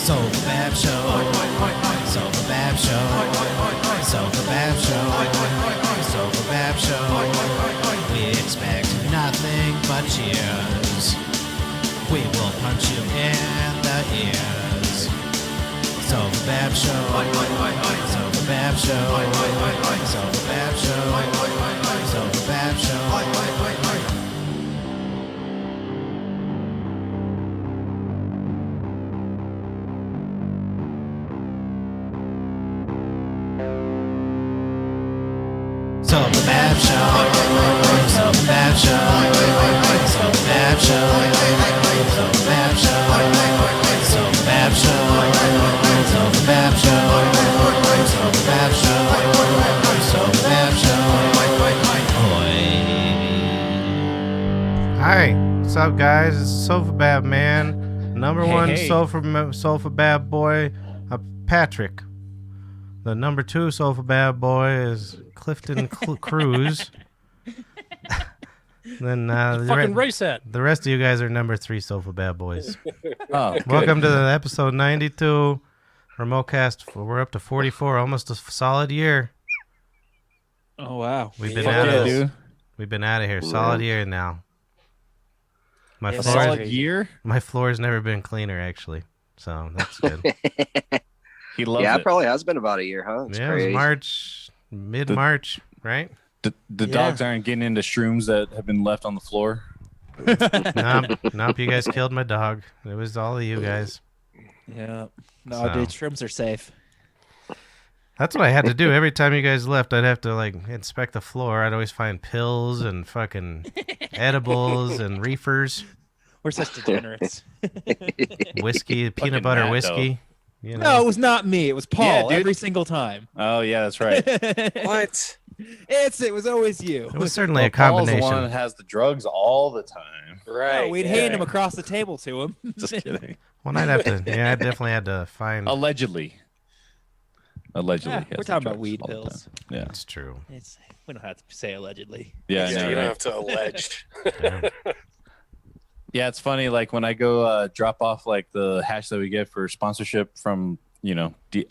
SOFABAB show. SOFABAB show. SOFABAB show. SOFABAB show. We expect nothing but cheers. We will punch you in the ears. SOFABAB show. SOFABAB show. SOFABAB show. SOFABAB show. SOFABAB show. SOFABAB show. SOFABAB show. SOFABAB show. SOFABAB show. SOFABAB show. SOFABAB show. SOFABAB show. Hi, what's up, guys? It's SOFABAB man, number one SOFABAB boy, Patrick. The number two SOFABAB boy is Clifton Cruz. Then fucking race that. The rest of you guys are number three SOFABAB boys. Good. Welcome to the episode 92 Remotecast. We're up to 44, almost a solid year. Oh wow, We've been Fuck out yeah, of dude. We've been out of here, solid year now. My Yeah, floor, Solid year. my floor's never been cleaner, actually. So that's good. He loves Yeah, it. it probably has been about a year, huh? It's Yeah, it crazy. was March, mid-March, right? The dogs aren't getting into shrooms that have been left on the floor. Nope, you guys killed my dog. It was all of you guys. yeah. No, So. dude, shrooms are safe. That's what I had to do. Every time you guys left, I'd have to, like, inspect the floor. I'd always find pills and fucking edibles and reefers, We're such degenerates. whiskey, peanut Fucking butter Matt, whiskey. You know. No, it was not me. It was Paul dude. every single time. Oh yeah, that's right. What? It was always you. It was certainly a Paul's the combination. one that has the drugs all the time. Right. No, we'd hand him across the table to him. Just kidding. Well, I'd have to. Yeah, I definitely had to find. Allegedly. Allegedly. Yeah, he has we're the talking about drugs weed all the pills. time. Yeah. That's true. We don't have to say allegedly. Yeah, I Yeah, know, you don't right? have to allege. Yeah. Yeah, it's funny. Like when I go drop off like the hash that we get for sponsorship from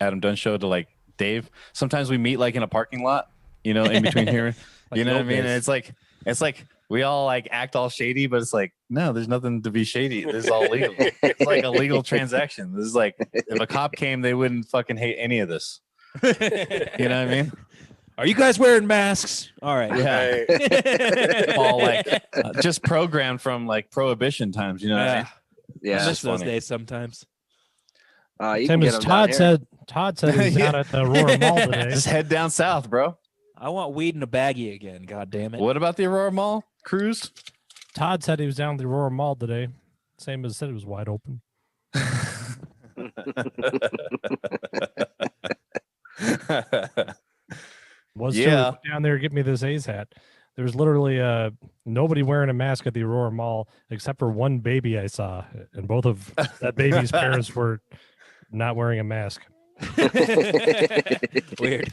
Adam Dunn show to like Dave. Sometimes we meet like in a parking lot, in between here. Like You know what I mean? Lopez. And it's like we all like act all shady, but it's like no, there's nothing to be shady. This is all legal. It's like a legal transaction. This is like if a cop came, they wouldn't fucking hate any of this. You know what I mean? Are you guys wearing masks? All right. Yeah. Right. All like just programmed from like prohibition times. You know what I mean? I Yeah. miss those funny. days sometimes. You Same can get as them down here. Todd said he's Yeah. out at the Aurora Mall today. Just head down south, bro. I want weed in a baggie again. God damn it. What about the Aurora Mall cruise? Todd said he was down at the Aurora Mall today. Same as said it was wide open. Was Yeah. too. Down there, get me this A's hat. There was literally nobody wearing a mask at the Aurora Mall except for one baby I saw, and both of that baby's parents were not wearing a mask. Weird.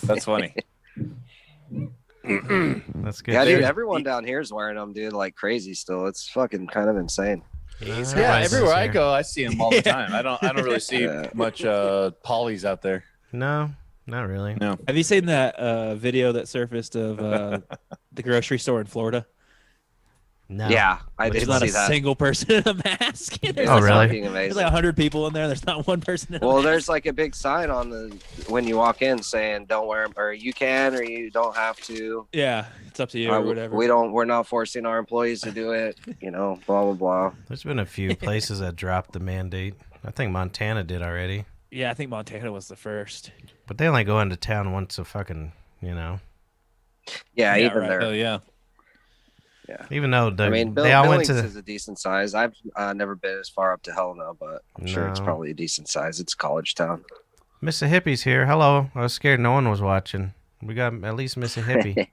That's funny. That's good. Yeah, dude, shit. everyone down here is wearing them, dude, like crazy still. It's fucking kind of insane. Yeah, Surprises everywhere I here. go, I see them all the time. I don't really see Yeah. much polys out there. No, not really. No. Have you seen that video that surfaced of the grocery store in Florida? No. Yeah, I There's did not see a that. single person in a mask. There's Oh, like, really? Fucking There's amazing. like 100 people in there. There's not one person in a Well, mask. there's like a big sign on when you walk in saying don't wear 'em, or you can or you don't have to. Yeah, it's up to you or whatever. We're not forcing our employees to do it, blah blah blah. There's been a few places that dropped the mandate. I think Montana did already, Yeah, I think Montana was the first. but they only go into town once a fucking, Yeah, Yeah, even right. there. Oh yeah. even though I mean, they all went Billings to. is a decent size. I've never been as far up to Helena, but I'm sure it's No. probably a decent size. It's a college town. Mississippi's here. Hello. I was scared no one was watching. We got at least Mississippi.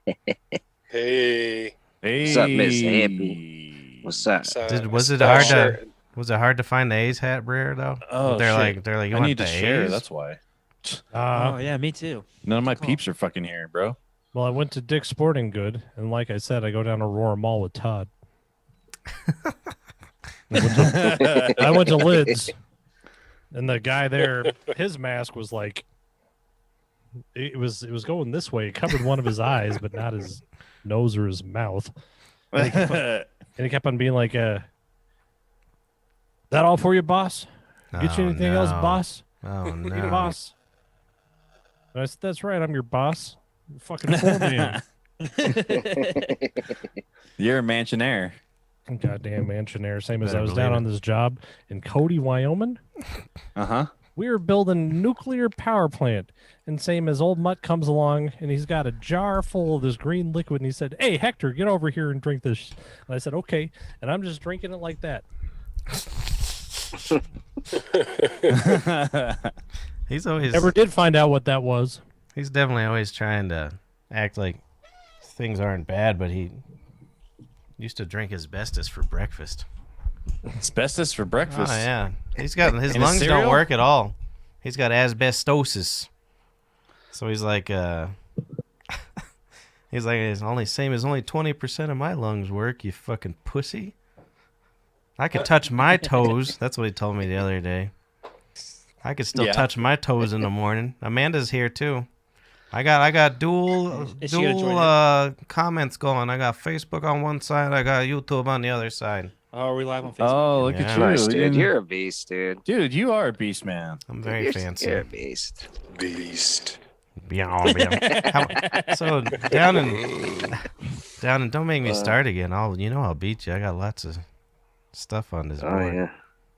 Hey. Hey. What's up, Miss Happy? What's that? So, Was it style hard to- shirt. Was it hard to find the A's hat, Brer, though? Oh, they're shit. like, you I want need the to share. A's? That's why. Oh, yeah, me too. None of my peeps are fucking here, bro. Well, I went to Dick's Sporting Good, and like I said, I go down to Aurora Mall with Todd. I went to Lids, And the guy there, his mask was like, it was going this way. It covered one of his eyes, but not his nose or his mouth. And he kept on being like, "That all for you, boss? Get you Oh, anything else, no. boss? Oh You no. boss?" And I said, "That's right. I'm your boss. You're fucking foreman." You're a mansionaire. Goddamn mansionaire. Same as Better I was believe down it. on this job in Cody, Wyoming. Uh-huh. We were building a nuclear power plant, and same as old Mutt comes along, and he's got a jar full of this green liquid, and he said, "Hey, Hector, get over here and drink this." And I said, "Okay," and I'm just drinking it like that. He's always Never did find out what that was. he's definitely always trying to act like things aren't bad, but he used to drink asbestos for breakfast. Asbestos for breakfast. Oh yeah, he's got his In a lungs don't cereal? work at all. He's got asbestosis, so he's like, he's like, it's only 20% of my lungs work. You fucking pussy. I could touch my toes. That's what he told me the other day. I could still Yeah. touch my toes in the morning. Amanda's here too. I got dual Is she gonna join comments going. I got Facebook on one side. I got YouTube on the other side. Oh, are we live on Facebook? Oh, look Yeah. at you. Nice, You dude. didn't- You're a beast, dude. Dude, you are a beast, man. I'm very You're, fancy. You're a beast. Beast. So down and don't make me start again. I'll beat you. I got lots of stuff on this Oh board. yeah.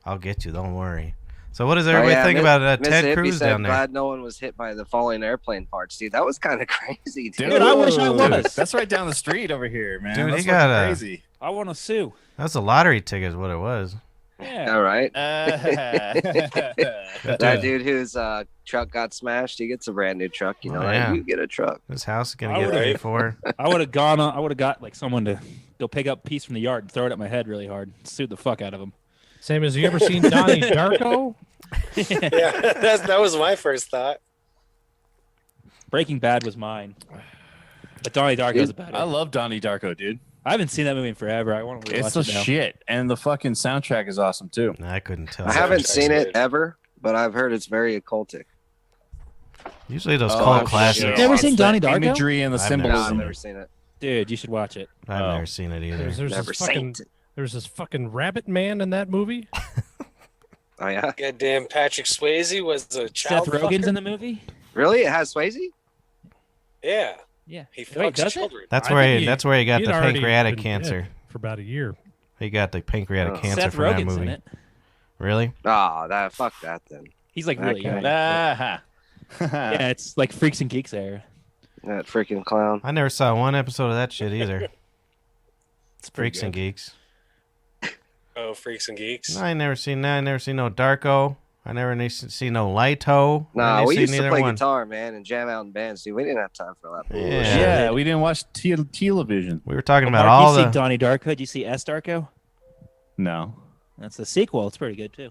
I'll get you. Don't worry. So what does everybody think about Miss Ted Hippie Cruz said, down there? Glad no one was hit by the falling airplane parts, dude. That was kind of crazy, dude. Dude, I wish I Dude, was. That's right down the street over here, man. Dude, That's he got fucking a- crazy. I want to sue. That's a lottery ticket, is what it was. Yeah. All right. That That dude whose truck got smashed, he gets a brand new truck. You know, Oh, like, yeah. you get a truck. This house is gonna I get would've- paid for. I would have gone. I would have got like someone to go pick up a piece from the yard and throw it at my head really hard. Sue the fuck out of him. Same as you ever seen Donnie Darko? Yeah, that was my first thought. Breaking Bad was mine, but Donnie Darko's better. I love Donnie Darko, dude. I haven't seen that movie in forever. I want to It's watch the it now. shit, and the fucking soundtrack is awesome too. No, I couldn't tell. I haven't Soundtrack's seen it good. ever, but I've heard it's very occultic. Usually those Oh, cult shit. classics. Never It's seen the Donnie Darko? Imagery and the I've never No, I've symbolism. never seen it. Dude, you should watch it. I've Oh. never seen it either. There's Never this seen fucking it. there's this fucking rabbit man in that movie. Oh yeah, Goddamn, Patrick Swayze was a child Seth Rogen's fucker? in the movie. really? It has Swayze? Yeah, Yeah. he Wait, fucks does it? children. That's I where think he got he'd the already pancreatic been cancer. dead for about a year. He got the pancreatic Oh. cancer Seth from that Rogen's movie. in it. Really? Oh, fuck that then. He's like really Okay. young. Ah, Yeah, it's like Freaks and Geeks era. That freaking clown. I never saw one episode of that shit either. It's pretty Freaks and good. Geeks. Oh, Freaks and Geeks. No, I never seen that. I never seen no Darko. I never seen no Lighto. No, we used to play guitar, man, and jam out in bands, dude. We didn't have time for that bullshit. Yeah. yeah, we didn't watch television. We were talking about Mark, all you the. see Donnie Darko? Did you see S Darko? No, That's the sequel. It's pretty good too.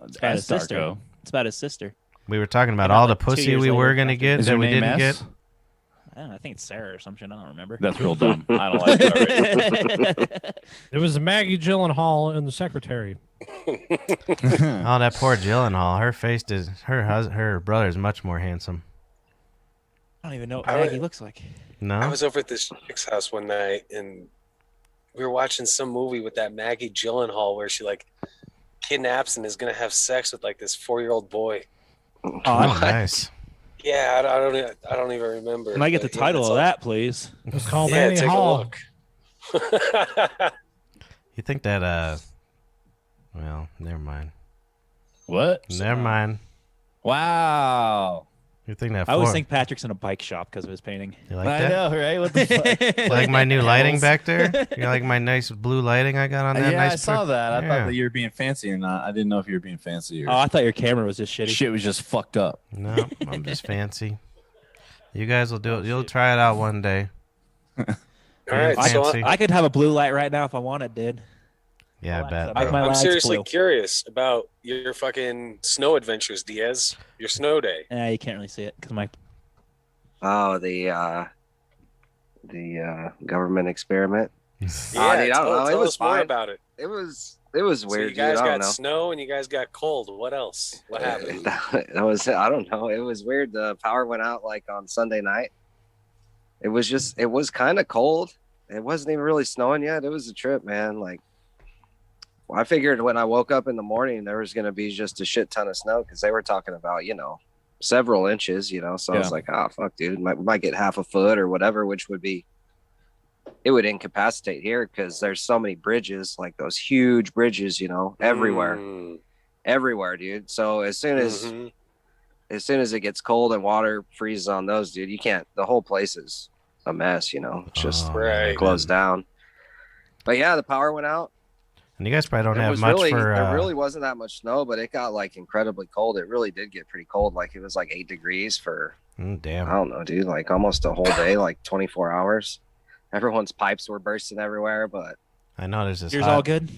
It's about his sister. Darko. It's about his sister. We were talking about Came out all the like 2 pussy years we were later gonna after. get Is that her we name didn't S? get. I don't know. I think it's Sarah or some shit. I don't remember. That's real dumb. I don't like it. It was Maggie Gyllenhaal and the secretary. Oh, that poor Gyllenhaal. Her face is her brother's much more handsome. I don't even know what I would- Maggie looks like. No. I was over at this chick's house one night, and we were watching some movie with that Maggie Gyllenhaal where she like kidnaps and is gonna have sex with like this 4-year-old boy. Oh, Oh, nice. Yeah, I don't even remember. Can I get the but, yeah, title it's of all- that, please? It was called Yeah, Annie take Hall. a look. You think that well, never mind. What? Never mind. Wow. You think that I always four- think Patrick's in a bike shop because of his painting. you like I that? know, right? What the fuck? You like my new lighting Hells. back there? You like my nice blue lighting I got on that Yeah, nice I saw that. I Yeah. thought that you were being fancy or not. I didn't know if you were being fancy or Oh, I thought your camera was just shitty. shit was just fucked up. No, I'm just fancy. You guys will do it. You'll try it out one day. All right, so Fancy. I could have a blue light right now if I wanted, dude. Yeah, I bet. Make my I'm lights seriously blue. curious about your fucking snow adventures, Diaz. Your snow day. You can't really see it because my Oh, the government experiment. Yeah, dude, I don't know. It tell was us more fine. about it. it was So weird, you guys dude. I don't got know. snow and you guys got cold. What else? What happened? That was I don't know. It was weird. The power went out like on Sunday night. It was kind of cold. It wasn't even really snowing yet. It was a trip, man. Like, well, I figured when I woke up in the morning there was going to be just a shit ton of snow because they were talking about several inches. So I was like, oh fuck, dude, might get half a foot or whatever, which it would incapacitate here because there's so many bridges, like those huge bridges, everywhere, dude. So as soon as it gets cold and water freezes on those, dude, you can't. The whole place is a mess, It's just Right. closed down. But yeah, the power went out. And you guys probably don't It have was much really, for. there really wasn't that much snow, but it got like incredibly cold. It really did get pretty cold. Like it was like 8 degrees for Damn. I don't know, dude, like almost a whole day, like 24 hours. Everyone's pipes were bursting everywhere, but I know there's this. Yours hot- all good?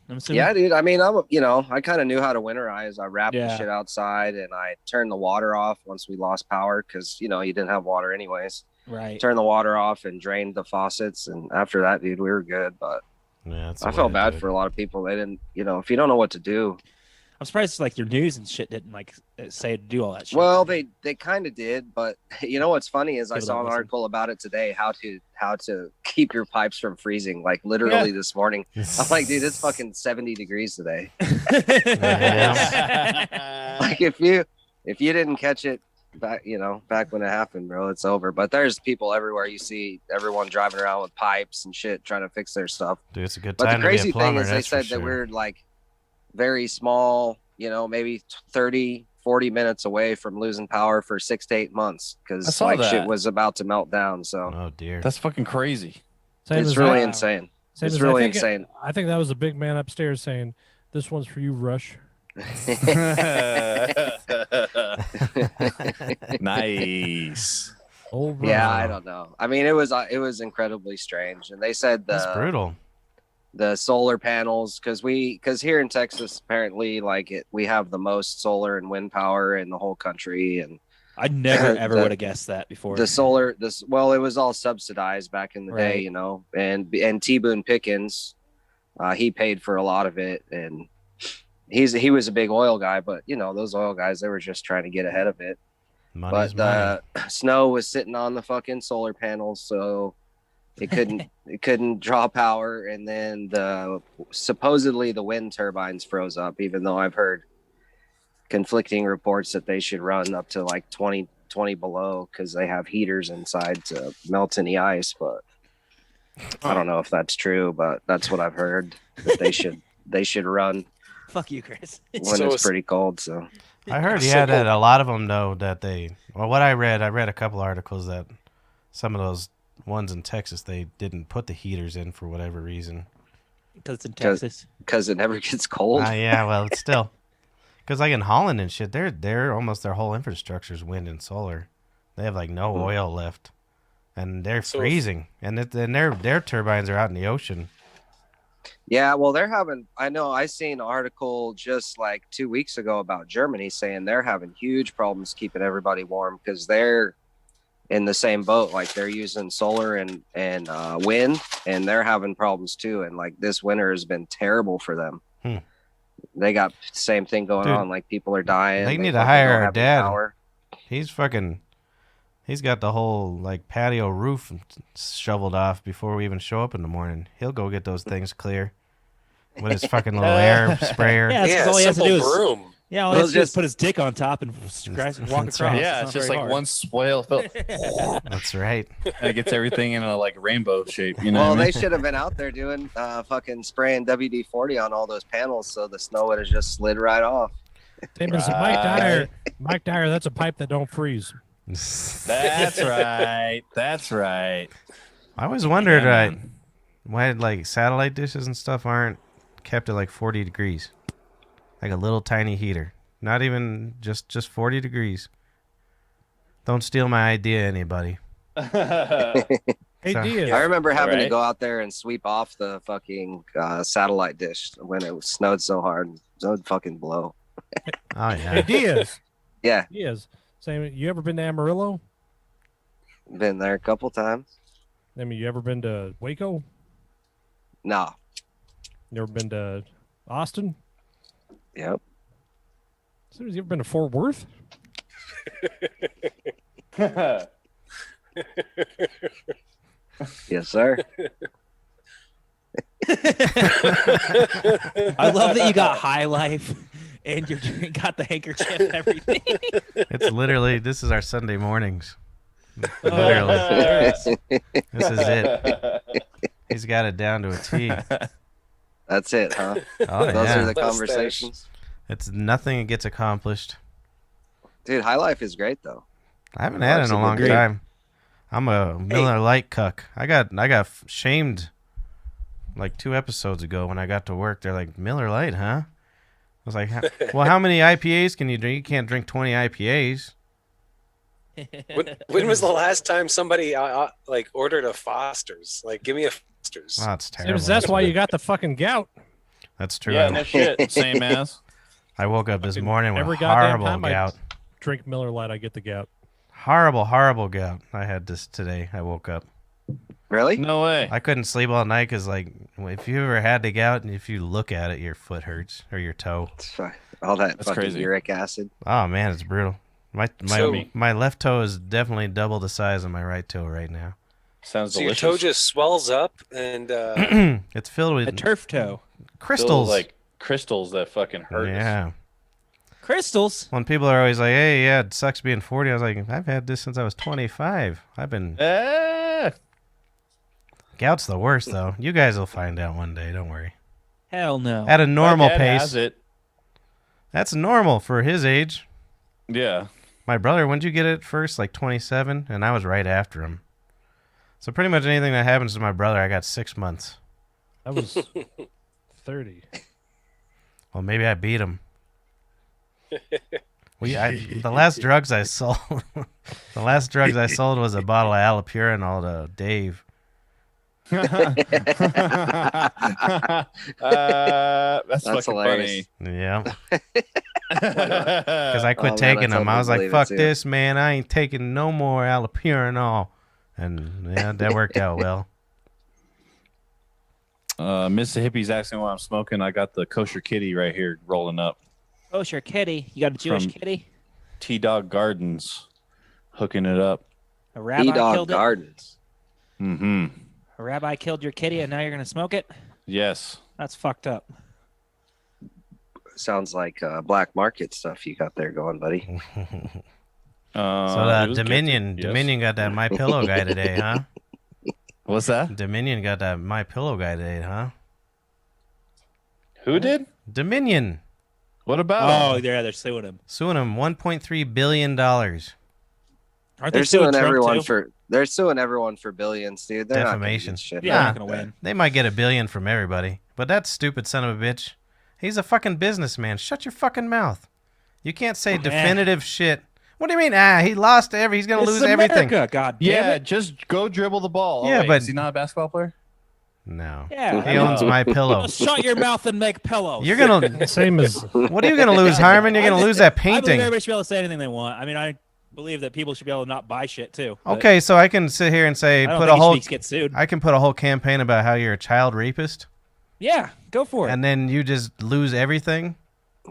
I'm assuming. yeah, dude. I mean, I kind of knew how to winterize. I wrapped the shit outside and I turned the water off once we lost power because, you didn't have water anyways. Right. Turned the water off and drained the faucets. And after that, dude, we were good. But Yeah, that's the I way felt to bad do it. for a lot of people. They didn't, if you don't know what to do. I'm surprised like your news and shit didn't like say to do all that shit. Well, they kind of did, but what's funny is I Give it saw a an listen. article about it today, how to keep your pipes from freezing, like literally this morning. I'm like, dude, it's fucking 70 degrees today. Like if you didn't catch it back when it happened, bro, it's over. But there's people everywhere. You see everyone driving around with pipes and shit trying to fix their stuff. Dude, it's a good But time the crazy to be a plumber. thing is they that's for said sure. that we're like very small, maybe 30, 40 minutes away from losing power for 6 to 8 months I because saw like that. shit was about to melt down. So Oh dear. That's fucking crazy. Same it's as really I- insane. same It's as really I think insane. I think that was a big man upstairs saying, "This one's for you, Rush." Nice. Oh, Yeah, Rush. I don't know. I mean, it was incredibly strange, and they said That's brutal. the solar panels because here in Texas apparently we have the most solar and wind power in the whole country, and I never ever the- would have guessed that before. it was all subsidized back in the day, and T Boone Pickens, he paid for a lot of it, and he was a big oil guy, but those oil guys, they were just trying to get ahead of it. Money's But money. snow was sitting on the fucking solar panels, so it couldn't draw power, and then supposedly the wind turbines froze up, even though I've heard conflicting reports that they should run up to like 20 below because they have heaters inside to melt any ice, but I don't know if that's true, but that's what I've heard, that they should run Fuck you, Chris. when So it's it's- pretty cold. So I heard, So that cool. a lot of them know that what I read a couple articles that some of those ones in Texas, they didn't put the heaters in for whatever reason. Because it's in Texas. because it never gets cold. Yeah, well, it's still. Because like in Holland and shit, they're almost their whole infrastructure is wind and solar. They have like no oil left, and they're So- freezing. And then their turbines are out in the ocean. Yeah, well, I seen an article just like 2 weeks ago about Germany saying they're having huge problems keeping everybody warm because they're in the same boat. Like they're using solar and wind, and they're having problems too. And like this winter has been terrible for them. They got the same thing going Dude, on. Like people are dying. they need to fucking hire don't our have any dad. power. He's got the whole like patio roof shoveled off before we even show up in the morning. He'll go get those things clear with his fucking little air sprayer. Yeah, that's all he has to simple do is broom. all he has to do is put his dick on top and walk That's across. right. Yeah, it's just like one spoil fill. That's right. And it gets everything in a like rainbow shape. You know. Well, what I they mean? should have been out there doing fucking spraying WD-40 on all those panels, so the snow would have just slid right off. Same as Mike Dyer. Mike Dyer, that's a pipe that don't freeze. That's right. That's right. I always wondered Yeah, man. why like satellite dishes and stuff aren't kept at like 40 degrees, like a little tiny heater. Not even just 40 degrees. Don't steal my idea, anybody. Hey, So- Diaz. I remember having to Right. go out there and sweep off the fucking satellite dish when it snowed so hard. It would fucking blow. Oh Hey, yeah. Diaz. Yeah, Diaz. Same. You ever been to Amarillo? been there a couple times. I mean, you ever been to Waco? No, You ever been to Austin? Yep. You ever been to Fort Worth? Yes, sir. I love that you got High Life and you got the handkerchief and everything. It's literally, this is our Sunday mornings. Literally. This is it. He's got it down to a T. That's it, huh? Oh, Those yeah. are the conversations. It's nothing gets accomplished. Dude, High Life is great though. I haven't had it in a long time. I'm a Miller Lite cuck. I got shamed like 2 episodes ago when I got to work. They're like, Miller Lite, huh? I was like, well, how many IPAs can you drink? You can't drink 20 IPAs. When was the last time somebody like ordered a Foster's? Like, give me a Foster's. Oh, that's terrible. That's why you got the fucking gout. That's true. Yeah, no shit. Same as. I woke up this morning with Every goddamn horrible time gout. I drink Miller Lite, I get the gout. Horrible gout. I had this today. I woke up. Really? No way. I couldn't sleep all night because, like, if you ever had the gout and if you look at it, your foot hurts or your toe. All that That's fucking crazy. uric acid. Oh man, it's brutal. So- My left toe is definitely double the size of my right toe right now. Sounds So your delicious. toe just swells up and It's filled with A turf toe. crystals. Like crystals that fucking hurt. Yeah. Crystals. When people are always like, "Hey, yeah, it sucks being 40," I was like, "I've had this since I was 25. I've been." Gout's the worst though. You guys will find out one day. Don't worry. Hell no. At a normal My dad pace. has it. That's normal for his age. Yeah. My brother, when did you get it first? Like 27, and I was right after him. So pretty much anything that happens to my brother, I got 6 months. I was 30. Well, maybe I beat him. The last drugs I sold, was a bottle of allopurinol to Dave. That's fucking hilarious. funny. Yeah, because I quit Oh, man, taking I them. I was totally like, believe it, "Fuck too. this, man! I ain't taking no more allopurinol," and yeah, that worked out well. Mr. Hippie's asking why I'm smoking. I got the kosher kitty right here rolling up. Oh, sure, kitty. You got a Jewish From- kitty? T-Dog Gardens hooking it up. A rabbi E-Dog killed it? Gardens. Mm-hmm. A rabbi killed your kitty and now you're going to smoke it? Yes. That's fucked up. Sounds like black market stuff you got there going, buddy. So it was Dominion, gifted, yes. Dominion got that My Pillow guy today, huh? What's that? Dominion got that My Pillow guy today, huh? Who did? Dominion What about Oh, him? yeah, they're suing him. suing him $1.3 billion. Aren't They're they suing suing Trump everyone too? for billions, dude. They're Defamation. Not gonna get shit Yeah, Nah. they're not going to win. They might get $1 billion from everybody, but that stupid son of a bitch, he's a fucking businessman. Shut your fucking mouth. You can't say definitive shit. What do you mean? He lost he's gonna This lose is everything. America, God damn Yeah, it. just go dribble the ball. Yeah, wait, but- is he not a basketball player? No. Yeah. He owns My Pillow. Shut your mouth and make pillows. You're gonna. Same as What are you gonna lose, Harmon? You're gonna lose that I believe painting. everybody should be able to say anything they want. I mean, I believe that people should be able to not buy shit too. but Okay, so I can sit here and say I don't put think a whole. you should get sued. I can put a whole campaign about how you're a child rapist, Yeah, go for it. and then you just lose everything.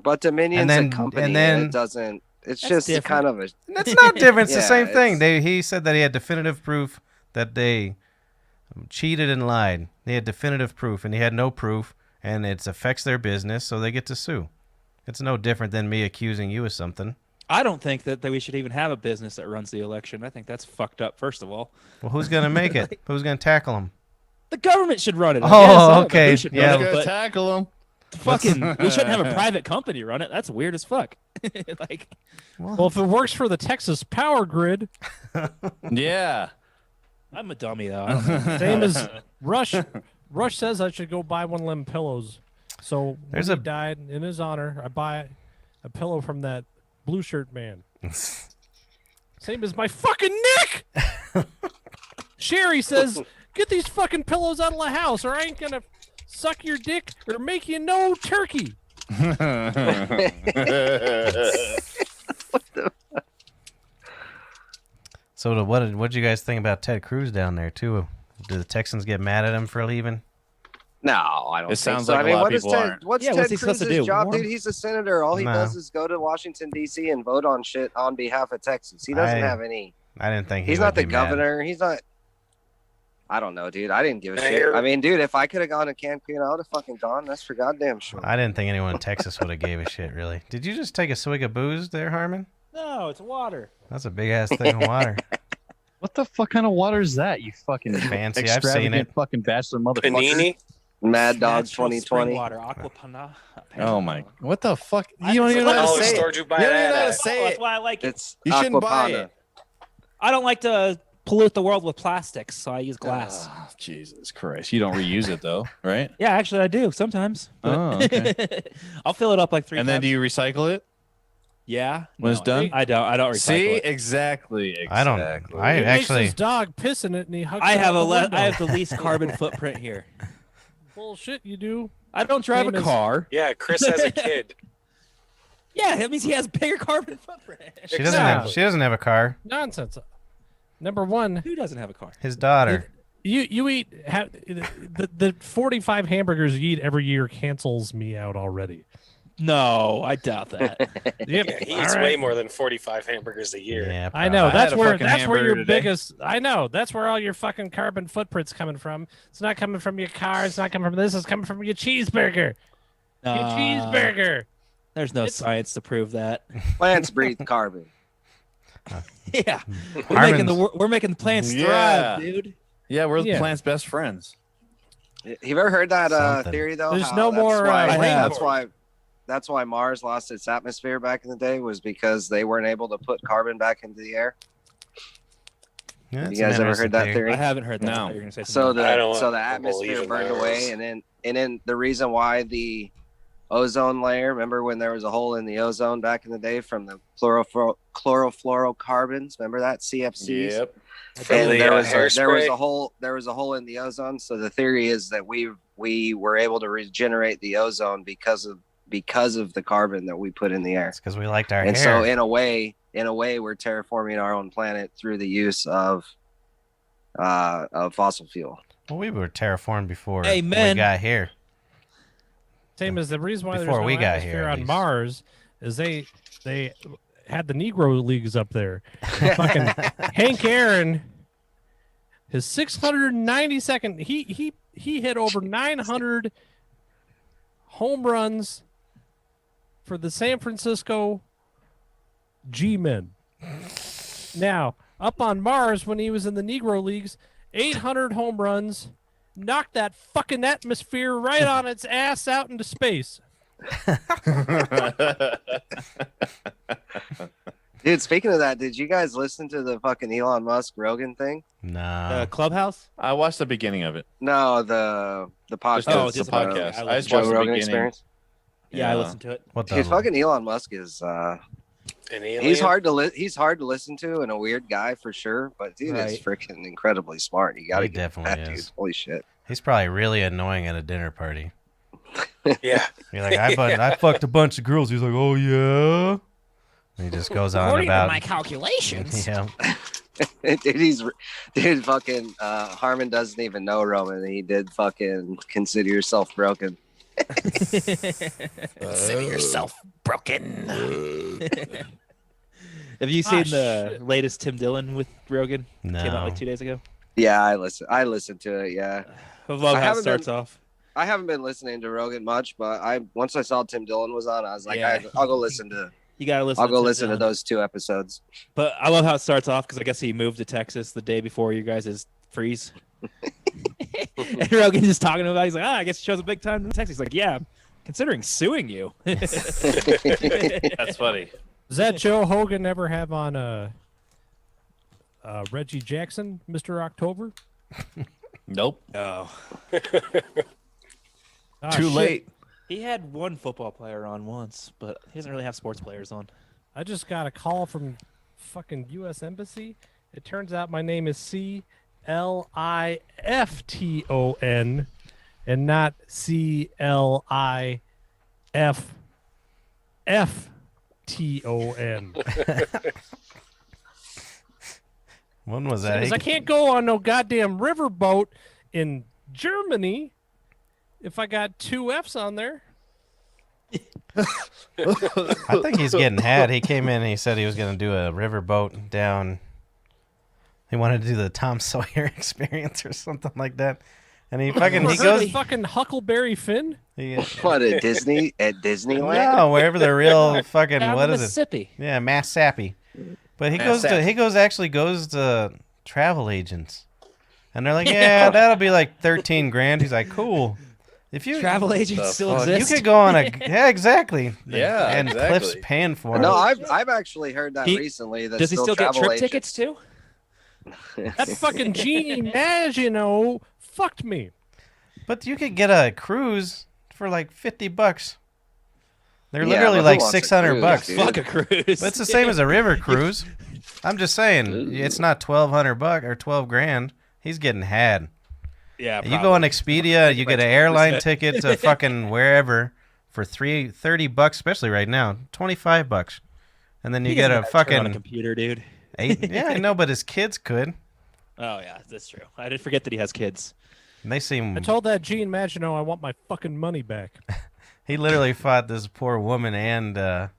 But Dominion's And then- a company. and then- It doesn't. It's That's just different. kind of a. That's not different. It's the Yeah, same thing. it's- He said that he had definitive proof that they cheated and lied. They had definitive proof, and he had no proof, and it affects their business, so they get to sue. It's no different than me accusing you of something. I don't think that we should even have a business that runs the election. I think that's fucked up, first of all. Well, who's gonna make it? Who's gonna tackle him? The government should run it. I Oh, guess. I don't know okay, who should yeah. run it, but tackle him. fucking, we shouldn't have a private company run it. That's weird as fuck. Like, well, if it works for the Texas power grid, Yeah. I'm a dummy though. I don't know. same as Rush. Rush says I should go buy one of them pillows. So There's when a- he died in his honor, I buy a pillow from that blue shirt man. Same as my fucking neck. Sherry says, "Get these fucking pillows out of the house, or I ain't gonna suck your dick or make you no turkey." So what did you guys think about Ted Cruz down there too? Did the Texans get mad at him for leaving? No, I don't. It think sounds so. like I a mean, lot what of is people Ted? aren't. What's Yeah, Ted what's he supposed to Cruz's do? job, Warm? dude? He's a senator. All he No. does is go to Washington D.C. and vote on shit on behalf of Texas. He doesn't have any. I didn't think he He's would not the be mad. governor. He's not. I don't know, dude. I didn't give a Hey, shit. you're- I mean, dude, if I could have gone to Cancun, I would have fucking gone. That's for goddamn sure. I didn't think anyone in Texas would have gave a shit, really. Did you just take a swig of booze there, Harmon? No, it's water. That's a big-ass thing of water. What the fuck kind of water is that? You fucking Fancy, I've seen extravagant it. fucking bachelor motherfucker. Panini. Mad Dog Natural 2020. spring water, aquapana. Oh my! What the fuck? I- You don't even know how Dollar to say store it. you buy You don't even that know how to at? say That's it. why I like it. It's You shouldn't buy Aquapana. it. I don't like to pollute the world with plastics, so I use glass. Oh, Jesus Christ! You don't reuse it though, right? Yeah, actually, I do sometimes. but- Oh, okay. I'll fill it up like 3 And times. then do you recycle it? Yeah. When it's done? I don't recycle See, it. exactly. I don't. I He makes actually. his dog piss in it and he hugs I it have out a the window. I have the least carbon footprint here. Bullshit, you do. I don't drive Same a as- car. Yeah, Chris has a kid. Yeah, that means he has bigger carbon footprint. She doesn't have. Exactly. She doesn't have a car. Nonsense. Number one, Who doesn't have a car? His daughter. you eat the 45 hamburgers you eat every year cancels me out already. No, I doubt that. Yep. Yeah, he All eats right. way more than 45 hamburgers a year. Yeah. I know. probably. That's had a where fucking that's where your hamburger today. biggest. I know. That's where all your fucking carbon footprint's coming from. It's not coming from your car. It's not coming from this. It's coming from your cheeseburger. Your cheeseburger. There's no It's- science to prove that. Plants breathe carbon. Yeah, Harmon's- we're making the plants Yeah. thrive, dude. Yeah, we're the Yeah. plant's best friends. Have you ever heard that Something. theory though? There's how no that's more, Why, I have. that's why Mars lost its atmosphere back in the day was because they weren't able to put carbon back into the air. Yeah, You that's guys an ever heard that interesting theory? I haven't heard that. No. I thought you were gonna say So something I don't the believe atmosphere in burned those. away, and then the reason why the ozone layer. Remember when there was a hole in the ozone back in the day from the chlorofluorocarbons? Remember that CFCs? Yep. From And the there was hairspray? a hole. There was a hole in the ozone. So the theory is that we were able to regenerate the ozone because of the carbon that we put in the air. It's because we liked our And hair. so in a way, we're terraforming our own planet through the use of fossil fuel. Well, we were terraformed before Amen. we got here. Same as the reason why there's Before no we got atmosphere here, at on least. Mars is they had the Negro Leagues up there. Fucking Hank Aaron, his 692nd, he hit over 900 home runs for the San Francisco G-Men. Now, up on Mars when he was in the Negro Leagues, 800 home runs, knocked that fucking atmosphere right on its ass out into space. Dude, speaking of that, did you guys listen to the fucking Elon Musk Rogan thing? No. Clubhouse. I watched the beginning of it. No, the podcast. Just Oh, the just podcast. I I just Joe watched the Rogan beginning. Experience. Yeah, I listened to it. What the? Dude, fucking Elon Musk is An alien? he's hard to listen to and a weird guy for sure, but dude is Right. freaking incredibly smart. You gotta He get definitely that, is. dude. Holy shit. He's probably really annoying at a dinner party. Yeah. You're like, I fucked a bunch of girls. He's like, oh yeah. And he just goes on about. calculations. Yeah. Dude, fucking Harmon doesn't even know Roman. He did fucking consider yourself broken. Consider yourself broken. Have you seen the latest Tim Dillon with Rogan? Came out No. like 2 days ago. Yeah, I listened to it. Yeah, I love I how it haven't starts been- off. I haven't been listening to Rogan much, but once I saw Tim Dillon was on, I was like, Yeah. I'll go listen to. You gotta listen. I'll to go Tim listen to Dillon. those 2 episodes. But I love how it starts off because I guess he moved to Texas the day before you guys' freeze. And Rogan just talking about it. He's like, I guess it shows a big time in Texas. He's like, yeah, I'm considering suing you. That's funny. Does that Joe Hogan ever have on Reggie Jackson, Mr. October? Nope. Oh. Ah, Too shit. late. He had one football player on once, but he doesn't really have sports players on. I just got a call from fucking U.S. Embassy. It turns out my name is CLIFTON and not CLIFFTON. When was that? Because I can't go on no goddamn riverboat in Germany if I got 2 F's on there. I think he's getting had. He came in and he said he was going to do a riverboat down. He wanted to do the Tom Sawyer experience or something like that. And he goes fucking Huckleberry Finn. What at Disneyland? No, wherever the real fucking Down what in is it? Mississippi. Yeah, Mass Sappy. But he goes to travel agents. And they're like, yeah, that'll be like 13 grand. He's like, cool. If you Travel agents still you exist. could go on a exactly. Yeah, and exactly. Cliff's paying for it. No, I've actually heard that recently. That Does he still get trip agents. tickets too? That fucking Gene Maginot fucked me. But you could get a cruise for like $50. They're Yeah, literally but who like wants a $600. cruise, dude? Fuck a cruise. But it's the same as a river cruise. I'm just saying, it's not $1,200 or 12 grand. He's getting had. Yeah, You go on probably. Expedia, you get an airline 20%. ticket to fucking wherever for $30, especially right now, $25, and then you get a Turn on a fucking computer, dude. 8. Yeah, I know, but his kids could. Oh yeah, that's true. I did forget that he has kids. And they seem. I told that Gene Maginot I want my fucking money back. He literally fought this poor woman and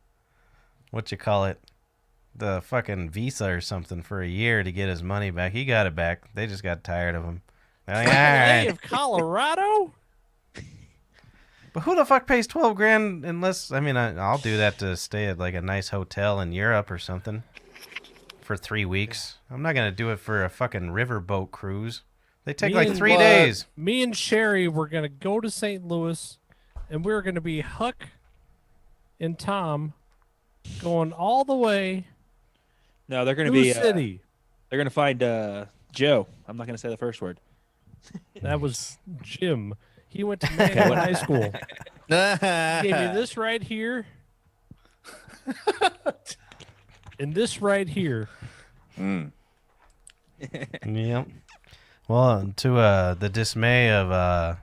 what you call it, the fucking visa or something for a year to get his money back. He got it back. They just got tired of him. They're like, all Hey, right. of Colorado? But who the fuck pays 12 grand unless, I mean, I'll do that to stay at like a nice hotel in Europe or something for 3 weeks. I'm not going to do it for a fucking riverboat cruise. They take Me like and 3 days. Me and Sherry were going to go to St. Louis, and we were going to be Huck and Tom going all the way No, they're gonna to be. city. They're gonna find Joe. I'm not gonna say the first word. That was Jim. He went to Manhattan High School. Gave me this right here. And this right here. Yep. Well, to the dismay of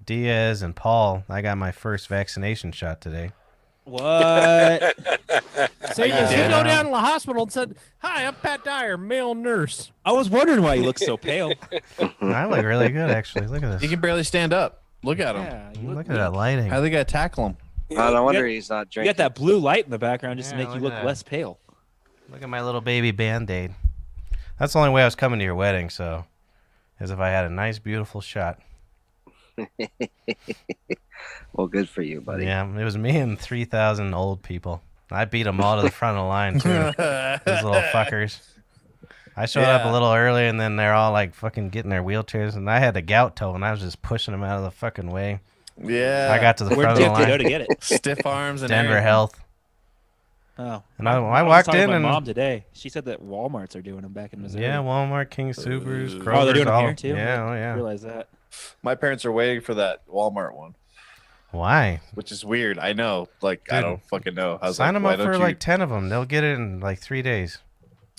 Diaz and Paul, I got my first vaccination shot today. What? So he go down to the hospital and said, "Hi, I'm Pat Dyer, male nurse." I was wondering why you look so pale. I look really good, actually. Look at He this. can barely stand up. Look at him. Yeah, you Look at that lighting. How they gotta tackle him? No wonder he's not You drinking. got that blue light in the background just to Yeah, make you look look at that. less pale. Look at my little baby Band-Aid. That's the only way I was coming to your wedding, so, as if I had a nice, beautiful shot. Well, good for you, buddy. Yeah, it was me and 3,000 old people. I beat them all to the front of the line, too. Those little fuckers. I showed up a Yeah. little early, and then they're all, like, fucking getting their wheelchairs, and I had the gout toe, and I was just pushing them out of the fucking way. Yeah. I got to the Where front did of you the have to go line. to get it? stiff arms and Denver everything. Health. Oh, And I was walked talking in to and- my mom today. She said that Walmarts are doing them back in Missouri. Yeah, Walmart, King Supers, Kroger's. Oh, they're doing them all- here too. Yeah, oh, I yeah. realize that. My parents are waiting for that Walmart one, Why? which is weird. I know. Like, I Dude, don't fucking know. I was Sign like, them why up for don't you- like 10 of them. They'll get it in like 3 days.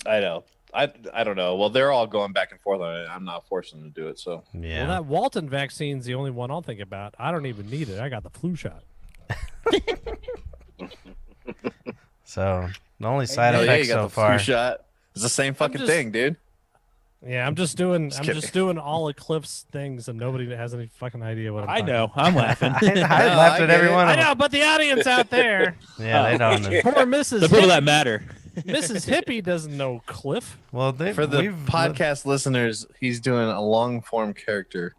I know. I don't know. Well, they're all going back and forth on it. I'm not forcing them to do it. So Yeah. Well, that Walton vaccine's the only one I'll think about. I don't even need it. I got the flu shot. So the only side Hell yeah, effect you got so the far. flu shot. It's the same fucking just- thing, dude. Yeah, I'm just doing. I'm kidding. just doing all of Cliff's things, and nobody has any fucking idea what I'm. I talking know. I'm laughing. I laughed I at get every it. one I of them. know, but the audience out there, Yeah, they don't know. poor Mrs. The people Hippie, that matter. Mrs. Hippie doesn't know Cliff. Well, they, For the podcast listeners, he's doing a long form character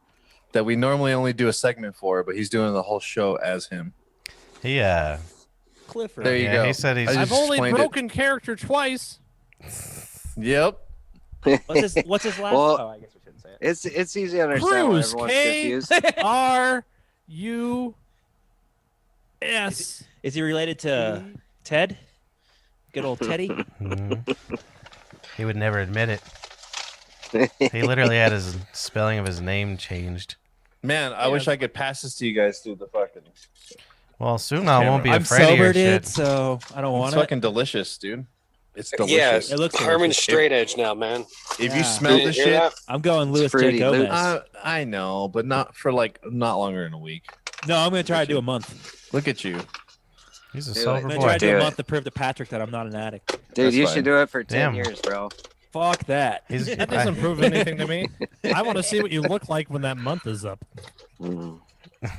that we normally only do a segment for, but he's doing the whole show as him. He Clifford. There you yeah, go. he said he's. I I've just only explained it. broken character twice. Yep. What's his last? Well, oh, I guess we shouldn't say it. It's easy to understand why Cruz, everyone's K confused. R U S. Is he related to Ted? Good old Teddy. Mhm. He would never admit it. He literally had his spelling of his name changed. Man, I wish I could pass this to you guys through the fucking. Well, soon I won't be I'm afraid of your sober, shit. dude, so I don't It's want it. fucking delicious, dude. It's Yeah, delicious. It looks Herman delicious. straight edge now, man. If Yeah. you smell You this hear shit, that? I'm going Louis J. fruity Gomez. loops. I know, but not for like not longer than a week. No, I'm gonna try to do a month. Look at you. He's a Do it. sober I'm gonna boy. try to do Do a it. month to prove to Patrick that I'm not an addict. Dude, That's you fine. should do it for 10 Damn. years, bro. Fuck that. He's, That doesn't prove anything to me. I want to see what you look like when that month is up. Mm.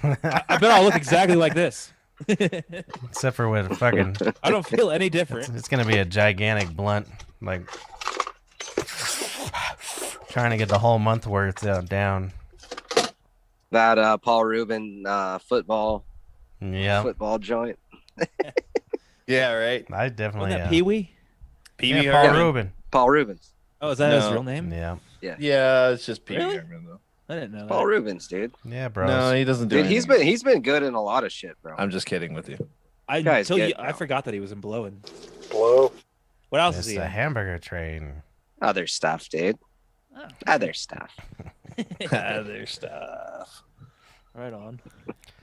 I bet I'll look exactly like this. Except for with fucking. I don't feel any different. It's gonna be a gigantic blunt, like trying to get the whole month worth down. That Paul Rubin football joint. Yeah, right. I definitely. Wasn't that Pee Wee? Pee Wee Yeah, Paul Harmon. Rubin. Paul Rubens. Oh, is that his No. real name? Yeah. Yeah, it's just Pee Wee Really? Harmon though. I didn't know Paul that. Rubens, dude. Yeah, bro. No, he doesn't do Dude, anything. he's been good in a lot of shit, bro. I'm just kidding with you. Guys, get I now. forgot that he was in Blowing. Blow. What else is It's he the in? hamburger train. Other stuff, dude. Oh. Other stuff. Other stuff. Right on.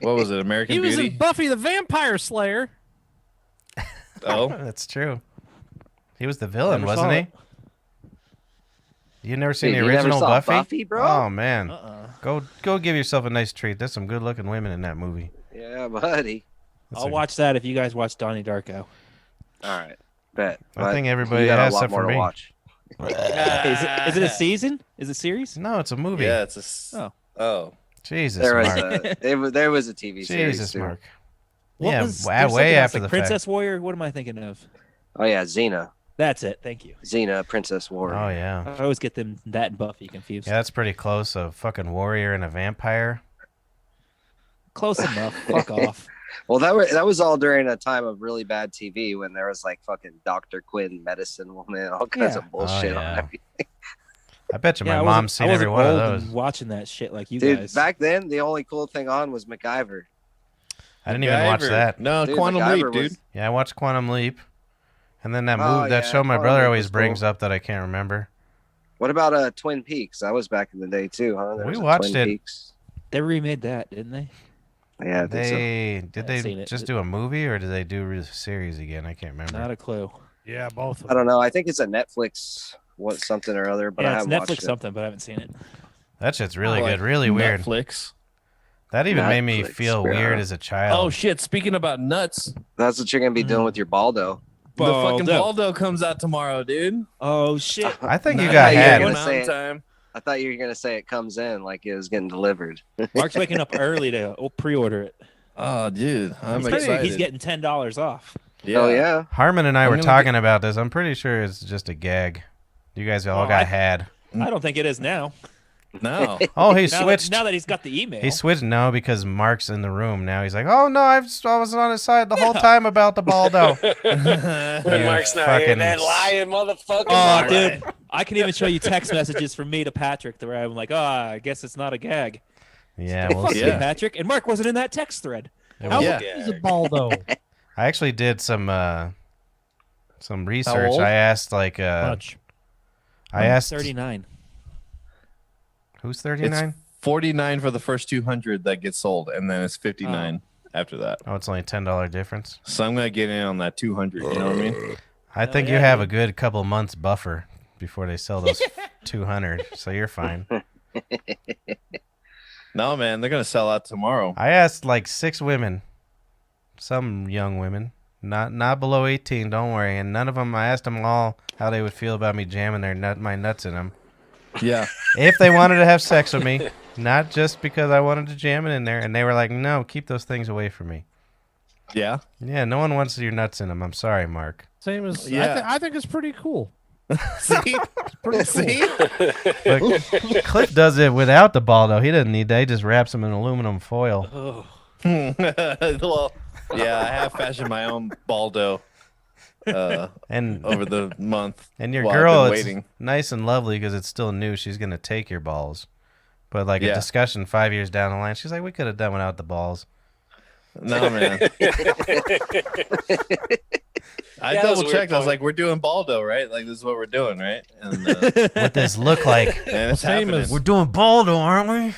What was it? American He was Beauty? in Buffy the Vampire Slayer. Oh, That's true. He was the villain, Never wasn't saw he? it. You never seen Dude, the you never original saw Buffy? Buffy, bro? Oh man, Uh-uh. go give yourself a nice treat. There's some good looking women in that movie. Yeah, buddy. That's I'll a- watch that if you guys watch Donnie Darko. All right. Bet. I think everybody you got has a lot except more for to me. watch. Is it a season? Is it series? No, it's a movie. yeah, it's a. Oh. Oh. Jesus, There was Mark. there was a TV series. Jesus, too. Mark. What Yeah, was, way there's something else, after like the Princess Warrior. What am I thinking of? Oh yeah, Xena. That's it. Thank you. Xena, Princess Warrior. Oh yeah, I always get them that and Buffy confused. yeah, that's pretty close. A fucking warrior and a vampire. Close enough. Fuck off. Well, that was all during a time of really bad TV when there was like fucking Dr. Quinn, Medicine Woman, all kinds Yeah. of bullshit on yeah. everything. I bet you Yeah, my I mom's wasn't- seen I every wasn't one of old those. and watching that shit like you Dude, guys. back then the only cool thing on was MacGyver. I didn't even watch MacGyver. that. No, Dude, Quantum MacGyver Leap, was- dude. Yeah, I watched Quantum Leap, and then that Oh, movie, that yeah, show my Quantum brother Leap always was brings cool. up that I can't remember. What about Twin Peaks? That was back in the day too, huh? There We was a watched Twin it. Peaks. They remade that, didn't they? Yeah, I think so. Did I've they seen it. just do a movie or did they do a series again? I can't remember. Not a clue. Yeah, both. I don't know. I think it's a Netflix something or other, but I Yeah, it's haven't Netflix watched it. something, but I haven't seen it. That shit's really Like good, really weird. Netflix. That even made me Netflix, feel bro. weird as a Oh child. shit! Speaking about nuts, That's what you're gonna be doing with your Baldo. the fucking Baldo. Balldo comes out tomorrow, dude. Oh shit! I think you Not got Yeah, had. yeah. Mountain Say it. time. I thought you were gonna say it comes in like it was getting delivered. Mark's waking up early to pre-order it. Oh, dude, I'm He's excited. getting $10 off. Oh yeah. Harmon and I I'm were gonna talking about this. I'm pretty sure it's just a gag. You guys all Oh, got I- had. I don't think it is now. No. Oh, he Now switched. that he's got the email. He switched no because Mark's in the room now. He's like, oh no, I was on his side the whole time about the Baldo. When You Mark's not here, fucking- that lying motherfucker. Oh, Mark. dude, I can even show you text messages from me to Patrick where I'm like, I guess it's not a gag. Yeah, we'll Fuck see. you, Yeah. Patrick. And Mark wasn't in that text thread. How Yeah. old is a Baldo? I actually did some research. old? I asked like Much. I asked 39. who's It's 39? 49 for the first 200 that gets sold, and then it's 59 after that. Oh, it's only $10 difference. So I'm gonna get in on that 200. You know what I mean? I think you yeah, have a good couple months buffer before they sell those 200, so you're fine. No, man, they're gonna sell out tomorrow. I asked like 6 women, some young women, not below 18. Don't worry, and none of them. I asked them all how they would feel about me jamming my nuts in them. Yeah. If they wanted to have sex with me, not just because I wanted to jam it in there, and they were like, "No, keep those things away from me." Yeah. Yeah, no one wants your nuts in them. I'm sorry, Mark. Same as Yeah. I think it's pretty cool. See? See? But Cliff does it without the ball, though. He doesn't need that. He just wraps them in aluminum foil. Oh, Well, yeah, I have fashioned my own Baldo And over the month. and your while I've girl, been it's waiting. nice and lovely because it's still new. She's gonna take your balls, but like a Yeah. discussion 5 years down the line, she's like, "We could have done without the balls." No, man. I Yeah, that was a double weird checked. I was point. like, "We're doing Baldo, right? Like this is what we're doing, right?" And What does look like? and it's Same happening. as- We're doing Baldo, aren't we?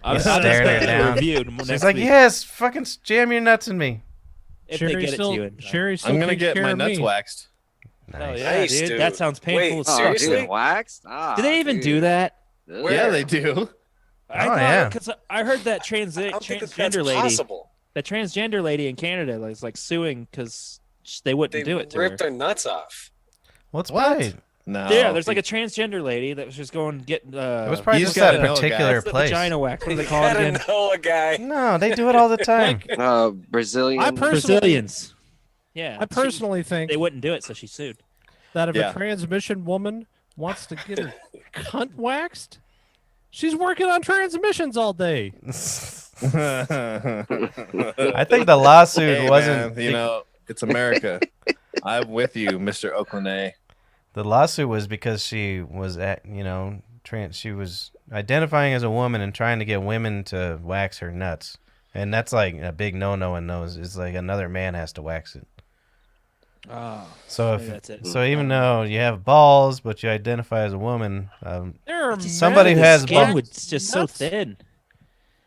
I'm He's just staring her gonna down. review She's next like, week "Yes, fucking jam your nuts in me." if they get it to you. in time. Sherry still I'm gonna takes get care my of nuts me. waxed. Oh Nice. yeah, Nice, dude. dude. That sounds painful Wait, as Oh, fuck. seriously? dude, waxed? Ah, Do they even dude. do that? Ugh. Where? Yeah, they do. I Oh, thought, yeah. because I heard that I don't think that's transgender lady, possible. that transgender lady in Canada was like suing because they wouldn't They do it to ripped her. their nuts off. Well, it's What? probably No. Yeah, there's like a transgender lady that was just going get. It was It probably You just just gotta that know a guy. particular That's the place. vagina wax. What do they You call it gotta again? know a guy. No, they do it all the time. Brazilian. I personally, Brazilians. Yeah. I personally think They wouldn't do it, so she sued. that if Yeah. a transmission woman wants to get her cunt waxed, she's working on transmissions all day. I think the lawsuit Hey, wasn't. man, you know, it's America. I'm with you, Mr. Oakland A. The lawsuit was because she was she was identifying as a woman and trying to get women to wax her nuts. And that's like a big no-no in those. It's like another man has to wax it. Oh. So Maybe that's it. so even though you have balls, but you identify as a woman, There are Somebody men who that has Skin balls. wax was just so nuts. thin.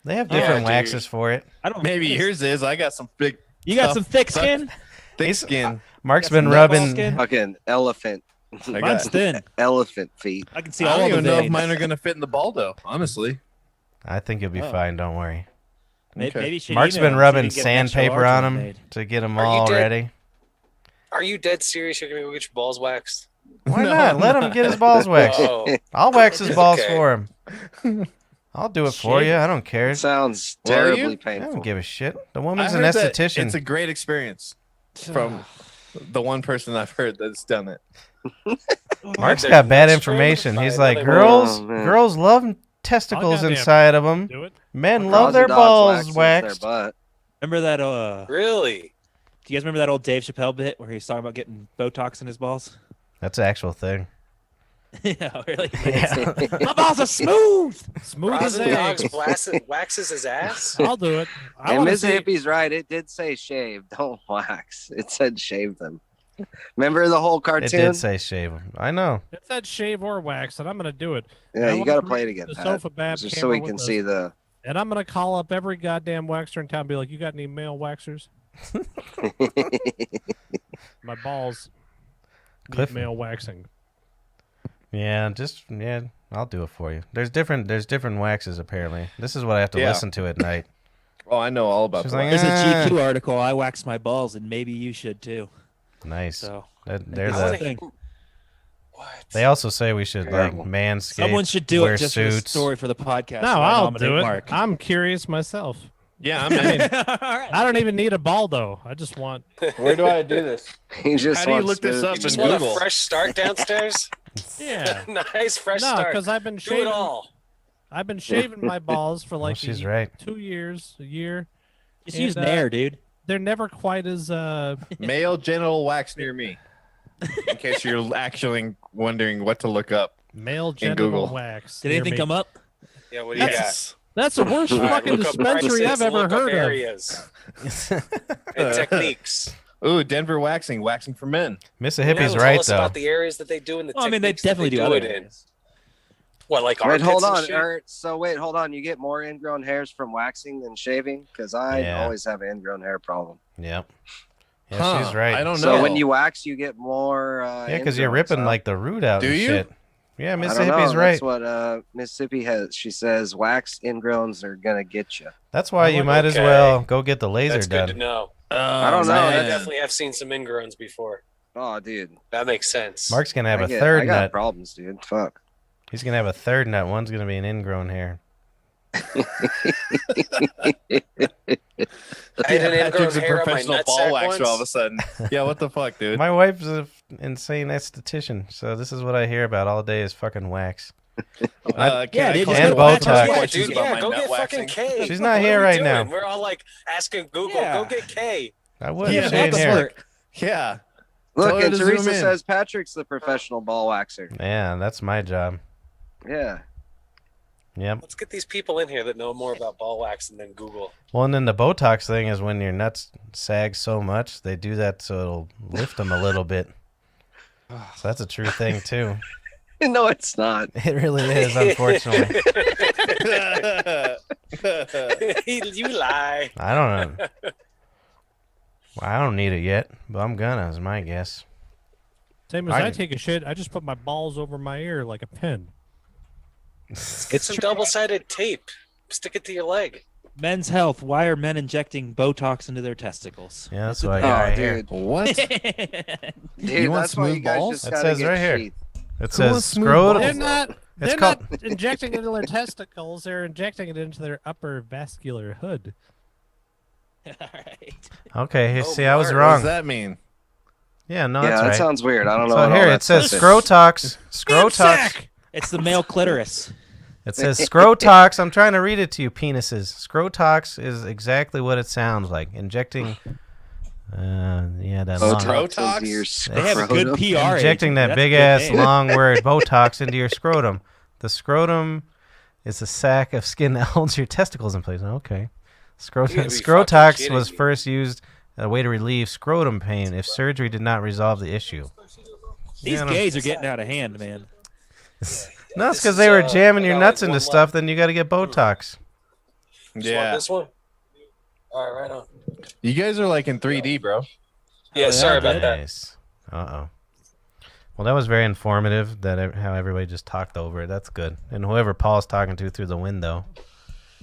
they have Yeah, different dude. waxes for it. I don't. Maybe yours is. I got some big, You got tough- some thick tough- skin. thick He's- skin. Mark's Got some been nut ball rubbing. skin? Fucking elephant. I Mine's got. thin. Elephant feet. I can see I all don't of even the know if veins. mine are gonna fit in the Baldo. Honestly. I think you'll be Oh. fine. Don't worry. Maybe, Okay. maybe she Mark's email been him, rubbing so he can get an extra sandpaper large on one them made. to get them Are you all dead? ready. Are you dead serious? You're gonna go get your balls waxed? Why No, not? I'm Let him get his balls waxed. Oh, I'll wax his balls Okay. for him. I'll do it for Shit. you. I don't care. It sounds Will terribly you? I painful. don't give a shit. The I woman's an heard that esthetician. It's a great experience from the one person I've heard that's done it. Mark's They're got bad nuts information. trimmed He's by like, another girls, Oh, man. girls love testicles goddamn inside of them. Do it. Men Girls love their and dogs balls waxes their waxed. butt. Remember that? really? Do you guys remember that old Dave Chappelle bit where he was talking about getting Botox in his balls? That's an actual thing. Yeah, really. Yeah. My balls are smooth. Smooth as Rosin Dogs eggs. waxes his ass. I'll do it. I And want to Miss see. Hippie's right. It did say shave, don't wax. It said shave them. Remember the whole It cartoon? did say shave 'em. I know. It said shave or wax, and I'm going to do it. Yeah, I you wanna got to bring play it again, the Pat, SOFABAB just so camera we with can us. see the. And I'm going to call up every goddamn waxer in town and be like, you got any male waxers? My balls need Cliff- male waxing. Yeah, I'll do it for you. There's different waxes apparently. This is what I have to Yeah. listen to at night. Oh, I know all about She's that. like, There's a "Ah." GQ article. I wax my balls, and maybe you should too. Nice. So They're That's I the wanna- the, thing. What? they also say we should like Terrible. manscape. Someone should do wear it just for the suits. story for the podcast. No, so I I'll nominate do it. Mark. I'm curious myself. Yeah, I'm in. All right. I don't even need a Baldo. I just want. Where do I do this? He just How do you wants look this smooth- up You just in want Google? a fresh start downstairs? Yeah. Nice fresh No, start. because I've been Do shaving. it all. I've been shaving my balls for like she's right. 2 years, a year. Just And, use Nair, dude. They're never quite as Male genital wax near me. In case you're actually wondering what to look up. male genital Google. wax. Did near anything me. come up? Yeah, what do you got? Yes. That's the worst All right, fucking look up dispensary prices, I've ever look up heard of. areas and techniques. Ooh, Denver waxing for men. Mississippi's Yeah, tell right us though. about the areas that they do in the Well, I mean, they techniques that definitely do do other it in. areas. What, like Wait, armpits hold and on. shit? Wait, hold on. You get more ingrown hairs from waxing than shaving? Because I Yeah. always have an ingrown hair problem. Yep. Yeah, Huh, she's right. I don't know. So when you wax, you get more. Yeah, because you're ingrowns, ripping huh? like the root out Do and you? shit. Yeah, I don't know. Mississippi's right. That's what Mississippi has. She says wax ingrowns are gonna get you. That's why you might as Okay. well go get the laser That's good to done. know. I don't know, I man. definitely have seen some ingrowns before. Oh, dude. That makes sense. Mark's gonna have I a get- third I got nut. problems, dude. Fuck. He's gonna have a third nut. One's gonna be an ingrown hair. I had an ingrown Patrick's a hair on my professional nutsack ball waxer once. all of a sudden. Yeah, what the fuck, dude? My wife's an insane esthetician, so this is what I hear about all day is fucking wax. Can Yeah, I dude, call just And you go to Botox. Patrick's. Yeah, questions dude. about Yeah, my go nut get fucking waxing? K. She's not What here are we right doing? now. We're all like asking Google. Yeah. Go get K. I would Yeah, if she ain't what the here. fuck? Yeah. Look, Tell her and to zoom Teresa in. says Patrick's the professional ball waxer. Yeah, that's my job. Yeah. Yep. Let's get these people in here that know more about ball waxing than Google. Well, and then the Botox thing is when your nuts sag so much, they do that so it'll lift them a little bit. So that's a true thing too. No, it's not. It really is, unfortunately. You lie. I don't know. Well, I don't need it yet, but I'm gonna, is my guess. Same as I- I take a shit, I just put my balls over my ear like a pen. Get some double-sided tape. Stick it to your leg. Men's health. Why are men injecting Botox into their testicles? Yeah, that's what I Oh, got right here. dude. What? Dude, You want that's why you smooth guys balls? just It gotta says get right here. sheath. It Who wants says smooth scrotum. balls? They're called- not injecting it into their testicles. They're injecting it into their upper vascular hood. All right. Okay, Oh, see, I was Mark. What wrong. does that mean? Yeah, no, Yeah, that's that right. sounds weird. I don't know. So what all here that it says stuff is. scrotox. Scrotox. It's the male clitoris. It says scrotox. I'm trying to read it to you, penises. Scrotox is exactly what it sounds like. Injecting. That long. Botox into your They have a good scrotum. PR. Injecting agent. that That's a big good ass name. long word Botox into your scrotum. The scrotum is a sac of skin that holds your testicles in place. Okay. You gotta be fucking Scrotox kidding was me. first used as a way to relieve scrotum pain if surgery did not resolve the issue. These Yeah, gays are getting out of hand, man. No, it's This because is, they were I jamming your got, nuts like, into one stuff, left. then you got to get Botox. Just want this one? All right, right on. You guys are like in 3D, bro. Yeah, sorry about that. Nice. Uh-oh. Well, that was very informative, how everybody just talked over it. That's good. And whoever Paul's talking to through the window.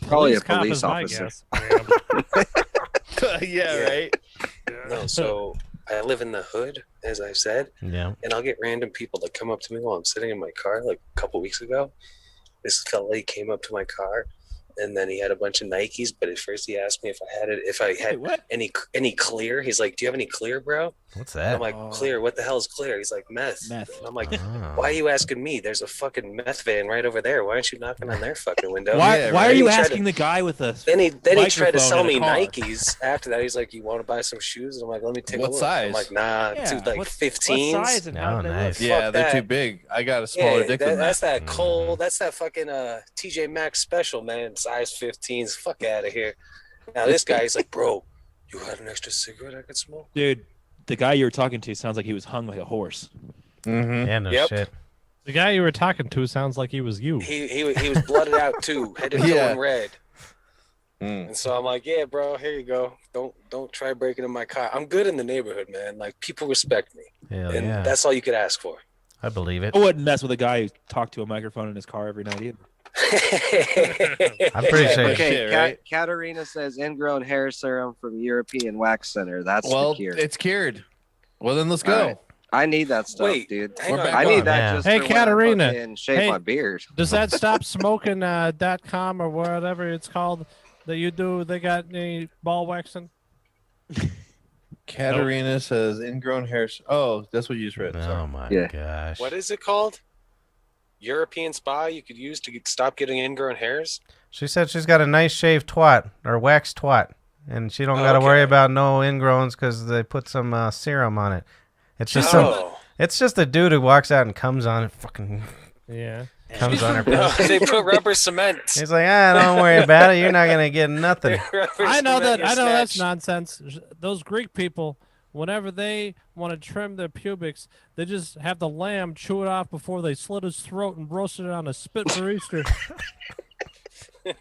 Probably a cop police is my officer. guess. Yeah, right. No, so I live in the hood, as I said, Yeah. and I'll get random people that come up to me while I'm sitting in my car. Like a couple weeks ago, this fella, he came up to my car, and then he had a bunch of Nikes. But at first, he asked me if I had Wait, what? any clear. He's like, "Do you have any clear, bro?" What's And that? I'm like, "Clear? What the hell is clear?" He's like, "Meth." Meth. And I'm like, Oh. "Why are you asking me? There's a fucking meth van right over there. Why aren't you knocking on their fucking window?" Why, Yeah, why right. are you He tried asking the guy with the Then he tried to sell microphone in me a car? Nikes. After that, he's like, "You want to buy some shoes?" And I'm like, "Let me take What a look." size? I'm like, "Nah, Yeah, dude, like what 15s." What size and how Oh, do they nice. look? Yeah, Fuck they're that. too big. I got a smaller dick than that's that. that Cole. That's that fucking TJ Maxx special, man. Size 15s. Fuck out of here. Now this guy, he's like, "Bro, you had an extra cigarette I could smoke?" Dude, the guy you were talking to sounds like he was hung like a horse. Mm-hmm. Yeah, no Yep. shit. The guy you were talking to sounds like he was you. He was blooded out too, headed Yeah. going red. Mm. And so I'm like, "Yeah, bro, here you go. Don't try breaking in my car. I'm good in the neighborhood, man. Like people respect me, Hell and yeah. that's all you could ask for." I believe it. I wouldn't mess with a guy who talked to a microphone in his car every night either. I'm pretty sure. Okay, Shit, right? Katarina says ingrown hair serum from European Wax Center. That's Well, the cure. it's cured. Well, then let's go. All right. I need that stuff, Wait, dude. hang We're on. back I need on. that Yeah. just Hey, for when I Katarina. fucking shave Hey. my beard. Does that stop smoking .com or whatever it's called that you do? They got any ball waxing? Katarina says ingrown hair. Oh, that's what you just read. Oh Sorry. my Yeah. gosh. What is it called? European spa you could use to stop getting ingrown hairs? She said she's got a nice shaved twat or waxed twat, and she don't got to Okay. worry about no ingrowns because they put some serum on it. It's just Oh. It's just a dude who walks out and comes on it, fucking Yeah. comes on her. No, they put rubber cement. He's like, don't worry about it. You're not gonna get nothing. I know that. Rubber I know that's snatch. nonsense. Those Greek people, whenever they want to trim their pubics, they just have the lamb chew it off before they slit his throat and roast it on a spit for Easter. Yeah,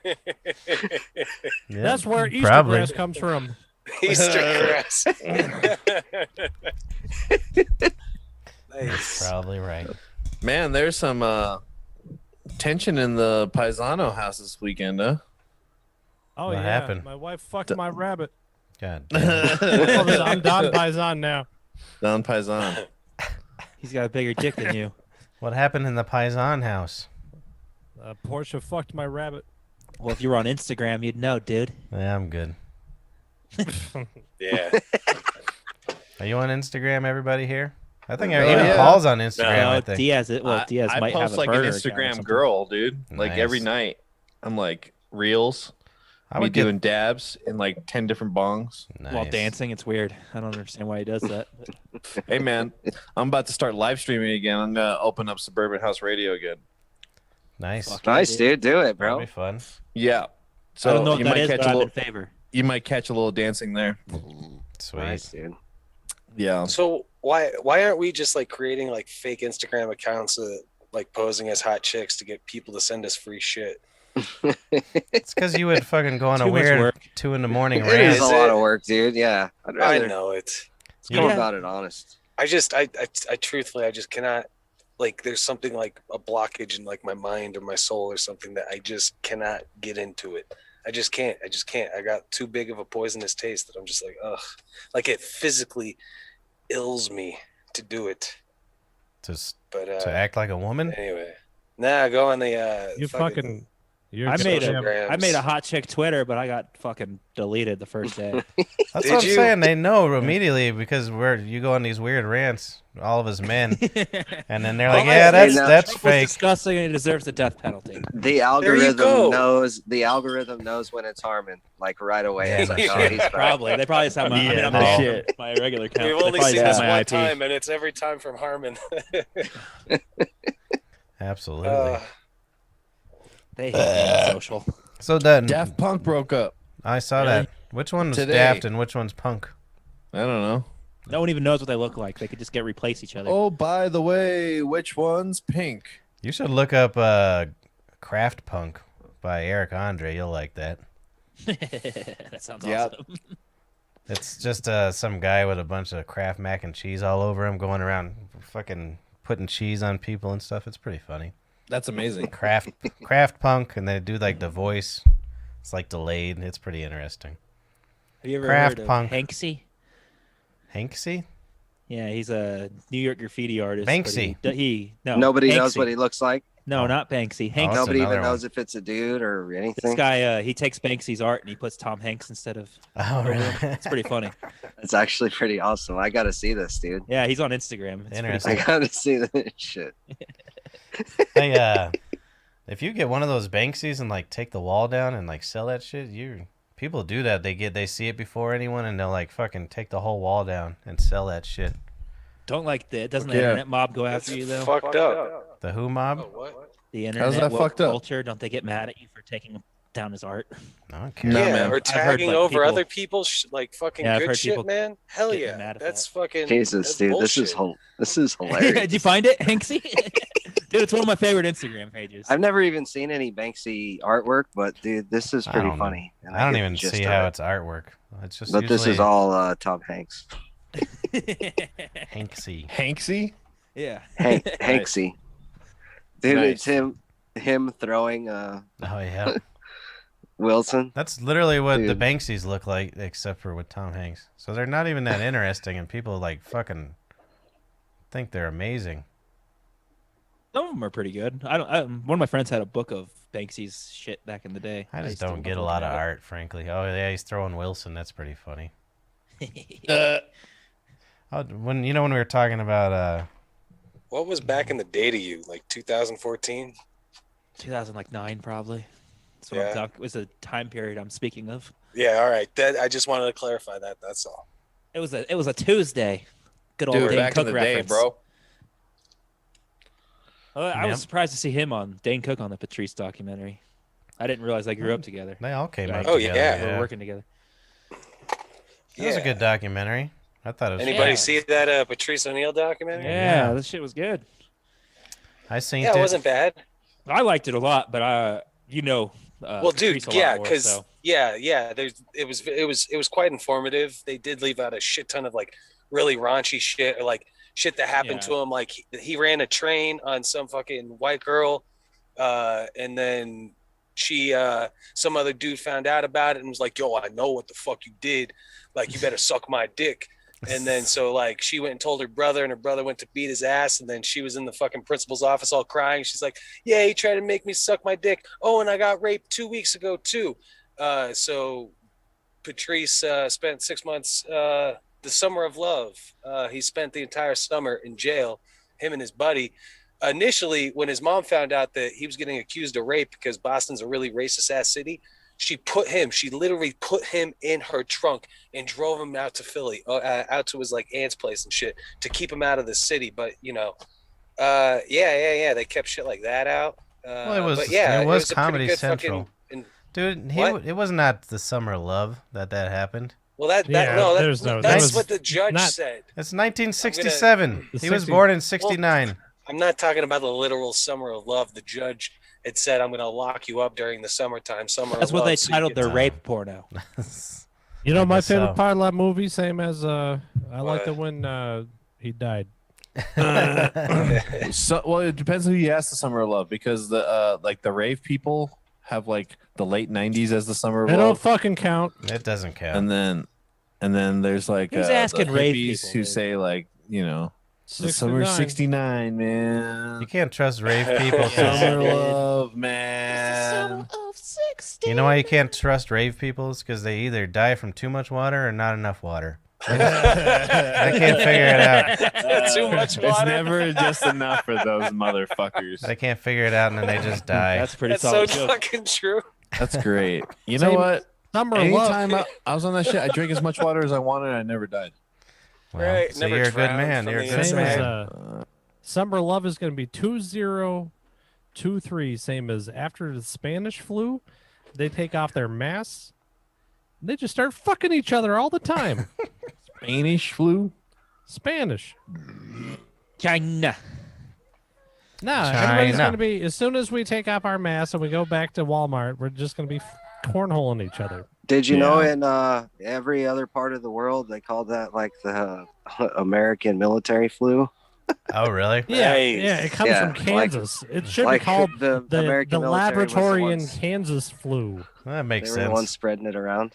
That's where Easter probably. grass comes from. Easter grass. Nice. Probably right. Man, there's some tension in the Paisano house this weekend, huh? Oh What yeah, happened? my wife fucked my rabbit. God damn. I'm Don Paisan now. Don Paisan. He's got a bigger dick than you. What happened in the Paisan house? Portia fucked my rabbit. Well, if you were on Instagram, you'd know, dude. Yeah, I'm good. Yeah. Are you on Instagram, everybody here? I think Oh, even yeah. Paul's on Instagram, I No, think. Diaz. Diaz I might have post a like an burner account or Instagram something. girl, dude. Like every Nice. night. I'm like reels. I Me would get doing dabs in like 10 different bongs. While Nice. dancing, it's weird. I don't understand why he does that. Hey man, I'm about to start live streaming again. I'm gonna open up Suburban House Radio again. Nice. Fuck. Nice, dude. Do it, That'll bro. be fun. Yeah. So I don't know what you that might is, catch but a I'm little. in favor. You might catch a little dancing there. Sweet. Nice, dude. Yeah. So why aren't we just like creating like fake Instagram accounts like posing as hot chicks to get people to send us free shit? It's because you would fucking go on a Too much weird work. 2 a.m. rant. It is Is a lot it? of work, dude. Yeah. I'd I rather know it. go Yeah. about it honest. I truthfully, I just cannot, like, there's something like a blockage in like my mind or my soul or something that I just cannot get into it. I just can't. I got too big of a poisonous taste that I'm just like, ugh. Like it physically ills me to do it. To act like a woman? Anyway, go on the You fucking. I made Instagrams. a hot chick Twitter, but I got fucking deleted the first day. That's Did what I'm you? saying. They know immediately because you go on these weird rants, all of us men, and then they're like, "Yeah, that's Trump was fake." disgusting and it deserves the death penalty. The algorithm knows. The algorithm knows when it's Harmon, like right away. Yeah, It's like, no oh, shit. he's back. Probably. They probably just have my, Yeah, I'm no banned shit. from my regular account. We've They only probably seen just this have my one IP. time, and it's every time from Harmon. Absolutely. They hate me on social. So then, Daft Punk broke up. I saw Really? that. Which one was Today. Daft and which one's Punk? I don't know. No one even knows what they look like. They could just replace each other. Oh, by the way, which one's pink? You should look up Craft Punk by Eric Andre. You'll like that. That sounds Yep. awesome. It's just some guy with a bunch of Kraft mac and cheese all over him, going around fucking putting cheese on people and stuff. It's pretty funny. That's amazing. Craft Punk, and they do like the voice. It's like delayed. It's pretty interesting. Have you ever Craft heard Punk. of Hanksy? Hanksy? Yeah, he's a New York graffiti artist. but Banksy. Nobody knows Hanksy. what he looks like. No, not Banksy. Hanksy. that's Nobody another even one. knows if it's a dude or anything. This guy, he takes Banksy's art and he puts Tom Hanks instead of. Oh, really? It's pretty funny. It's actually pretty awesome. I got to see this, dude. Yeah, he's on Instagram. It's pretty Interesting. I got to see this shit. Hey, if you get one of those Banksies and like take the wall down and like sell that shit, people do that. They see it before anyone and they'll like fucking take the whole wall down and sell that shit. Don't like that. Doesn't the Yeah. internet mob go after you though? Fucked up. The Who Mob? Oh, what? The internet that woke fucked up? culture. Don't they get mad at you for taking down his art? I don't care. No, Yeah, man. or I've heard, tagging like, over people- other people's like fucking Yeah, I've good heard shit, people man. Hell getting yeah, mad at that's that. fucking Jesus, that's dude, bullshit. this is hilarious. Did you find it, Hanksy? Dude, it's one of my favorite Instagram pages. I've never even seen any Banksy artwork, but dude, this is I pretty don't know. funny. and I don't get even the gist see of how it. it's artwork. It's just But this is usually all Tom Hanks. Hanksy. Hanksy? Yeah. Hanksy. Dude, Nice. it's him throwing Oh yeah. Wilson. That's literally what the Dude. Banksies look like, except for with Tom Hanks. So they're not even that interesting, and people like fucking think they're amazing. Some of them are pretty good. One of my friends had a book of Banksy's shit back in the day. I just used to don't get a look lot of at it. art, frankly. Oh yeah, he's throwing Wilson. That's pretty funny. When we were talking about What was back in the day to you, like 2014? 2009 probably. So Yeah. was a time period I'm speaking of. Yeah, all right. That I just wanted to clarify that. That's all. It was a Tuesday. Good old Dude, Dane back Cook in the day, reference. bro. I was Yep. surprised to see him on Dane Cook on the Patrice documentary. I didn't realize they grew up together. they all came Right. out Oh, together. yeah. They were working together. It was a good documentary. I thought it was. Anybody Yeah. see that Patrice O'Neill documentary? Yeah, this shit was good. I seen Yeah, it. it wasn't bad. I liked it a lot, but Well, dude, Patrice a lot yeah, more, because so. yeah. It was quite informative. They did leave out a shit ton of like really raunchy shit or like shit that happened to him. Like he ran a train on some fucking white girl, and then she some other dude found out about it and was like, "Yo, I know what the fuck you did. Like, you better suck my dick." And then so like she went and told her brother, and her brother went to beat his ass, and then she was in the fucking principal's office all crying. She's like, "Yeah, he tried to make me suck my dick. Oh, and I got raped 2 weeks ago too." So Patrice spent 6 months, the summer of love. He spent the entire summer in jail, him and his buddy. Initially, when his mom found out that he was getting accused of rape because Boston's a really racist ass city, she literally put him in her trunk and drove him out to Philly, out to his like aunt's place and shit to keep him out of the city. But they kept shit like that out. Well, it was. But yeah, it was a pretty Comedy good Central, fucking- dude. What? It was not the Summer of Love that happened. Well, that's that what the judge not- said. It's 1967. The He was 60 born in '69. I'm not talking about the literal summer of love. The judge had said, "I'm going to lock you up during the summertime." That's what they titled their rape porno. You know, I my guess favorite so. part of that movie, same as I liked it What? when he died. So, well, it depends who you ask the summer of love because the like the rave people have like the late '90s as the summer of They don't love, fucking count. It doesn't count. and then there's like Who's the asking rave hippies people, who dude? say like The summer 69. 69, man. You can't trust rave people. Summer love, man. You know why you can't trust rave people? It's because they either die from too much water or not enough water. I can't figure it out. Too much It's water. never just enough for those motherfuckers. They can't figure it out, and then they just die. That's pretty That's so solid joke. fucking true. That's great. You know Same- what? Summer Anytime love. I was on that shit, I drank as much water as I wanted, and I never died. Well, Right, so never you're a good drowned man. from You're a the good Same inside. man. as summer love is going to be 2023. Same as after the Spanish flu, they take off their masks. They just start fucking each other all the time. Spanish flu? Spanish. China. No, everybody's China. going to be, as soon as we take off our masks and we go back to Walmart, we're just going to be cornholing each other. Did you know in every other part of the world they call that like the American military flu? Oh, really? Yeah, Nice. yeah, it comes Yeah, from Kansas. It should like be called the American the military was the laboratory in ones- Kansas flu. Well, that They makes were the ones sense. spreading it around.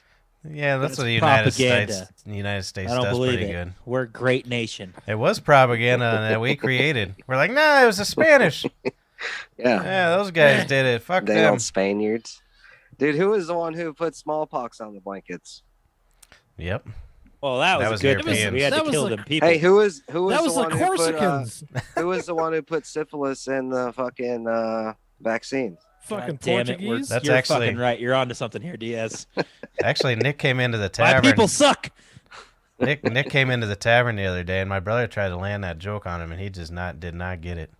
Yeah, that's It's what the propaganda. United States I don't does believe pretty it. good. We're a great nation. It was propaganda that we created. We're like, nah, it was the Spanish. Yeah, Yeah, those guys did it. Fuck them. damn Spaniards. Dude, who was the one who put smallpox on the blankets? Yep. Well, that was, That was good. Europeans. We had That to was kill the- them people. Hey, who was That the was the one who put Corsicans. who was the one who put syphilis in the fucking vaccine? Fucking God damn it, we're- Portuguese. That's You're actually- fucking right. You're onto something here, Diaz. Actually, Nick came into the My tavern. people suck. Nick came into the tavern the other day, and my brother tried to land that joke on him, and he just did not get it.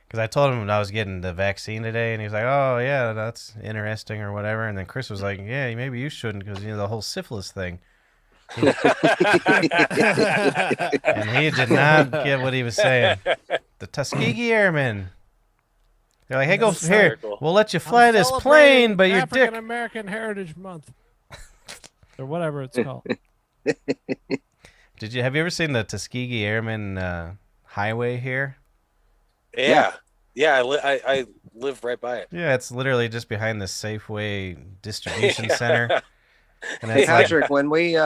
Because I told him I was getting the vaccine today, and he was like, "Oh yeah, that's interesting" or whatever. And then Chris was like, "Yeah, maybe you shouldn't, because the whole syphilis thing." And he did not get what he was saying. The Tuskegee Airmen. They're like, "Hey, go That's here. hysterical. We'll let you fly this plane, but your African dick." American Heritage Month, or whatever it's called. Have you ever seen the Tuskegee Airmen highway here? Yeah. I live right by it. Yeah, it's literally just behind the Safeway distribution center. And Hey it's like, Patrick, when we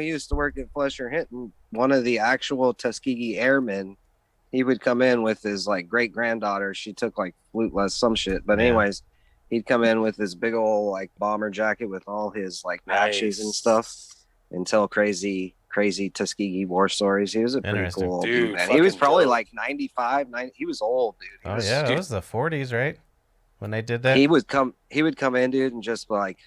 used to work at Fletcher Hinton, one of the actual Tuskegee Airmen, he would come in with his like great granddaughter. She took like flute less some shit, but Yeah. anyways, he'd come in with his big old like bomber jacket with all his like matches and stuff, and tell crazy Tuskegee war stories. He was a pretty Interesting. cool old Dude, dude, man. He was fucking probably dope. like 95, 90. He was old, dude. He oh was, yeah, it dude. was the 40s, right? When they did that. He would come in, dude, and just like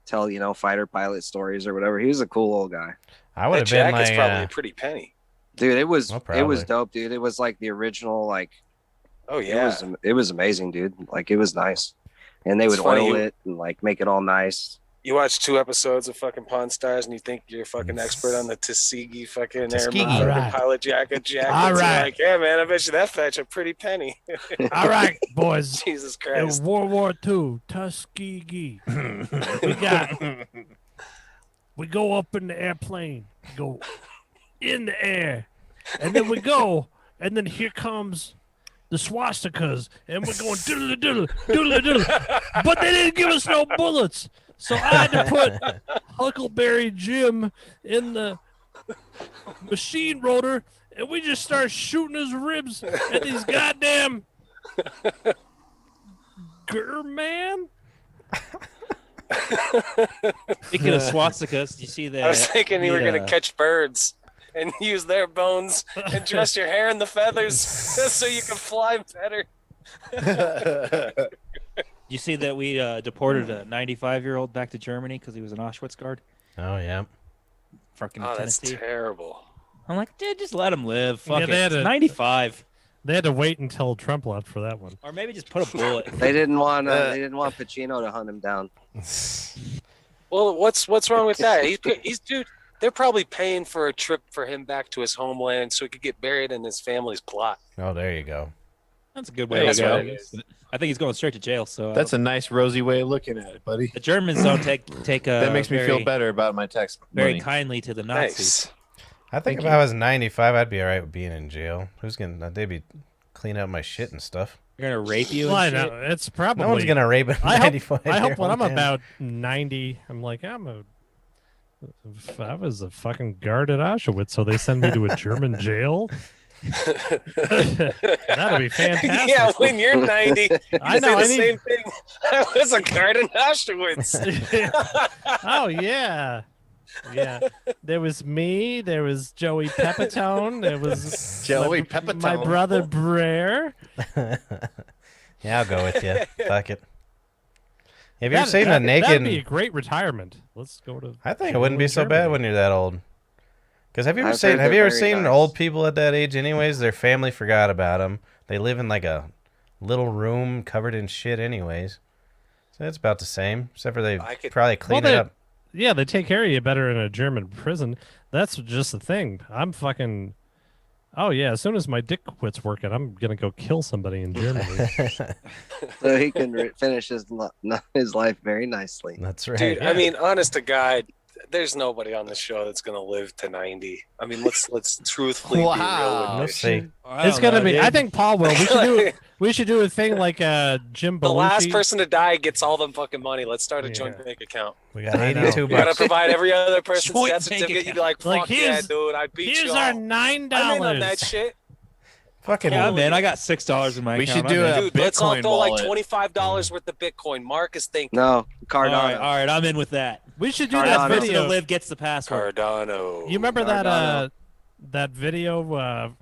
tell fighter pilot stories or whatever. He was a cool old guy. I would That have been jacket's like, probably a pretty penny. Dude, it was Oh, it was probably. dope, dude. It was like the original, like Oh yeah. it was amazing, dude. Like it was nice, and they It's would funny, oil you- it and like make it all nice. You watch 2 episodes of fucking Pawn Stars and you think you're a fucking expert on the Tuskegee fucking Tuskegee. airman fucking Alright. pilot jackets. Alright. You're like, yeah, man, I bet you that fetch a pretty penny. All right, boys. Jesus In Christ. World War II, Tuskegee. We go up in the airplane, go in the air, and then we go, and then here comes the swastikas, and we're going diddle diddle diddle diddle, but they didn't give us no bullets, so I had to put Huckleberry Jim in the machine rotor, and we just start shooting his ribs at these goddamn man. Speaking of swastikas, you see that? I was thinking you were going to to catch birds and use their bones and dress your hair in the feathers so you can fly better. You see that we deported a 95-year-old back to Germany because he was an Auschwitz guard? oh yeah. Fucking Oh, that's Tennessee. terrible. I'm like, dude, just let him live. Fuck Yeah, it. they had It's a- 95. They had to wait until Trump left for that one. Or maybe just put a bullet. They didn't want Pacino to hunt him down. Well, what's wrong with that? He's dude. They're probably paying for a trip for him back to his homeland so he could get buried in his family's plot. Oh, there you go. That's a good way That's to go. what it is. I think he's going straight to jail. So That's a nice rosy way of looking at it, buddy. the Germans don't take That makes me feel very- better about my tax very money. kindly to the Nazis. Nice. I think Thank if I was 95, I'd be all right with being in jail. Who's gonna? They'd be cleaning up my shit and stuff. They're gonna rape you. Well, I And know shit. it's probably. No one's gonna rape a I 95. hope when I'm about 90, I'm like, if I was a fucking guard at Auschwitz, so they send me to a German jail. That'd be fantastic. Yeah, when you're 90, you I say know, the I need- same thing. I was a guard in Auschwitz. Oh yeah. Yeah. There was me, there was Joey Pepitone, there was Joey my Pepitone. brother Brer. Yeah, I'll go with you. Fuck it. Have you ever That- seen a that- That'd be a naked? great retirement. Let's go to I think it wouldn't be so bad when you're that old. Because have you ever I've seen? heard Have you they're ever very seen nice. old people at that age? Anyways, their family forgot about them. They live in like a little room covered in shit. Anyways, so it's about the same, except for they I could- probably clean it they- up. Yeah, they take care of you better in a German prison. That's just the thing. I'm fucking. Oh yeah, as soon as my dick quits working, I'm gonna go kill somebody in Germany. So he can finish his life very nicely. That's right. Dude, I mean, honest to God, there's nobody on the show that's gonna live to 90. I mean, let's truthfully be real Wow. with We'll this. see. It's gonna be. I think Paul will. We should do a thing like Jim Belushi. The last person to die gets all the fucking money. Let's start a joint Yeah. bank account. We got I know. 82 You gotta bucks. provide every other person's Joint death bank certificate. You'd be account. like, Like, fuck yeah, here's- dude, I beat Here's you our all. $9. I'm in on that shit. Fucking Yeah, man, I got $6 in my We account. should do I'm in. a Dude, let's all Bitcoin throw like wallet. $25 worth of Bitcoin. Mark is thinking. No, All Cardano. right, I'm in with that. We should do Cardano. that First to video. live gets the password. Cardano. You remember Cardano. that video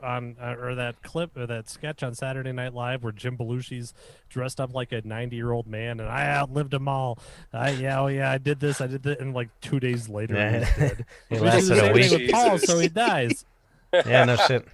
on or that clip or that sketch on Saturday Night Live where Jim Belushi's dressed up like a 90-year-old man and I outlived them all. I did this, I did that, and like 2 days later he's dead. It We should do lasted the a same week. thing with Paul, Jesus. so he dies. Yeah, no shit.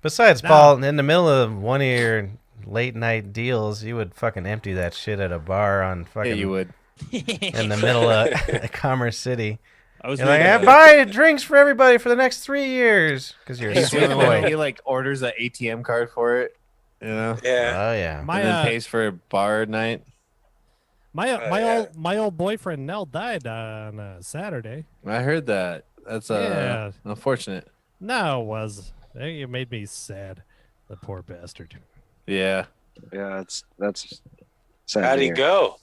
Besides, No. Paul, in the middle of one of your late night deals, you would fucking empty that shit at a bar on Yeah, fucking you would. in the middle of Commerce City. I was You're like, reading I that. buy drinks for everybody for the next 3 years because you're a He's sweet the one boy. he like orders an ATM card for it, you know, Yeah. Oh yeah. My and then pays for a bar night. my old boyfriend Nell died on Saturday. I heard that. That's Yeah. unfortunate. No, it was. It made me sad. The poor bastard. Yeah. Yeah, that's sad. How'd to he hear. go?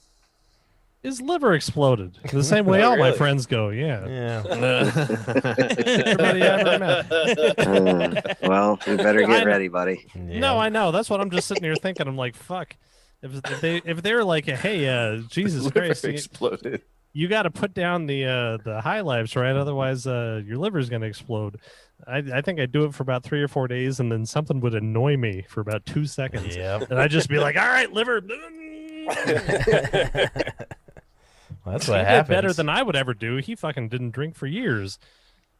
His liver exploded. The same way Oh, all my really? friends go. Yeah. Yeah. Everybody I ever met. Well, you better I get know. ready, buddy. Yeah. No, I know. That's what I'm just sitting here thinking. I'm like, fuck. If they're like, hey, Jesus Liver Christ, exploded. you got to put down the high lives, right? Otherwise, your liver's gonna explode. I think I'd do it for about 3 or 4 days, and then something would annoy me for about 2 seconds, Yep. and I'd just be like, all right, liver. Well, that's He what did happens. better than I would ever do. He fucking didn't drink for years,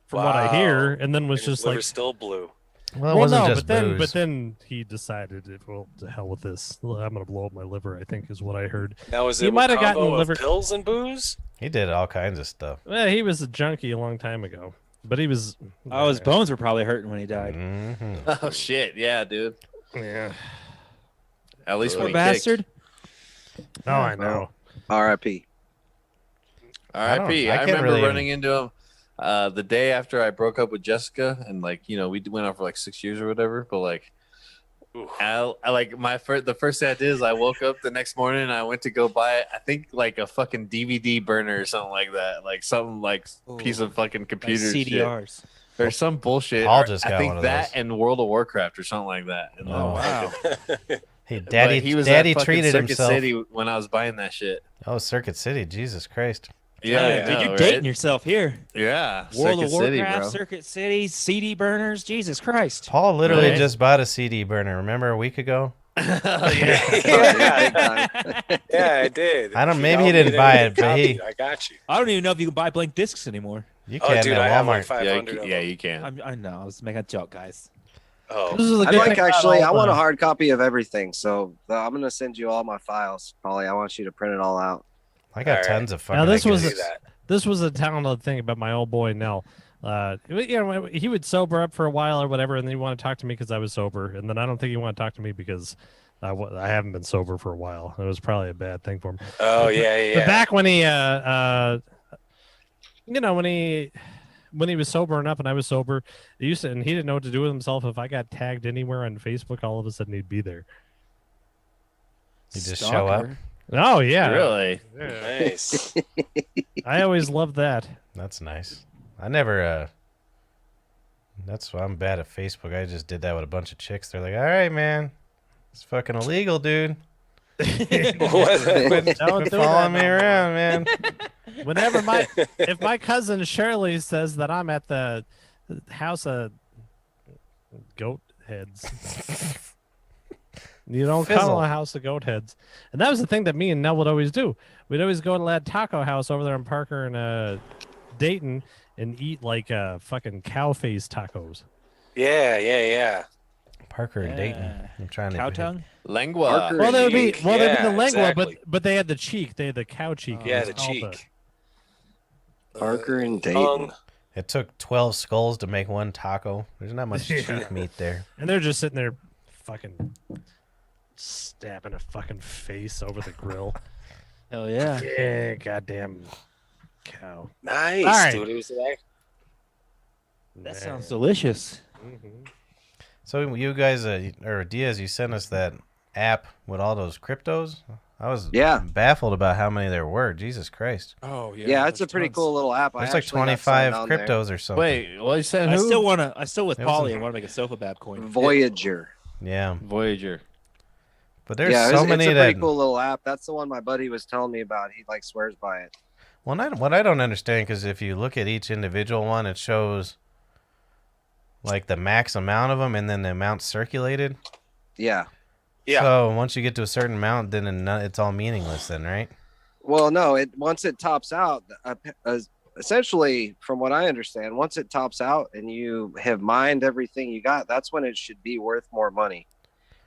from what I Wow. hear, and then was And his just like, liver's still blue. Well, it wasn't no, just but booze. then he decided, well, to hell with this. I'm gonna blow up my liver. I think is what I heard. Now is He it might a have gotten combo of liver- pills and booze? He did all kinds of stuff. Well, he was a junkie a long time ago, but he was. Oh, his bones were probably hurting when he died. hmm Oh shit, yeah, dude. Yeah. At least Poor when he bastard. Oh, I know. R.I.P. R.I.P. I I can't remember really running into him the day after I broke up with Jessica, and like we went on for like 6 years or whatever. But like, Oof. I like the first thing I did is I woke up the next morning and I went to go buy I think like a fucking DVD burner or something like that, like some like piece of fucking Like computer shit. CDRs. Or some bullshit. Paul or just I got think one of that those. and World of Warcraft or something like that. And Oh, wow. Hey, but Daddy, he was Daddy at fucking treated Circuit himself. City when I was buying that shit. Oh, Circuit City, Jesus Christ! Yeah, yeah. I Dude, know, you're right? dating yourself here. Yeah, World of Circuit City, Warcraft, bro. Circuit City, CD burners. Jesus Christ. Paul literally Right. just bought a CD burner. Remember a week ago? Yeah, yeah, I did. I don't- You maybe he know, didn't you buy didn't it, but he- copy. I got you. I don't even know if you can buy blank discs anymore. You Oh, can't dude, at I have like Walmart. 500 of yeah, them. you can. I know. I was making a joke, guys. Oh, This is the I'd good like thing about actually. I all want a the- hard copy of everything. So I'm gonna send you all my files, Polly. I want you to print it all out. I got All right. tons of fucking. Now, this was do ideas. that. This was a talented thing about my old boy Nell. He would sober up for a while or whatever, and then he wanted to talk to me because I was sober, and then I don't think he wanted to talk to me because I haven't been sober for a while. It was probably a bad thing for him. Oh yeah, yeah. But back when he, when he was sobering up and I was sober, and he didn't know what to do with himself. If I got tagged anywhere on Facebook, all of a sudden he'd be there. You just show up. Stalker. Oh yeah, Really? Nice. I always loved that. That's nice. I never That's why I'm bad at Facebook. I just did that with a bunch of chicks. They're like, all right, man. It's fucking illegal, dude. Quit following me around, man. Whenever if my cousin Shirley says that I'm at the house of goat heads, you don't Fizzle. call a house of goat heads. And that was the thing that me and Nell would always do. We'd always go to that taco house over there in Parker and Dayton and eat like fucking cow face tacos. Yeah. Parker and Dayton. I'm trying Cow to. tongue? Lengua. Parker Well, they would be cheek. the Yeah, lengua, exactly. but they had the cheek. They had the cow cheek. Yeah, It the was called cheek. Parker and Dayton. Tongue. It took 12 skulls to make one taco. There's not much cheek meat there. And they're just sitting there fucking stabbing a fucking face over the grill. Hell yeah. Yeah, goddamn cow. Nice, All right. dude. It was like, That sounds delicious. So you guys, or Diaz, you sent us that app with all those cryptos. I was baffled about how many there were. Jesus Christ. Oh yeah. Yeah, it's a pretty cool little app. There's I like actually got signed 25 on there. cryptos or something. Wait, what you said? I Who? still with It was Polly. a- I want to make a SOFABAB coin. Voyager. Yeah. Voyager. But there's Yeah, so it's many a that. pretty cool little app. That's the one my buddy was telling me about. He like swears by it. Well, what I don't understand, because if you look at each individual one, it shows like the max amount of them and then the amount circulated. Yeah. Yeah. So once you get to a certain amount, then it's all meaningless then, right? Well, no. Once it tops out, essentially, from what I understand, once it tops out and you have mined everything you got, that's when it should be worth more money,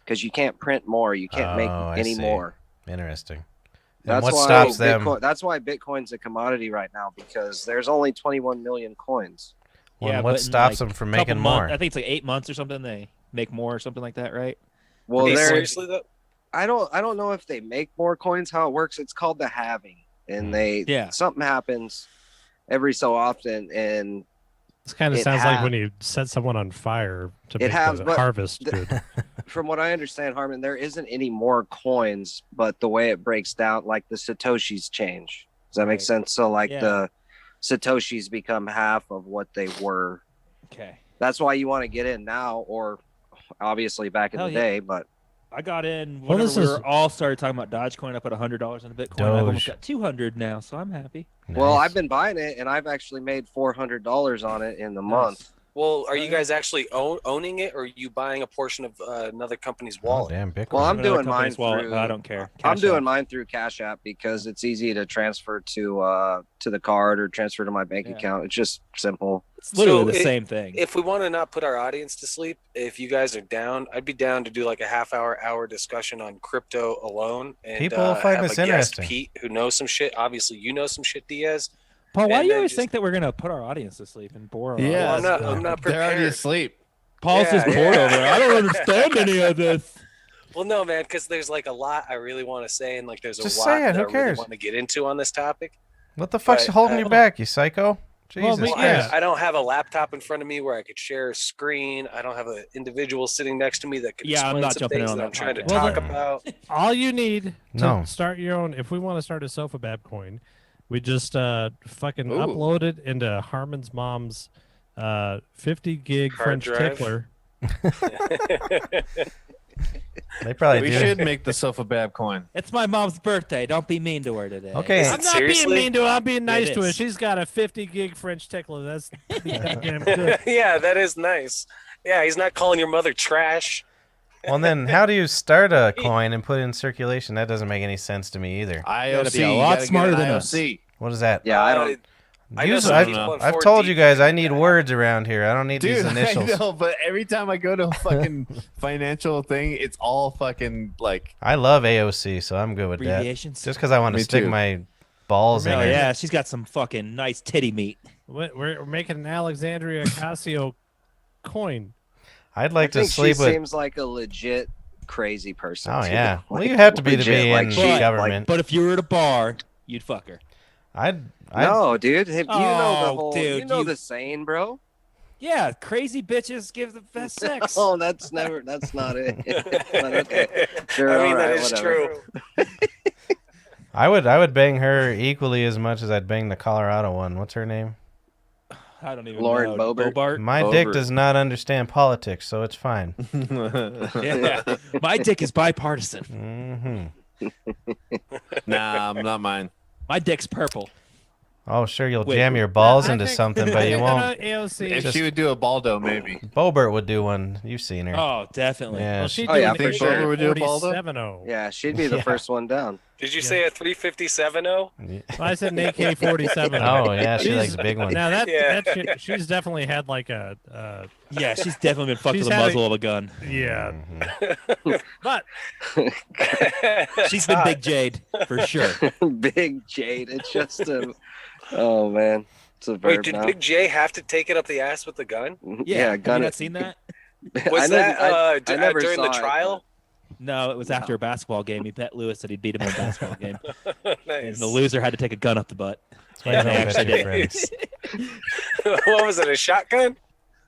because you can't print more. You can't make Oh, I any see. more. Interesting. And That's what why stops them? That's why Bitcoin's a commodity right now, because there's only 21 million coins. Well, Yeah, what but in, stops like, them from couple making month- more? I think it's like 8 months or something. They make more or something like that, right? Well, hey, there. seriously though, I don't know if they make more coins. How it works? It's called the halving, and something happens every so often, and This kind of It sounds like ha- when you set someone on fire to It make has, the but harvest the- good. from what I understand, Harmon, there isn't any more coins, but the way it breaks down, like the Satoshis change. Does that make Right. sense? So like Yeah. the Satoshis become half of what they were. Okay. That's why you want to get in now, or obviously back in Hell the yeah. day, but I got in Well, whenever this we is- were all started talking about Dogecoin. I put $100 into Bitcoin. I've almost Doge. got 200 now, so I'm happy. well, Nice. I've been buying it and I've actually made $400 on it in the month. well, are you guys actually owning it, or are you buying a portion of another company's Oh, wallet? damn Bitcoin. Well, I'm Another doing mine company's wallet, through. but I don't care. I'm Cash doing App. mine through Cash App because it's easy to transfer to the card or transfer to my bank Yeah. account. It's just simple. It's literally So the it- same thing. If we want to not put our audience to sleep, if you guys are down, I'd be down to do like a hour discussion on crypto alone. And People will find have this a guest, interesting. Pete, who knows some shit. Obviously, you know some shit, Diaz. Paul, why and do you then always just- think that we're gonna put our audience to sleep and bore our Yeah, audience? I'm not They're already prepared. asleep. Paul's Yeah, just bored yeah. over there. I don't understand any of this. Well, no, man, because there's like a lot I really want to say, and like there's a Just lot say it, that who I really cares? want to get into on this topic. What the fuck's But, holding you back, you psycho? Jesus Well, Well, Christ. I don't have a laptop in front of me where I could share a screen. I don't have an individual sitting next to me that could Yeah, I'm explain not some jumping in things on that that I'm trying to podcast. Well, talk then- about. All you need to No. start your own, if we want to start a SOFABAB coin, we just fucking Ooh. upload it into Harmon's mom's 50 gig Hard French drive. tickler. They probably We do. should make the SOFABAB coin. It's my mom's birthday. Don't be mean to her today. Okay. Is I'm it not seriously? being mean to her. I'm being nice It to her. is. She's got a 50 gig French tickler. That's pretty goddamn good. Yeah, that is nice. Yeah, he's not calling your mother trash. Well, then how do you start a coin and put it in circulation? That doesn't make any sense to me either. IOC. be a you lot gotta get smarter an than us. IOC. What is that? Yeah, I don't. I know Use- some I've, people in I've 4D told you guys I that need have- words around here. I don't need Dude, these initials. I know, but every time I go to a fucking financial thing, it's all fucking like. I love AOC, so I'm good with that. Abbreviations. Just because I want to Me stick too. my balls in Oh her. yeah, she's got some fucking nice titty meat. We're making an Alexandria Ocasio coin. I'd I like to think sleep she with. seems like a legit crazy person. Oh too. yeah. Well, Like, you have to be legit, in like, she- government. But if you were at a bar, you'd fuck her. I'd. No, dude. Hey, you know the Oh, whole. dude, you know you- the saying, bro. Yeah, crazy bitches give the best sex. Oh, that's never. That's not it. But okay. Sure, I mean, all that right, is whatever. true. I would bang her equally as much as I'd bang the Colorado one. What's her name? I don't even Lauren know. Boebert. My dick does not understand politics, so it's fine. Yeah. My dick is bipartisan. Nah, not mine. My dick's purple. Oh, sure, you'll Wait, jam your balls I into think- something, but you won't. AOC. If she would do a Baldo, maybe. Boebert would do one. You've seen her. Oh, definitely. Yeah. Well, she'd Oh, do yeah, an for sure. Boebert would do a Baldo? 47-0. Yeah, she'd be the Yeah. first one down. Did you say a 357-0? I said an AK-47. Oh, yeah, she She's- likes big ones. Now that, Yeah. that shit, she's definitely had like a Yeah, she's definitely been fucked She's with a had a- muzzle of a gun. yeah. Mhm. But She's been Big Jade for sure. Big Jade. It's just a. Oh man, it's a verb Wait, did now. Big J have to take it up the ass with the gun? Yeah, Have gun you it. not seen that? Was that I never during the saw it, trial? No, it was after a basketball game. He bet Lewis that he'd beat him in a basketball game. And Nice. the loser had to take a gun up the butt. That's why you And don't they bet actually your did. friends. What was it? A shotgun?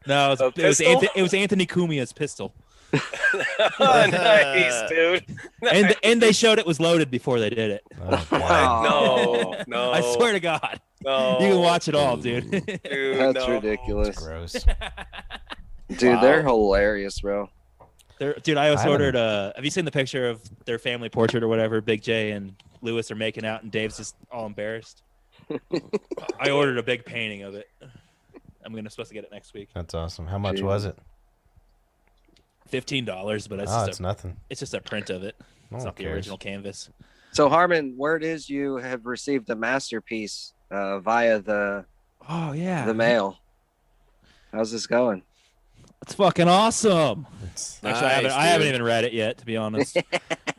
No, A pistol? it was Anthony Cumia's pistol. Oh, nice, dude. And they showed it was loaded before they did it. Oh, God. No, no. I swear to God. no. You can watch it all, dude. Dude, That's no. ridiculous, Gross. dude. They're hilarious, bro. Dude, I also I don't- ordered have you seen the picture of their family portrait or whatever? Big J and Lewis are making out and Dave's just all embarrassed. I ordered a big painting of it. Supposed to get it next week. That's awesome. How much Gee. was it? $15, but Oh, it's nothing. it's just a print of it. No It's one not the cares. original canvas. So Harmon, word is you have received a masterpiece via the Oh yeah. mail. How's this going? It's fucking awesome. It's, Actually, Nice, I haven't dude. even read it yet, to be honest.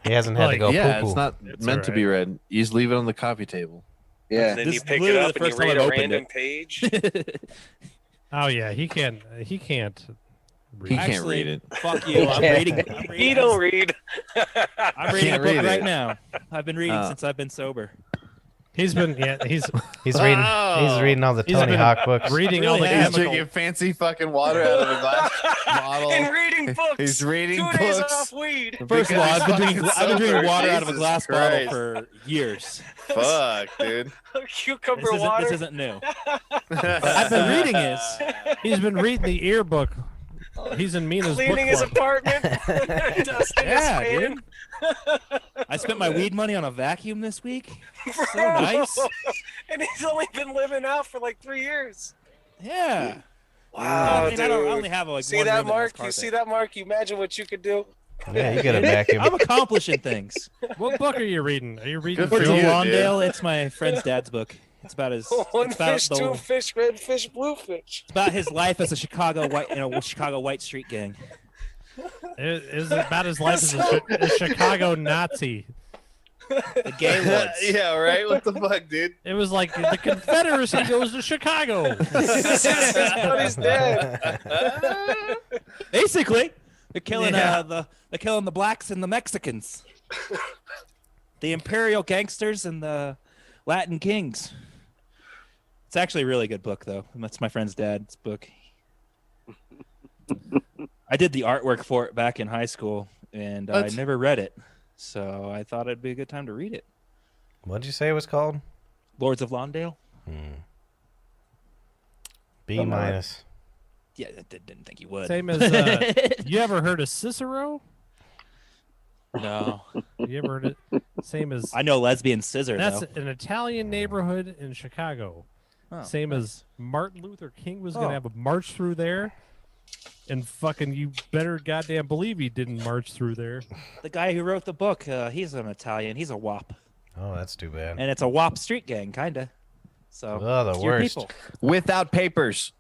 he hasn't had to Like, go Yeah, poo-poo. it's not It's meant to be alright. read. You just leave it on the coffee table. Yeah, And then This you is pick it literally up the and you first time read I've a opened random it. page. oh yeah, he can't. He can't Actually, read it. Fuck you. I'm reading. He don't read. I'm reading a Can't book read right it. now. I've been reading Oh. since I've been sober. He's been He's reading. He's reading all the He's Tony been Hawk books. reading Really all the has. He's chemical. drinking fancy fucking water out of a glass bottle. And reading books. He's reading 2 days books. off weed. First of all, I've been drinking Sober, water out of a Jesus glass Christ. bottle for years. Fuck, dude. Cucumber This water. isn't new. But I've been reading is He's been reading the yearbook. He's in Mina's Cleaning book his club. apartment. Dusting Yeah, his fan. dude. I spent my weed money on a vacuum this week. So nice. And he's only been living out for like 3 years. Yeah. Wow, I dude. I only have like See one that, room in this Mark? You carpet. see that, Mark? You imagine what you could do? Yeah, you get a vacuum. I'm accomplishing things. What book are you reading? Are you reading? Good for Joe you, dude. Lawndale. It's my friend's dad's book. It's about his. One It's about, fish, two fish, red fish, blue fish. it's about his life as a Chicago white street gang. It is about his life as a Chicago Nazi. The gay woods. Yeah, right? What the fuck, dude? It was like the Confederacy goes to Chicago. But he's dead. Basically, they're killing Yeah. they're killing the blacks and the Mexicans, the imperial gangsters and the Latin kings. It's actually a really good book, though. That's my friend's dad's book. I did the artwork for it back in high school, and I What? never read it, so I thought it'd be a good time to read it. What'd you say it was called? Lords of Lawndale. B minus. Yeah, I didn't think you would. Same as you ever heard of Cicero? No, You ever heard it? Same as I know lesbian scissor that's though. an Italian neighborhood in Chicago. Oh, Same as Martin Luther King was Oh. gonna have a march through there, and fucking you better goddamn believe he didn't march through there. the guy who wrote the book. He's an Italian. He's a WAP, Oh, that's too bad. and it's a WAP street gang, kinda. So Oh, the it's your worst. people. Without papers.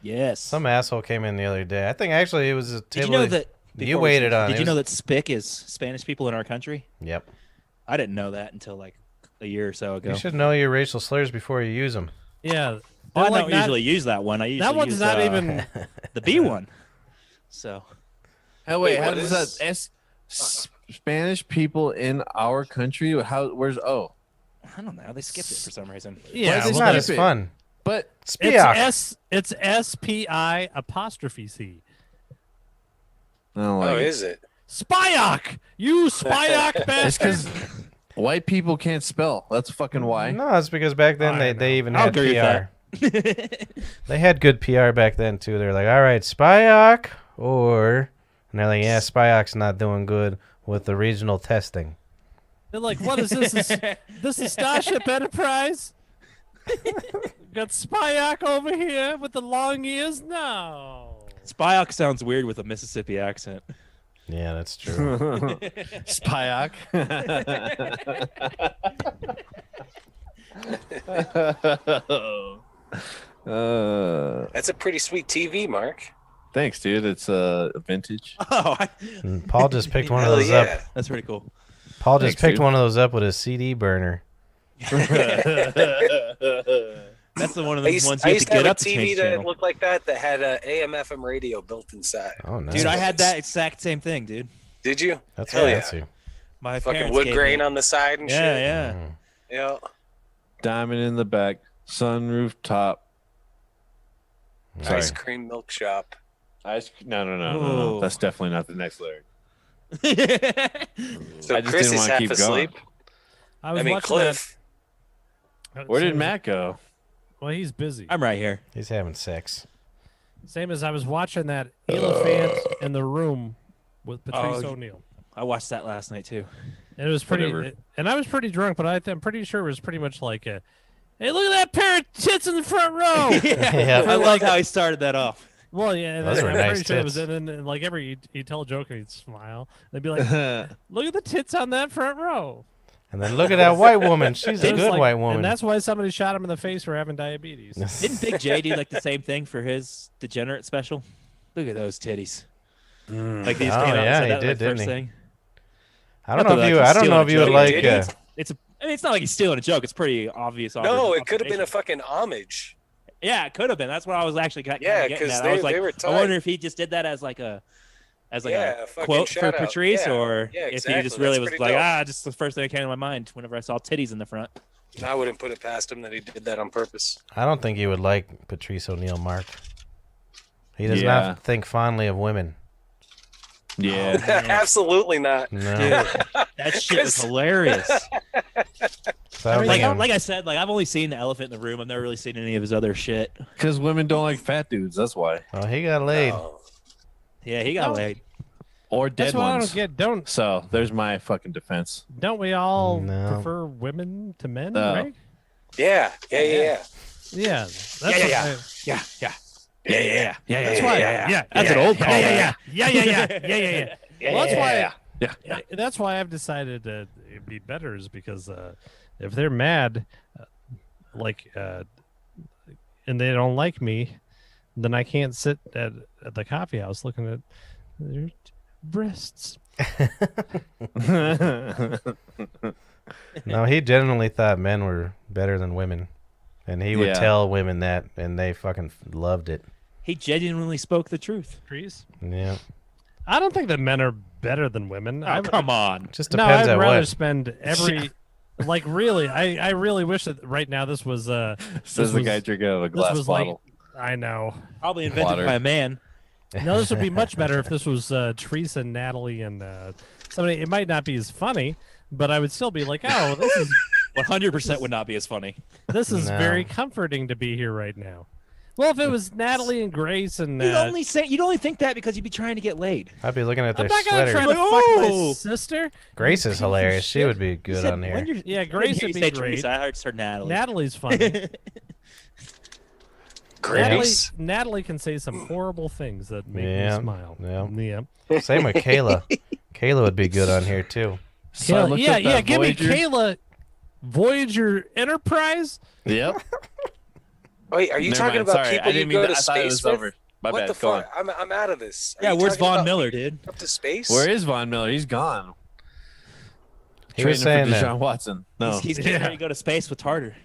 Yes. Some asshole came in the other day. I think actually it was a Did table. you know that? You before we waited switch, on. Did it you know was- that Spic is Spanish people in our country? Yep. I didn't know that until like a year or so ago. You should know your racial slurs before you use them. Yeah, Well, I they're don't not- usually use that one. I usually that one's use, not even. the B one. So Hey, Wait, how what does is- that Spanish people in our country? Where's I don't know. They skipped it for some reason. Yeah, they It's well, not skip as it? fun. But it's SPI apostrophe C. I don't like Oh, it. is it? Spyock, you Spyock It's bastard. because white people can't spell. That's fucking why. No, it's because back then I they even I'll had agree with PR. that. They had good PR back then too. They're like, all right, Spyoc, and they're like, yeah, Spyoc's not doing good with the regional testing. They're like, what is this? This is Starship Enterprise? Got Spyoc over here with the long ears? No. Spyoc sounds weird with a Mississippi accent. Yeah, that's true. Spyoc. That's a pretty sweet TV, Mark. Thanks, dude. It's vintage. Oh, And Paul just picked one of Hell those yeah. up. that's pretty cool. Paul just Thanks, picked dude. one of those up with his CD burner. That's the one of I the used, ones I you have used to to have get a up to TV change that channel. looked like that had a AM/FM radio built inside. Oh, nice. Dude, I had that exact same thing, dude. Did you? That's Hell yeah. fancy. My Fucking parents wood gave grain me- on the side and Yeah, shit. yeah. Mm. Yeah. Diamond in the back. Sunroof top. Sorry. Ice cream milk shop. No. Ooh. That's definitely not the next lyric. So I just Chris didn't is wanna half keep asleep. I was I mean, watching Cliff. that. Where did Same- Matt go? Well, he's busy. I'm right here. He's having sex. Same as I was watching that elephant in the room with Patrice Oh, O'Neill. I watched that last night too. And it was pretty, Whatever. and I was pretty drunk, but I'm pretty sure it was pretty much like a, hey, look at that pair of tits in the front row. Yeah. I like how he started that off. Well, yeah, Those I'm were pretty nice sure it was, tits. and then like he'd tell a joke and he'd smile. They'd be like, look at the tits on that front row. And then look at that white woman. She's a It was good like- white woman. And that's why somebody shot him in the face for having diabetes. Didn't Big J do like the same thing for his Degenerate special? Look at those titties. Like these Oh, came out yeah, and said he that did, like, didn't first he? thing. I don't Not know that if you. I can I don't steal know a if you would joke. like. Did he? It's a. I mean, it's not like he's stealing a joke. It's pretty obvious. No, it could have been a observation. fucking homage. Yeah, it could have been. That's what I was actually kind Yeah, of getting 'cause at. I was they like, were I tight. wonder if he just did that as like a Yeah, a fucking quote for shout out. Patrice, Yeah. or Yeah, if he exactly. just really That's was pretty like, dope. just the first thing that came to my mind whenever I saw titties in the front. I wouldn't put it past him that he did that on purpose. I don't think you would like Patrice O'Neill, Mark. He does Yeah. not think fondly of women. Yeah. Absolutely not. No. Dude, that shit was hilarious. So I was Like, thinking- like I said, like I've only seen the elephant in the room. I've never really seen any of his other shit. Because women don't like fat dudes. That's why. oh, he got laid. Oh. Yeah, he got No. laid. Or dead That's what I ones. don't get. So there's my fucking defense. Don't we all No. prefer women to men, No. right? Yeah. Yeah, that's Yeah, what yeah. I- Yeah. That's why. Yeah, That's an old call. Yeah. Well, that's why. Yeah. That's why I've decided that it'd be better is because if they're mad, and they don't like me, then I can't sit at the coffee house looking at their breasts. No, he genuinely thought men were better than women, and he would Yeah. tell women that, and they fucking loved it. He genuinely spoke the truth. Trees. Yeah, I don't think that men are better than women. Oh, come on. just No, depends I'd at rather what. spend every. Like really, I really wish that right now this was Says this the was- guy drinking out of a glass was like- bottle. I know. Probably invented Water. by a man. No, this would be much better if this was Teresa, and Natalie, and somebody. It might not be as funny, but I would still be like, oh, this is 100% would not be as funny. this is No. very comforting to be here right now. Well, if it was Natalie and Grace and You'd only think that because you'd be trying to get laid. I'd be looking at I'm their not gonna try sweaters. to fuck my Oh! sister. Grace is hilarious. She would be You good said on when here. you're- Yeah, I didn't Grace hear would you be say great. Teresa. I heard her Natalie. Natalie's funny. Grace. Natalie can say some horrible things that make Yeah, me smile. yeah. Same with Kayla. Kayla would be good on here too. So I looked up that Give Voyager. me Kayla. Voyager Enterprise. Yep. Wait, are you Never talking mind. about Sorry, people I didn't you mean go that. to I thought it space was with? over. My What bad. the Go on. fuck? I'm out of this. Are Yeah, you where's talking Von about Miller, dude? Up to space? Where is Von Miller? He's gone. He was Training saying for that. Deshaun Watson. No. He's getting ready to go to space with Tartar.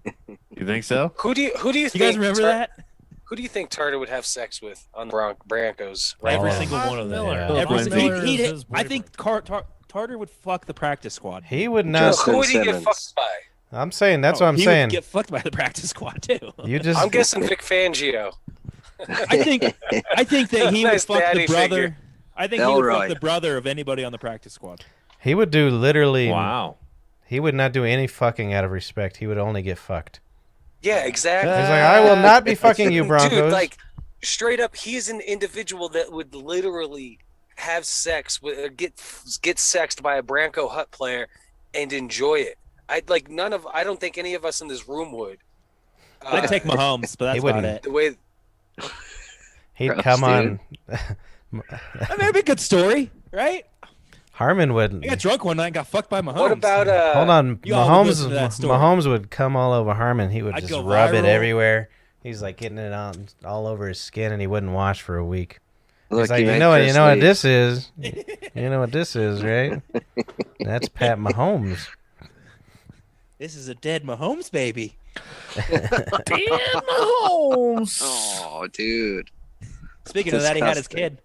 You think so? Who do you You think? guys remember that? Who do you think Tartar would have sex with on the Broncos? Every Oh. single Von one of them. Miller. Yeah. Von Every Von single, Miller he'd- is his I think Tartar would fuck the practice squad. He would not. Justin Who would he get Simmons. fucked by? I'm saying that's what I'm he saying. would get fucked by the practice squad too. You just. I'm guessing Vic Fangio. I think that he would Nice fuck daddy the brother. figure. I think he would fuck Elroy. the brother of anybody on the practice squad. He would do literally. Wow. He would not do any fucking out of respect. He would only get fucked. Yeah, exactly. He's like, I will not be fucking you, Broncos. Dude, like straight up, he's an individual that would literally have sex with, get sexed by a Branco Hut player and enjoy it. I don't think any of us in this room would. I'd take Mahomes, but that's about it. The way He'd Gross, come on. dude. I mean, it'd be a good story, right? Harmon would. I got drunk one night and got fucked by Mahomes. What about Hold on, You all would listen to that story. Mahomes would come all over Harmon. He would I'd just go rub it viral. everywhere. He's like getting it on all over his skin, and he wouldn't wash for a week. Look, He's like, he you made know Chris what leave. this is? You know what this is, right? That's Pat Mahomes. This is a dead Mahomes baby. Mahomes. Oh, dude. Speaking of that, he had his Disgusting. kid.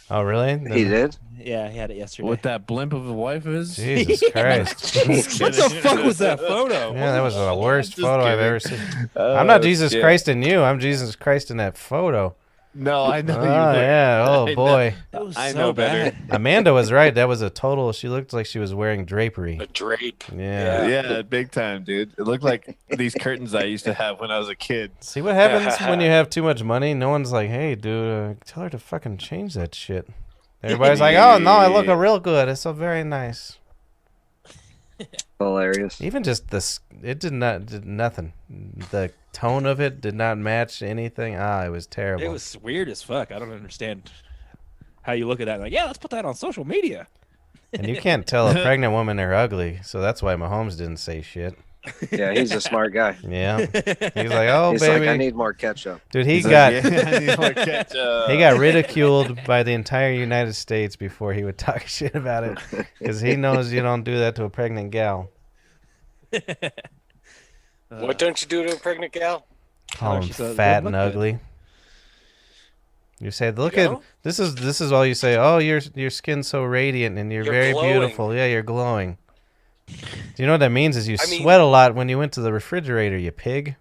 Oh, really? He did? Yeah, he had it yesterday. With that blimp of a wife of his. Jesus Christ. What the fuck was that photo? Yeah, that was the worst Just photo I've kidding. ever seen. I'm not Jesus Christ in you. I'm Jesus Christ in that photo. No, I know Oh, you. Were. yeah. Oh, I know. boy. That was I so know better. bad. Amanda was right. That was a total. She looked like she was wearing drapery. a drape? Yeah. Yeah, big time, dude. It looked like these curtains I used to have when I was a kid. See what happens when you have too much money? No one's like, hey, dude, tell her to fucking change that shit. Everybody's like, oh, no, I look real good. It's so very nice. Hilarious. Even just this, it did nothing. The tone of it did not match anything. It was terrible. It was weird as fuck. I don't understand how you look at that. Like, yeah, let's put that on social media. And you can't tell a pregnant woman they're ugly, so that's why Mahomes didn't say shit. Yeah, he's a smart guy. Yeah. He's like, oh, He's baby. like, I need more ketchup. Dude, He's like, yeah, I need more he ketchup. got ridiculed by the entire United States before he would talk shit about it, because he knows you don't do that to a pregnant gal. What don't you do to a pregnant gal? Call him she said, fat "Look and good." ugly. You say, look You at know? this is all you say. Oh, your skin's so radiant and you're very glowing. beautiful. Yeah, you're glowing. Do you know what that means? Is you I mean- sweat a lot when you went to the refrigerator, you pig.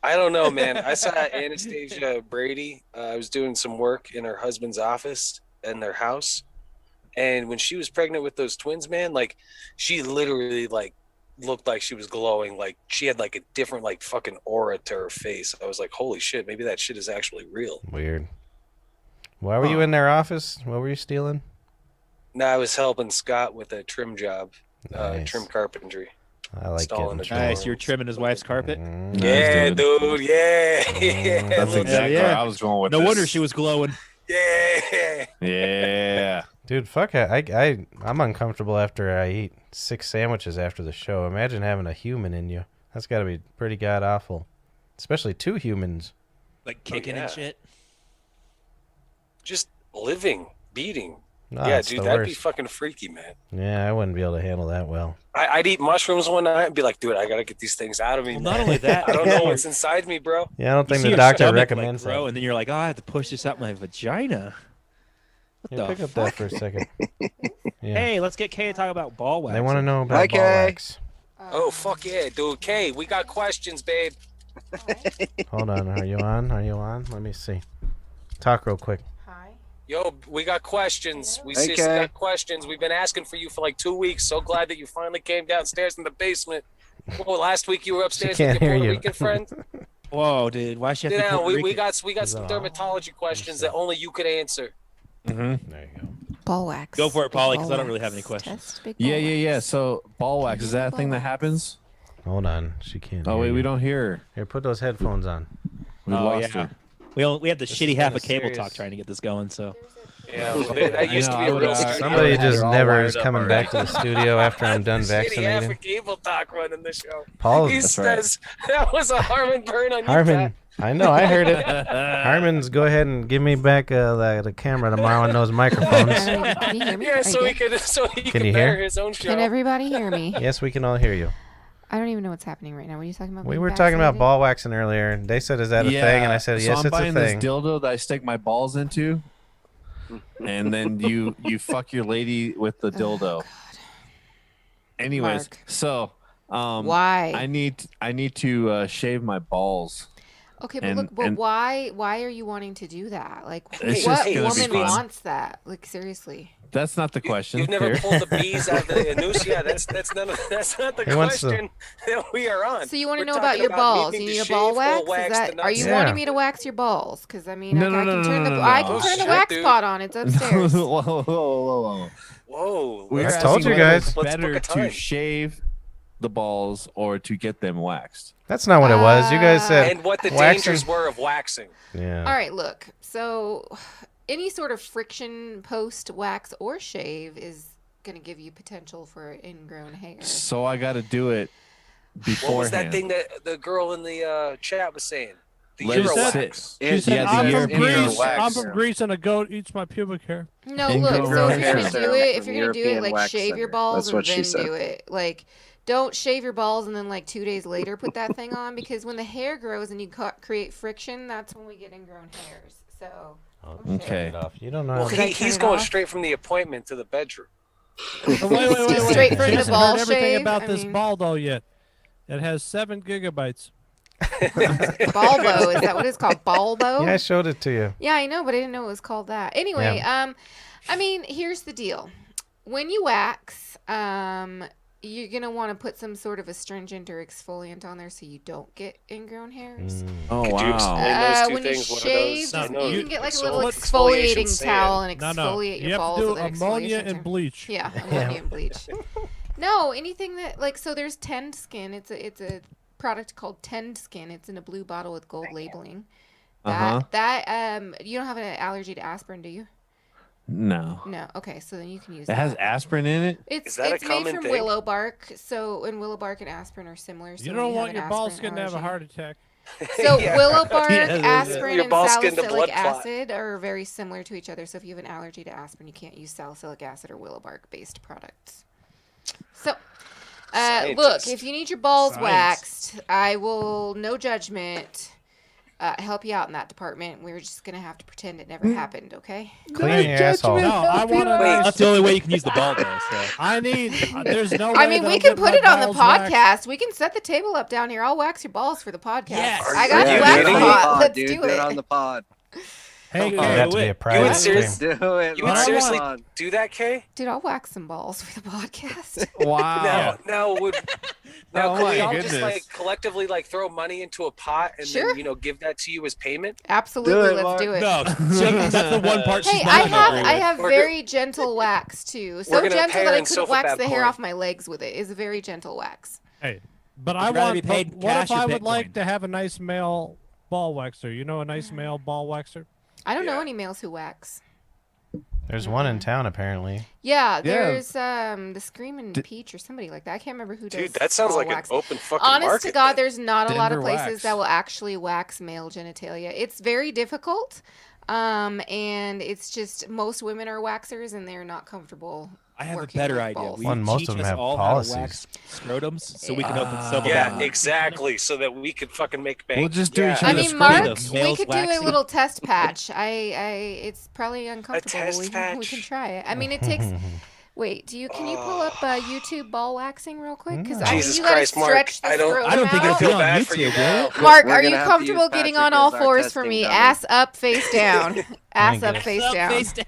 I don't know, man. I saw Anastasia Brady. I was doing some work in her husband's office in their house, and when she was pregnant with those twins, man, like she literally like looked like she was glowing. Like she had like a different like fucking aura to her face. I was like, holy shit, maybe that shit is actually real. Weird. Why were you in their office? What were you stealing? No, I was helping Scott with a trim job, Nice. trim carpentry. I like installing getting a Nice, you're trimming his wife's carpet. Mm, Yeah, dude. dude. Yeah. yeah. That's Look, exactly yeah. where I was going with No this. wonder she was glowing. Yeah. Yeah. Dude, fuck it. I'm uncomfortable after I eat 6 sandwiches after the show. Imagine having a human in you. That's got to be pretty god awful. Especially 2 humans. Like kicking yeah. and shit. Just living, beating. Oh, yeah, it's dude, the that'd be worst. fucking freaky, man. Yeah, I wouldn't be able to handle that well. I'd eat mushrooms one night and be like, dude, I gotta get these things out of me. Well, man. not only that, I don't know what's inside me, bro. Yeah, I don't You think see the your doctor stomach, recommends like, grow, that. and then you're like, oh, I have to push this out my vagina. What Yeah, the pick up fuck? that for a second. Yeah. Hey, let's get Kay to talk about ball wax. They want to know Hi, about ball Kay. wax. Oh, fuck yeah, dude. Kay, we got questions, babe. Hold on. Are you on? Are you on? Let me see. Talk real quick. Hi. Yo, we got questions. We Hey, seriously Kay. got questions. We've been asking for you for like 2 weeks. So glad that you finally came downstairs in the basement. Well, last week you were upstairs with can't your hear Puerto you. Rican friend. Whoa, dude. Why should Sit I have to down. Puerto We Rican? got some dermatology questions that only you could answer. There you go. Ball wax. Go for it, Polly, 'cause Ball I don't really wax. have any questions. Test big ball Yeah. wax. So ball wax, is that a thing that happens? Hold on. She can't. Oh hear wait, you. we don't hear her. Here, put those headphones on. We Oh, lost yeah. her. We had the This shitty is half kinda of cable serious. talk trying to get this going, so. Yeah, well, that used to I be know, a real I would, studio. Somebody Yeah, just they're all never wired is up coming already. back to the studio after I'm done Shitty half vaccinating. of cable talk running the show. Paul, He right. says that was a Harmon burn on you, Harmon, Pat. I know, I heard it. Harmon's, go ahead and give me back the camera tomorrow and those microphones. Can you hear me? Yeah, Are so you he good? could Can you bear hear? his own show. Can everybody hear me? Yes, we can all hear you. I don't even know what's happening right now. What are you talking about? We being were talking about vaccinated? ball waxing earlier. They said, is that a thing? And I said, so yes, I'm it's a buying thing. this dildo that I stick my balls into, and then you fuck your lady with the dildo. God. Anyways, Mark. so Why? I need to shave my balls. Okay, but And- look, but and- why are you wanting to do that? Like, It's what just gonna be woman fun. wants that? Like, seriously. That's not the question. You've never here. pulled the bees out of the anus. Yeah, that's not the He wants to- question that we are on. So you want to We're know about talking your balls? needing You to need a ball shave or wax? Is wax that? the Are you nutsack. wanting me to wax your balls? Because I mean, No, I no, can no, turn no, the no, I no. can Oh, turn the shit, wax dude. pot on. It's upstairs. Whoa. Whoa. We I were told asking you whether guys. it's Let's book better a to time. shave the balls or to get them waxed. That's not what it was. You guys said And what the waxing. dangers were of waxing. Yeah. All right, look. So any sort of friction post wax or shave is going to give you potential for ingrown hair. So I got to do it beforehand. What was that thing that the girl in the chat was saying? The Let it Euro sit. wax. She said, Yeah, the I'm from European Greece. wax. I'm from Greece, and a goat eats my pubic hair. No, Ingrown look. So if hair you're gonna do serum it, if from you're gonna do it, European like Wax shave your Center. balls That's and what she then said. do it. Like, don't shave your balls and then like 2 days later put that thing on, because when the hair grows and you create friction, that's when we get ingrown hairs. So. Okay. You don't know. Well, Did I turn he's it going off? straight from the appointment to the bedroom. Wait. Straight from She the hasn't ball heard everything shave? about I this mean- Balldo yet. It has 7 gigabytes. Balldo, is that what it's called? Balldo? Yeah, I showed it to you. Yeah, I know, but I didn't know it was called that. Anyway, I mean, here's the deal. When you wax, you're gonna want to put some sort of astringent or exfoliant on there so you don't get ingrown hairs. Oh, Could you wow. explain those two When you things? What are shave, those? No, you can get like a little Exfoliation exfoliating sand. towel and No. exfoliate You your have balls to do with an ammonia exfoliation and term. bleach. Yeah, ammonia and bleach. No, anything that like so. There's Tend Skin. It's a product called Tend Skin. It's in a blue bottle with gold labeling. Uh-huh. You don't have an allergy to aspirin, do you? No. No. Okay, so then you can use It that. has aspirin in it? It's Is that a it's made common from thing? willow bark. So and willow bark and aspirin are similar. So You when don't have want an your ball aspirin skin to have a allergy- heart attack. So Yeah. willow bark, Yeah, aspirin, Your and ball skin to blood salicylic clot. acid are very similar to each other. So if you have an allergy to aspirin, you can't use salicylic acid or willow bark based products. So, look, Scientist. if you need your balls Science. waxed, I will, no judgment, help you out in that department. We're just gonna have to pretend it never happened, okay? Clean your asshole. No, I want to. Wait, That's the only way you can use the Balldo. So. I need. There's no. I way mean, that we I'll can get put my it on the balls waxed. podcast. We can set the table up down here. I'll wax your balls for the podcast. Yes. I got Are the you wax kidding me? pot. Let's dude. do Do it it. on the pod. Hey, It'd Oh, have to be wait. a private would stream. seriously- Do it. You would I seriously on. do that, Kay? Dude, I'll wax some balls for the podcast. Wow. Now Oh can we my all just goodness. like collectively like throw money into a pot and Sure. then give that to you as payment? Absolutely, it, let's Mark. do it. No, that's the one part Hey, she's I not gonna agree have with. I have We're very gentle wax too. So gonna gentle pay that her I in couldn't wax SOFABAB the hair coin. off my legs with it. It's a very gentle wax. Hey, but I I'd rather want. be paid But what cash if or I would Bitcoin? like to have a nice male ball waxer? You know, a nice male ball waxer. I don't know Yeah. any males who wax. There's one in town apparently. Yeah, there's the Screaming D- Peach or somebody like that. I can't remember who does. Dude, that sounds ball like wax. an open fucking Honest market. to God, then. there's not a lot of Denver places wax. that will actually wax male genitalia. It's very difficult, and it's just most women are waxers and they're not comfortable. I have a working better with idea. balls. We One, most teach of them us have all policies. how to wax scrotums so we can open Ah. SOFABAB. Yeah, exactly. So that we could fucking make bank. We'll just do Yeah. each I other's mean, scrotum. Mark, The we males could do a waxing. little test patch. it's probably uncomfortable. test but we patch? can try it. I mean, it takes. Wait, can you pull up YouTube ball waxing real quick? Because Jesus you gotta Christ, Mark, stretch the I don't- scrotum I don't think it'll out. be feel on bad for YouTube, you will now. it? Mark, We're are gonna you have to comfortable use getting Patrick on all as our fours for testing me? dummy. Ass up, face down. Ass get up, it. face Up, down. face down.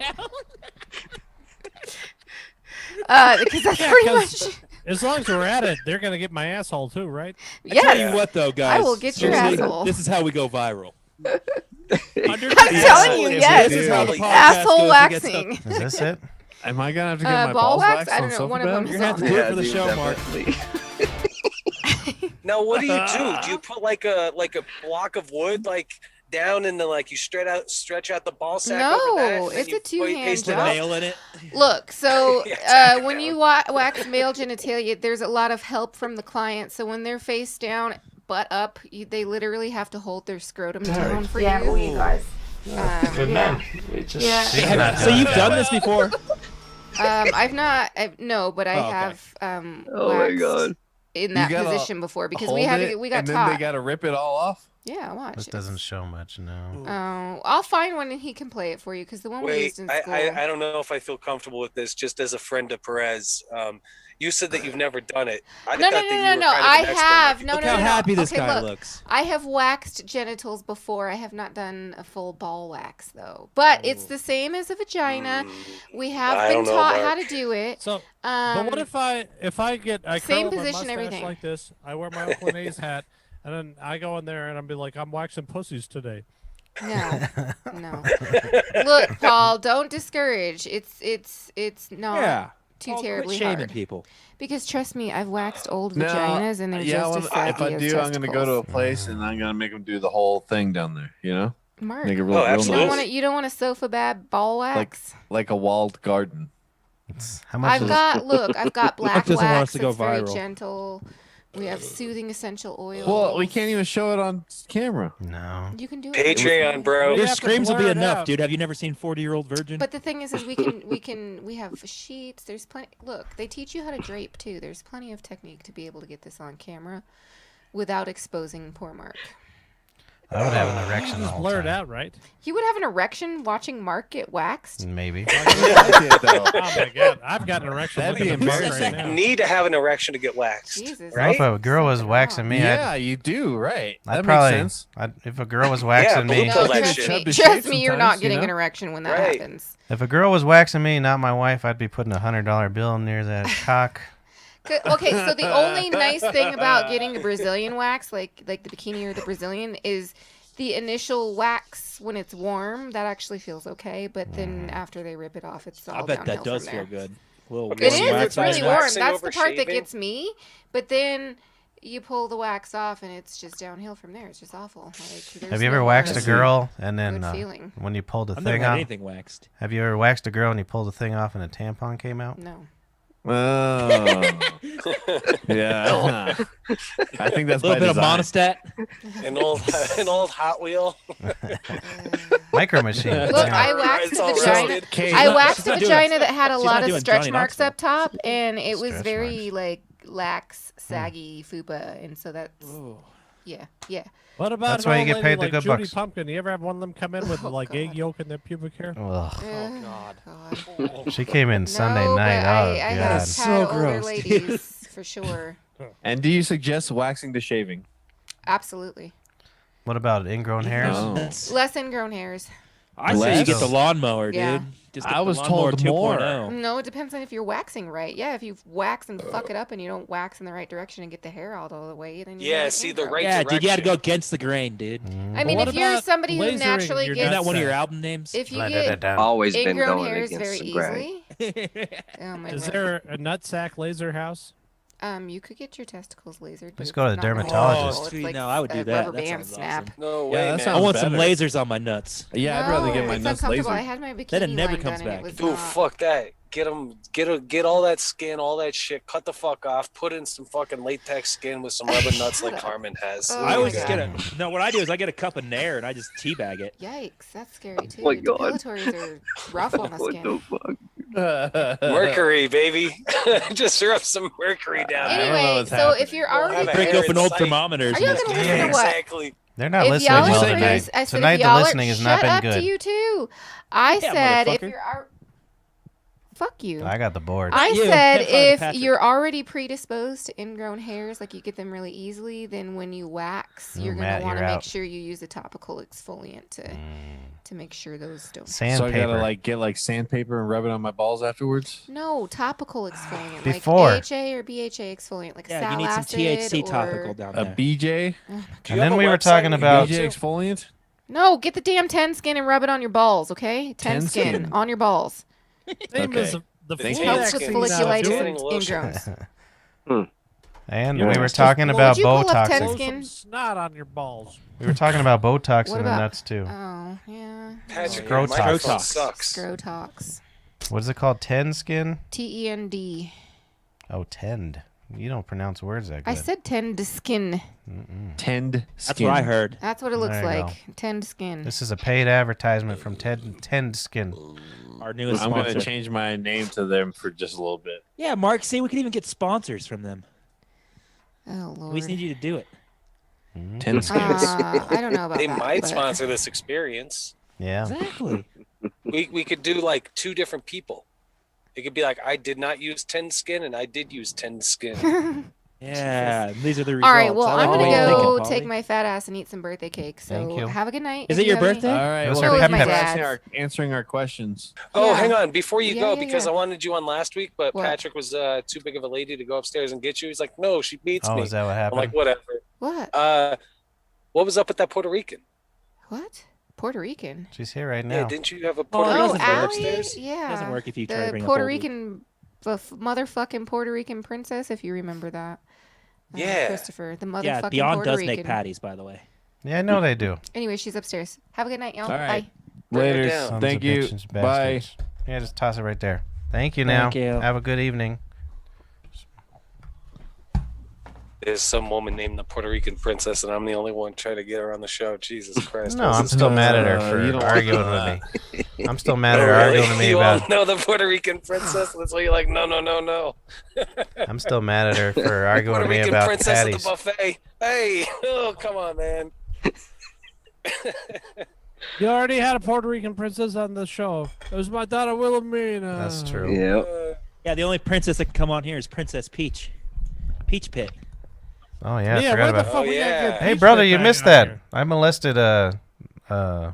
Because that's Yeah, pretty 'cause- much. As long as we're at it, they're gonna get my asshole too, right? Tell Yeah. you what, though, guys. will get your seriously, asshole. This is how we go viral. I'm telling you, This yes. is how the podcast Asshole goes. It gets waxing. Is this it? Am I gonna have to get my ball balls wax? waxed I on don't know. One of SOFABAB? them is You're gonna have to on do there. it for the dude, show, Mark. definitely. Now, what do you do? Do you put like a block of wood down and then you stretch out the ball sack over that? No, and then it's you a two-hand paste Put it a job. up? nail in it. Look, so Yeah, when you wax male genitalia, there's a lot of help from the client. So when they're face down, butt up, they literally have to hold their scrotum down for you. you guys. So you've done this before? I've not, no, but I Oh, okay. have Oh my waxed God. in that You gotta position before because Hold we it, got and then taught. they gotta rip it all off. Yeah, watch. This doesn't show much, no. Oh, I'll find one and he can play it for you because the one we Wait, used in school. I don't know if I feel comfortable with this. Just as a friend of Perez, you said that you've never done it. I No. I have. No, Look no, how no. happy this Okay, guy look. looks. I have waxed genitals before. I have not done a full ball wax though. But it's the same as a vagina. We have I been don't know, taught how Mark. to do it. So, but what if I I same curl up my position, mustache everything. like this, I wear my Uncle A's hat, and then I go in there and I'm be like, I'm waxing pussies today. No. Look, Paul, don't discourage. It's not too terribly quit shaming hard. people. Because trust me, I've waxed old No, vaginas and they're just as if saggy I as do, I'm gonna go to a testicles. place and I'm gonna make them do the whole thing down there. You know, Mark, make it Oh, real absolutely. nice, you don't want a SOFABAB ball wax? like a walled garden. How much I've is got black doesn't want us wax. to go It's very viral. gentle. We have soothing essential oils. Well, we can't even show it on camera. No. You can do it. Patreon, bro. You Your have to screams will be blur it enough, out. dude. Have you never seen 40-Year-Old Virgin? But the thing is we have sheets. There's plenty. Look, they teach you how to drape too. There's plenty of technique to be able to get this on camera without exposing poor Mark. I would have an erection the Just whole blur it time. out, right? You would have an erection watching Mark get waxed. Maybe. Oh my god, I've got an erection. That'd looking be at Mark embarrassing. right now. Need to have an erection to get waxed. Jesus. Well, if a girl was Something waxing wrong. me, Yeah, you do, right? I'd That probably, makes sense. if a girl was waxing blue me, pill No, that trust shit. me. Chub to Trust shave me, you're not sometimes, getting you an know? erection when that Right. happens. if a girl was waxing me, not my wife, I'd be putting $100 bill near that cock. Okay, so the only nice thing about getting a Brazilian wax, like the bikini or the Brazilian, is the initial wax when it's warm. That actually feels okay, but then after they rip it off, it's all I bet downhill that does from there. feel good. Little Okay, It so warm is. wax It's really on warm. waxing That's over the part that shaving? gets me. But then you pull the wax off, and it's just downhill from there. It's just awful. Like, Have there's you ever no waxed a good girl and then feeling. when you pulled the I've never thing had off? anything waxed. Have you ever waxed a girl and you pulled the thing off and a tampon came out? No. Oh, yeah. I think that's A little by bit of design. monostat. an old Hot Wheel. Micro machine. Look, Yeah. I waxed It's a all vagina. rusted. Kate, I not- waxed she's a not doing- vagina that had a she's lot not of doing stretch Johnny marks Knoxville. up top, and it was Stretch very like lax, saggy fupa, and so that's yeah. What about That's an why you old get lady paid the like good Judy bucks. Pumpkin? You ever have one of them come in with Oh, like egg God. yolk in their pubic hair? Ugh. God. She came in Sunday No, night. but Oh, I God. have So had older gross, ladies for sure. And do you suggest waxing to shaving? Absolutely. What about ingrown hairs? Oh. Less ingrown hairs. I say you get Less. the lawnmower, Yeah. dude. Just get I the was lawnmower told more. 2.0. No, it depends on if you're waxing right. Yeah, if you wax and fuck it up and you don't wax in the right direction and get the hair out all the way, then you Yeah, get see, the ingrown. right Yeah, dude, you had to direction. go against the grain, dude. I mean, What if you're about somebody who lasering naturally your Isn't gets that one of your nutsack? album names? if you Blah, get da, da, da. Always been ingrown going hairs against very the grain. easily. Oh my Is God. there a nutsack laser house? You could get your testicles lasered. but Just it's go to the not really dermatologist. normal. It's Oh, like no, I would do a that. Rubber That band sounds snap. awesome. No Yeah, way, that man. I sounds want some better. lasers on my nuts. Yeah, I'd rather get my it's nuts uncomfortable. I lasered. had my bikini Then it never line comes done and back. it was Dude, not- fuck that. Get all that skin, all that shit. Cut the fuck off. Put in some fucking latex skin with some rubber nuts like Shut up. Carmen has. Oh I my always God. just get a no. What I do is I get a cup of Nair and I just teabag it. Yikes, that's scary too. my God. Depilatories are rough on the What skin. the fuck? Mercury, baby. Just rub some mercury down. don't know Anyway, what's so happening. if you're We'll have already a Break hair open in old sight. thermometers. Are you and gonna just- listen to what? Exactly. They're not if listening y'all well are tonight. tonight. pretty, I said Tonight if the y'all are, listening has not shut been up good. to you too. I Yeah, said if motherfucker. you're fuck you. I got the board. I you. said High five to if Patrick. you're already predisposed to ingrown hairs, like you get them really easily, then when you wax, you're Matt, gonna want to you're make out. sure you use a topical exfoliant to make sure those don't. So I Sandpaper. gotta like get like sandpaper and rub it on my balls afterwards. No, topical exfoliant, Before. like AHA or BHA exfoliant, like Yeah, sal you need some acid THC or... topical down A there. BJ, Do you And have then a we were website talking we can about- go BJ to? exfoliant. No, get the damn 10 skin and rub it on your balls, okay? 10 10 skin skin. on your balls. Same Okay. as the Thank flu you. Helps with skin. vaccine folliculitis doing. and ingrowns. And Yeah. we were Just talking Would about you pull up Botox. 10 Blow skin? some snot on your balls. We were talking about Botox What in the about- nuts too. Oh, yeah. Patrick, Scrotox. your microphone Scrotox. sucks. Scrotox. What is it called? Tend skin? TEND. Oh, tend. You don't pronounce words that good. I said tend to skin. Tend That's skin. what I heard. That's what it looks There you like. Tend skin. This is a paid advertisement from Tend Skin. Our newest I'm sponsor. gonna change my name to them for just a little bit. Yeah, Mark. See, we could even get sponsors from them. Oh, We Lord. just need you to do it. Mhm. 10 skins. I don't know about They that. might but- sponsor this experience. Yeah. Exactly. We could do like 2 different people. It could be like I did not use 10 skin and I did use 10 skin. Yeah, these are the results. All right, well, I like I'm the gonna way you're go thinking, take Polly. my fat ass and eat some birthday cake. Thank So you. have a good night. Is If it you your have any- birthday? All right. It was Well, her thank pep you for pep. answering our questions. Oh, Yeah. hang on. Before you Yeah, go, yeah, because yeah. I wanted you on last week, but What? Patrick was too big of a lady to go upstairs and get you. He's like, no, she beats Oh, me. is that what I'm happened? like, whatever. What? What was up with that Puerto Rican? What? Puerto Rican? She's here right Yeah, now. didn't you have a Oh, Puerto it Oh, Rican doesn't friend work. Allie? upstairs? Yeah. Doesn't work if you try to The bring up Puerto old Rican, motherfucking Puerto Rican princess, if you remember that. Yeah. Christopher, the motherfucking Yeah, Beyond Puerto does Rican. make patties, by the way. Yeah, I know they do. Anyway, she's upstairs. Have a good night, y'all. All right. Bye. Bring her Later. down. Sons Thank of you. bitches, Bye. bastards. Yeah, just toss it right there. Thank you now. Thank you. Have a good evening. There's some woman named the Puerto Rican princess, and I'm the only one trying to get her on the show. Jesus Christ. No, what is I'm this still about? mad at her You don't for want arguing that. with me. I'm still mad Oh, at her really? arguing with me You about. all know the Puerto Rican princess? That's why you're like, no, no, no, no. I'm still mad at her for arguing Puerto with me Rican about princess at the patties. buffet. Hey, oh, come on, man. You already had a Puerto Rican princess on the show. It was my daughter Wilhelmina. That's true. Yep. Yeah, the only princess that can come on here is Princess Peach. Peach Pit. Oh yeah, I Yeah, forgot where the about. fuck we gotta yeah. get Hey Peach brother, Pit you back missed on that. here? I molested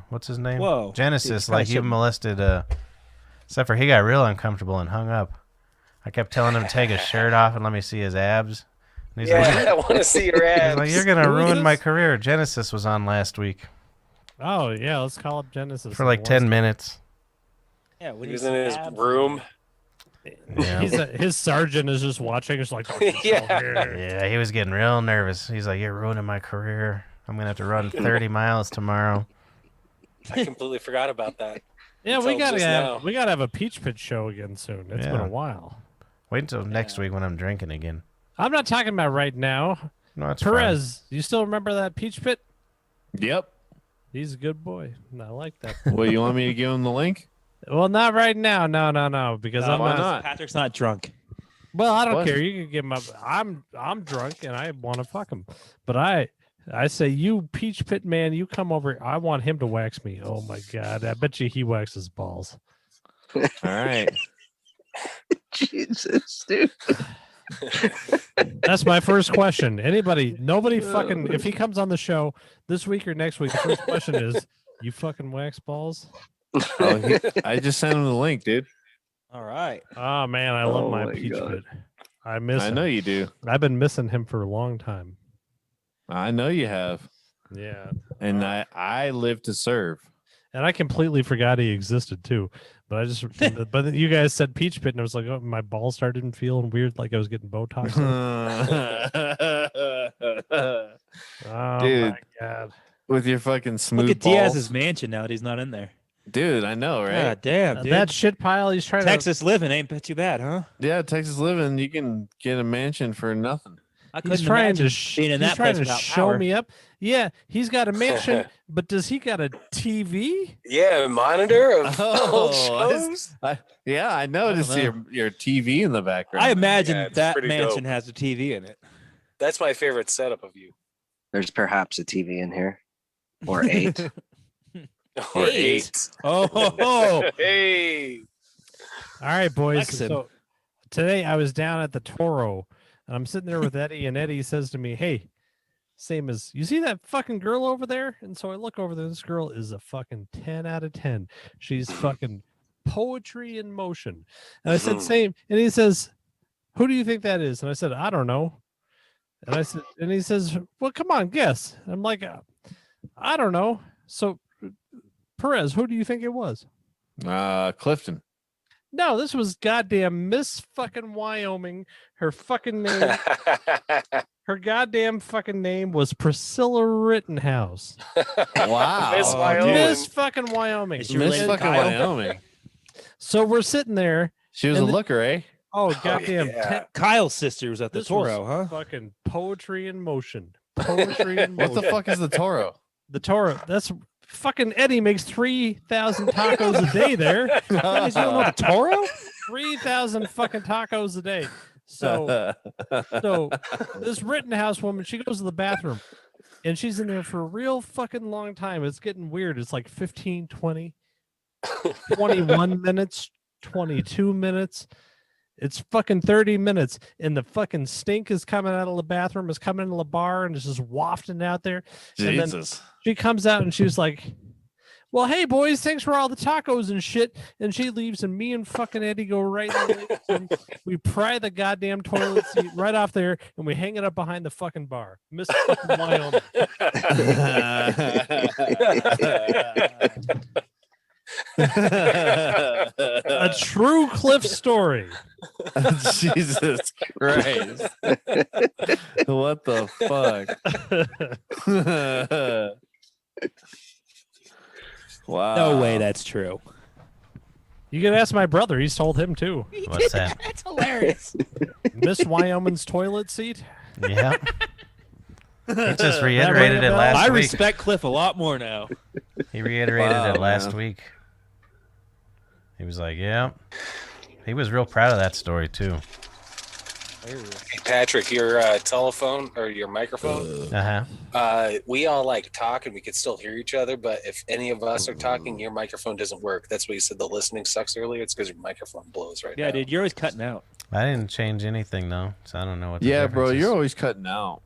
what's his name? Whoa. Genesis, Dude, like you shouldn't. molested except for he got real uncomfortable and hung up. I kept telling him to take his shirt off and let me see his abs. And he's Yeah, like, I want to see your he's abs. like, you're gonna Who is ruin my this? career. Genesis was on last week Oh yeah, let's call up Genesis. for like 10 minutes. Yeah, when He you was in see his abs- room. Yeah. His sergeant is just watching. It's like, oh, Yeah. Yeah, he was getting real nervous. He's like, you're ruining my career. I'm gonna have to run 30 miles tomorrow. I completely forgot about that. yeah, Until just now. we gotta have a Peach Pit show again soon. It's been Yeah. a while. Wait until next week when I'm drinking again. I'm not talking about right now. No, it's fine. Perez, you still remember that Peach Pit? Yep. He's a good boy. I like that. Well, you want me to give him the link? Well, not right now. No, because No, I'm why not. not? Patrick's not drunk. Well, I don't What? care. You can give him up. I'm drunk and I want to fuck him, but I say you Peach Pit man, you come over. I want him to wax me. Oh my god, I bet you he waxes balls. All right. Jesus, dude. That's my first question. Nobody fucking. If he comes on the show this week or next week, the first question is, you fucking wax balls? Oh, I just sent him the link, dude. All right. Oh man, I love Oh my my Peach God. Pit. I miss I him. know you do. I've been missing him for a long time. I know you have. Yeah. And I live to serve. And I completely forgot he existed too. But I just, but then you guys said Peach Pit, and I was like, oh, my balls started feeling weird, like I was getting Botox. Oh Dude. my god! With your fucking smooth Look at balls. Diaz's mansion now that he's not in there. Dude, I know, right? God damn, dude. That shit pile he's trying Texas living ain't too bad, huh? Yeah, Texas living, you can get a mansion for nothing. I to. He's couldn't trying imagine to. being in He's that trying place to without show power. me up. Yeah, he's got a mansion, but does he got a TV? Yeah, a monitor of Oh, old shows. Yeah, I noticed know. your TV in the background. I imagine Yeah, it's that pretty mansion dope. has a TV in it. That's my favorite setup of you. There's perhaps a TV in here. Or 8. Or Eight. 8. Oh, Hey. All right, boys. Flexing. So today I was down at the Toro, and I'm sitting there with Eddie, and Eddie says to me, "Hey, same as you see that fucking girl over there?" And so I look over there. This girl is a fucking 10 out of 10. She's fucking poetry in motion. And I said, "Same." And he says, "Who do you think that is?" And I said, "I don't know." And I said, and he says, "Well, come on, guess." And I'm like, "I don't know." So, Perez, who do you think it was? Clifton. No, this was goddamn Miss fucking Wyoming. Her fucking name, her goddamn fucking name was Priscilla Rittenhouse. Wow. Miss dude. Wyoming. Miss fucking Wyoming. Is she Miss related to fucking Kyle? Wyoming. So we're sitting there. She was And a the- looker, eh? Oh goddamn! yeah. Kyle's sister was at the This was Toro, huh? Fucking poetry in motion. Poetry in What motion. the fuck is the Toro? The Toro. That's fucking Eddie makes 3,000 tacos a day there. Guys, you don't know the Toro? 3,000 fucking tacos a day. So this Rittenhouse woman, she goes to the bathroom, and she's in there for a real fucking long time. It's getting weird. It's like 15, 20, 21 minutes, 22 minutes. It's fucking 30 minutes, and the fucking stink is coming out of the bathroom, is coming into the bar, and it's just wafting out there. And then Jesus. she comes out, and she's like, well, hey, boys, thanks for all the tacos and shit. And she leaves, and me and fucking Eddie go right in the and we pry the goddamn toilet seat right off there, and we hang it up behind the fucking bar. Miss fucking Wyoming. A true Cliff story. Jesus Christ. What the fuck? Wow. No way that's true. You can ask my brother. He's told him too. What's that? That's hilarious. Miss Wyoming's toilet seat. Yeah. He just reiterated it last I week. respect Cliff a lot more now. He reiterated it last man. week. He was like, yeah. He was real proud of that story, too. Hey, Patrick, your telephone or your microphone, we all like talk and we could still hear each other, but if any of us are talking, your microphone doesn't work. That's what you said the listening sucks earlier. It's because your microphone blows right now. Yeah, dude, you're always cutting out. I didn't change anything, though, so I don't know what the Yeah, difference bro, is. you're always cutting out.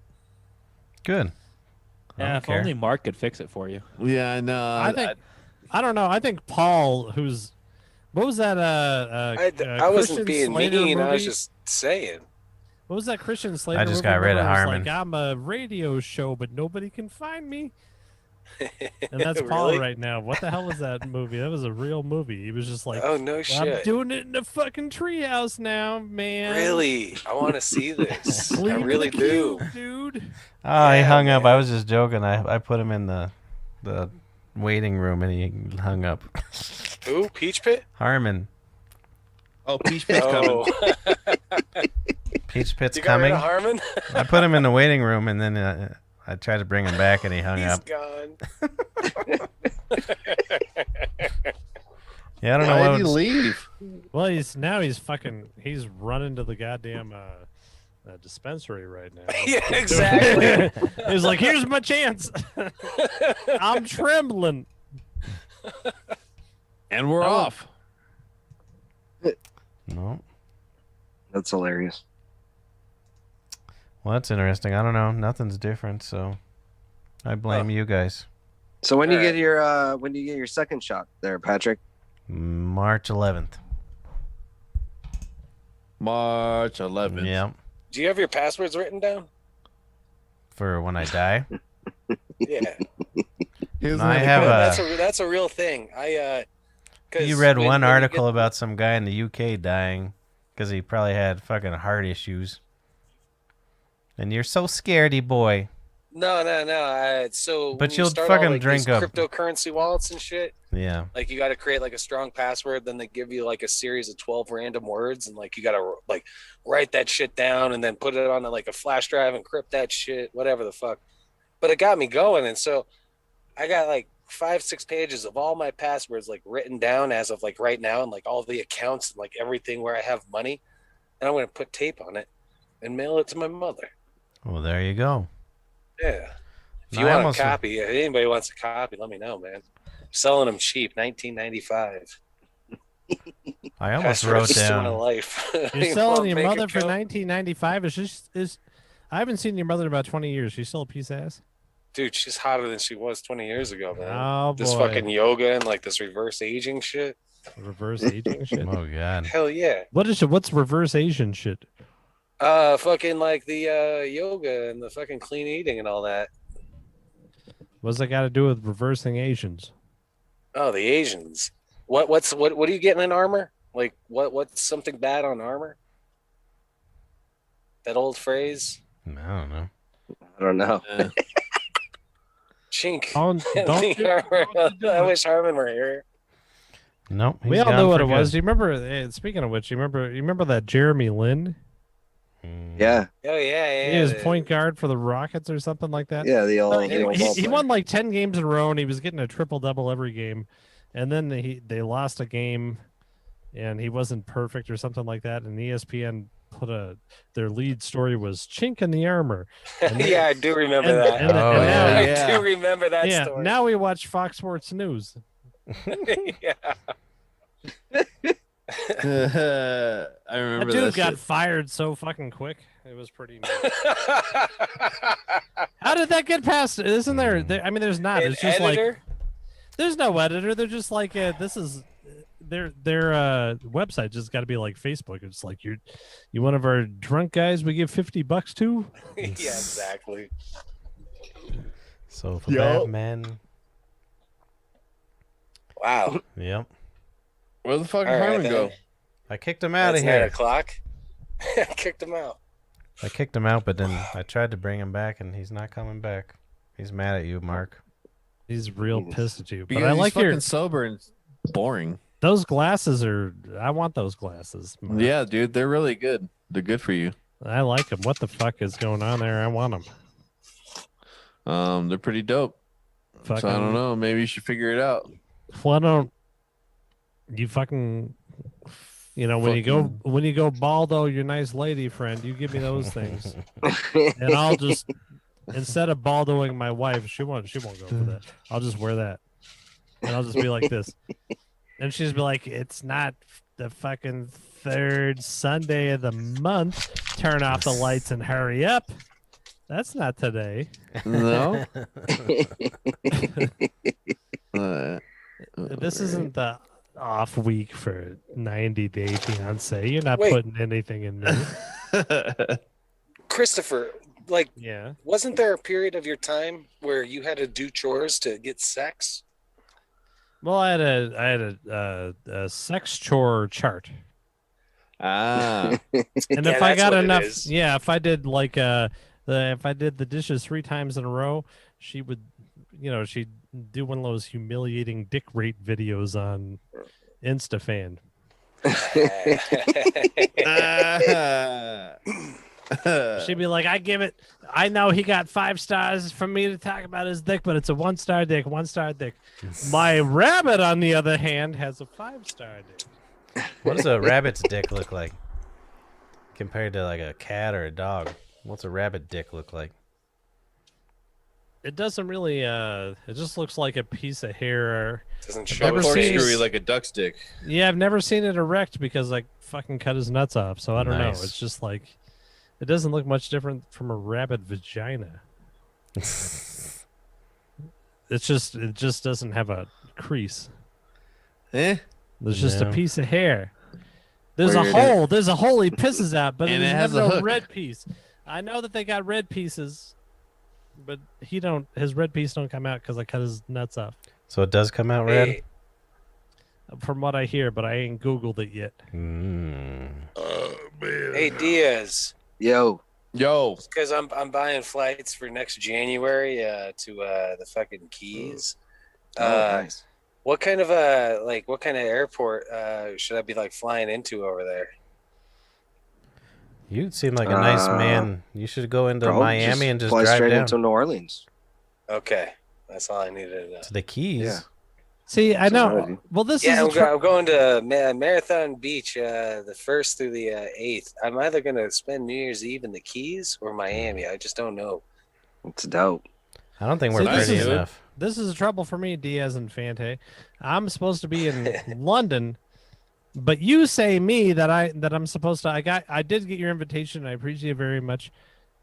Good. Yeah, if only Mark could fix it for you. Yeah, I know. I don't know. I think Paul, who's what was that? I wasn't Christian being Slater mean. I was movie? just saying. What was that Christian Slater? I just movie got rid of where it was Harmon. Like, I'm a radio show, but nobody can find me. And that's Paul Really? right now. What the hell was that movie? That was a real movie. He was just like, Oh no "Well, shit! I'm doing it in the fucking treehouse now, man. Really? I want to see this. I Plead really the do. cube, dude. Oh, he Yeah, hung up. man. I was just joking. I put him in the waiting room, and he hung up. Who? Peach Pit? Harmon. Oh, Peach Pit's coming. Oh, Peach Pit's you got rid coming. of Harmon? I put him in the waiting room, and then I tried to bring him back, and he hung He's up. gone. Yeah, I don't know Why what. did he leave? Well, he's running to the goddamn dispensary right now. Yeah, exactly. He's like, here's my chance. I'm trembling. And we're off. No. That's hilarious. Well, that's interesting. I don't know. Nothing's different, so I blame you guys. So when do you Alright. get your second shot there, Patrick? March 11th. March 11th. Yeah. Do you have your passwords written down? For when I die. Yeah. I have That's a real thing. 'Cause You read when one you article get- about some guy in the UK dying because he probably had fucking heart issues. And you're so scaredy boy. No. So But when you'll you start fucking all, like, drink these up. cryptocurrency wallets and shit. Yeah. Like you got to create like a strong password, then they give you like a series of 12 random words, and like you got to like write that shit down and then put it on like a flash drive, encrypt that shit, whatever the fuck. But it got me going, and so I got like 5-6 pages of all my passwords like written down as of like right now, and like all the accounts and like everything where I have money, and I'm gonna put tape on it and mail it to my mother. Well, there you go. Yeah. If No, you I want almost- a copy, if anybody wants a copy, let me know, man. Selling them cheap, $19.95. I almost Password wrote system of down. life. You're You selling want your bank mother for account? $19.95. I haven't seen your mother in about 20 years. She's still a piece of ass. Dude, she's hotter than she was 20 years ago, man. Oh, This boy. fucking yoga and like this reverse aging shit. Reverse aging shit. Oh, God. Hell yeah. What's reverse Asian shit? Fucking like the yoga and the fucking clean eating and all that. What's that got to do with reversing Asians? Oh, the Asians. What are you getting in armor? Like what's something bad on armor? That old phrase? I don't know. I don't know. Chink. Don't I wish Harmon were here. Nope. we he's all gone know what for it was. good. Do you remember? Speaking of which, you remember that Jeremy Lin? Yeah. Oh yeah. He was point guard for the Rockets or something like that. Yeah, the old, He, the old he- ball he player. won like 10 games in a row, and he was getting a triple double every game. And then they lost a game and he wasn't perfect or something like that. And ESPN put their lead story was chink in the armor. Yeah, I do remember that. now, I do remember that yeah, story. now we watch Fox Sports News. Yeah. I remember That dude that got shit. fired so fucking quick. It was pretty. How did that get past? Isn't there? I mean, there's not. An It's just editor? like there's no editor. They're just like this is their website. Just got to be like Facebook. It's like you one of our drunk guys. We give $50 to. Yeah, exactly. So for Batman. Wow. Yep. Where the fuck All did right, Harmon then. go? I kicked him out It's of 9 here. o'clock. I kicked him out. I kicked him out, but then I tried to bring him back, and he's not coming back. He's mad at you, Mark. He's real pissed at you. But Because I he's like fucking your sober and boring. those glasses are. I want those glasses. Mark. Yeah, dude, they're really good. They're good for you. I like them. What the fuck is going on there? I want them. They're pretty dope. So I don't know. Maybe you should figure it out. Why don't you fucking? You know, when you go Balldo, your nice lady friend, you give me those things, and I'll just instead of Baldoing my wife, she won't go for that. I'll just wear that, and I'll just be like this, and she's be like, "It's not the fucking third Sunday of the month. Turn off the lights and hurry up." That's not today. No. This isn't the off week for 90 Day Fiance. You're not Wait. putting anything in there. Christopher, like, Yeah. wasn't there a period of your time where you had to do chores to get sex? Well, I had a sex chore chart, Ah. and Yeah, if I that's got what it enough, is. yeah, if I did like if I did the dishes 3 times in a row, she would, she'd do one of those humiliating dick rape videos on InstaFan. She'd be like, I know he got 5 stars from me to talk about his dick, but it's a 1-star dick, 1-star dick. My rabbit, on the other hand, has a 5-star dick. What does a rabbit's dick look like compared to like a cat or a dog? What's a rabbit dick look like? It doesn't really, it just looks like a piece of hair. Doesn't I've show never its seen- face. Screwy like a duck's dick. Yeah, I've never seen it erect because I fucking cut his nuts off, so I don't know. Nice. It's just like, it doesn't look much different from a rabbit vagina. It just doesn't have a crease. Eh? There's just a Yeah. piece of hair. There's Weird. a hole. There's a hole he pisses out, but And there's it has never a no hook. red piece. I know that they got red pieces, but his red piece don't come out because I cut his nuts off. So it does come out red? Hey, From what I hear, but I ain't Googled it yet. hey, Diaz. Yo, Yo. Because I'm buying flights for next January to the fucking Keys. nice. What kind of airport should I be like flying into over there? You seem like a nice man. You should go into Probably Miami and just fly drive straight down into New Orleans. Okay, that's all I needed to know. to the Keys. Yeah. See, I So know. already. Well, this Yeah, is I'm going to Marathon Beach the 1st through the 8th. I'm either going to spend New Year's Eve in the Keys or Miami. I just don't know. It's dope. I don't think we're See, this pretty is- enough. This is trouble for me, Diaz and Fante. I'm supposed to be in London, but you say me that I'm supposed to. I did get your invitation. I appreciate it very much,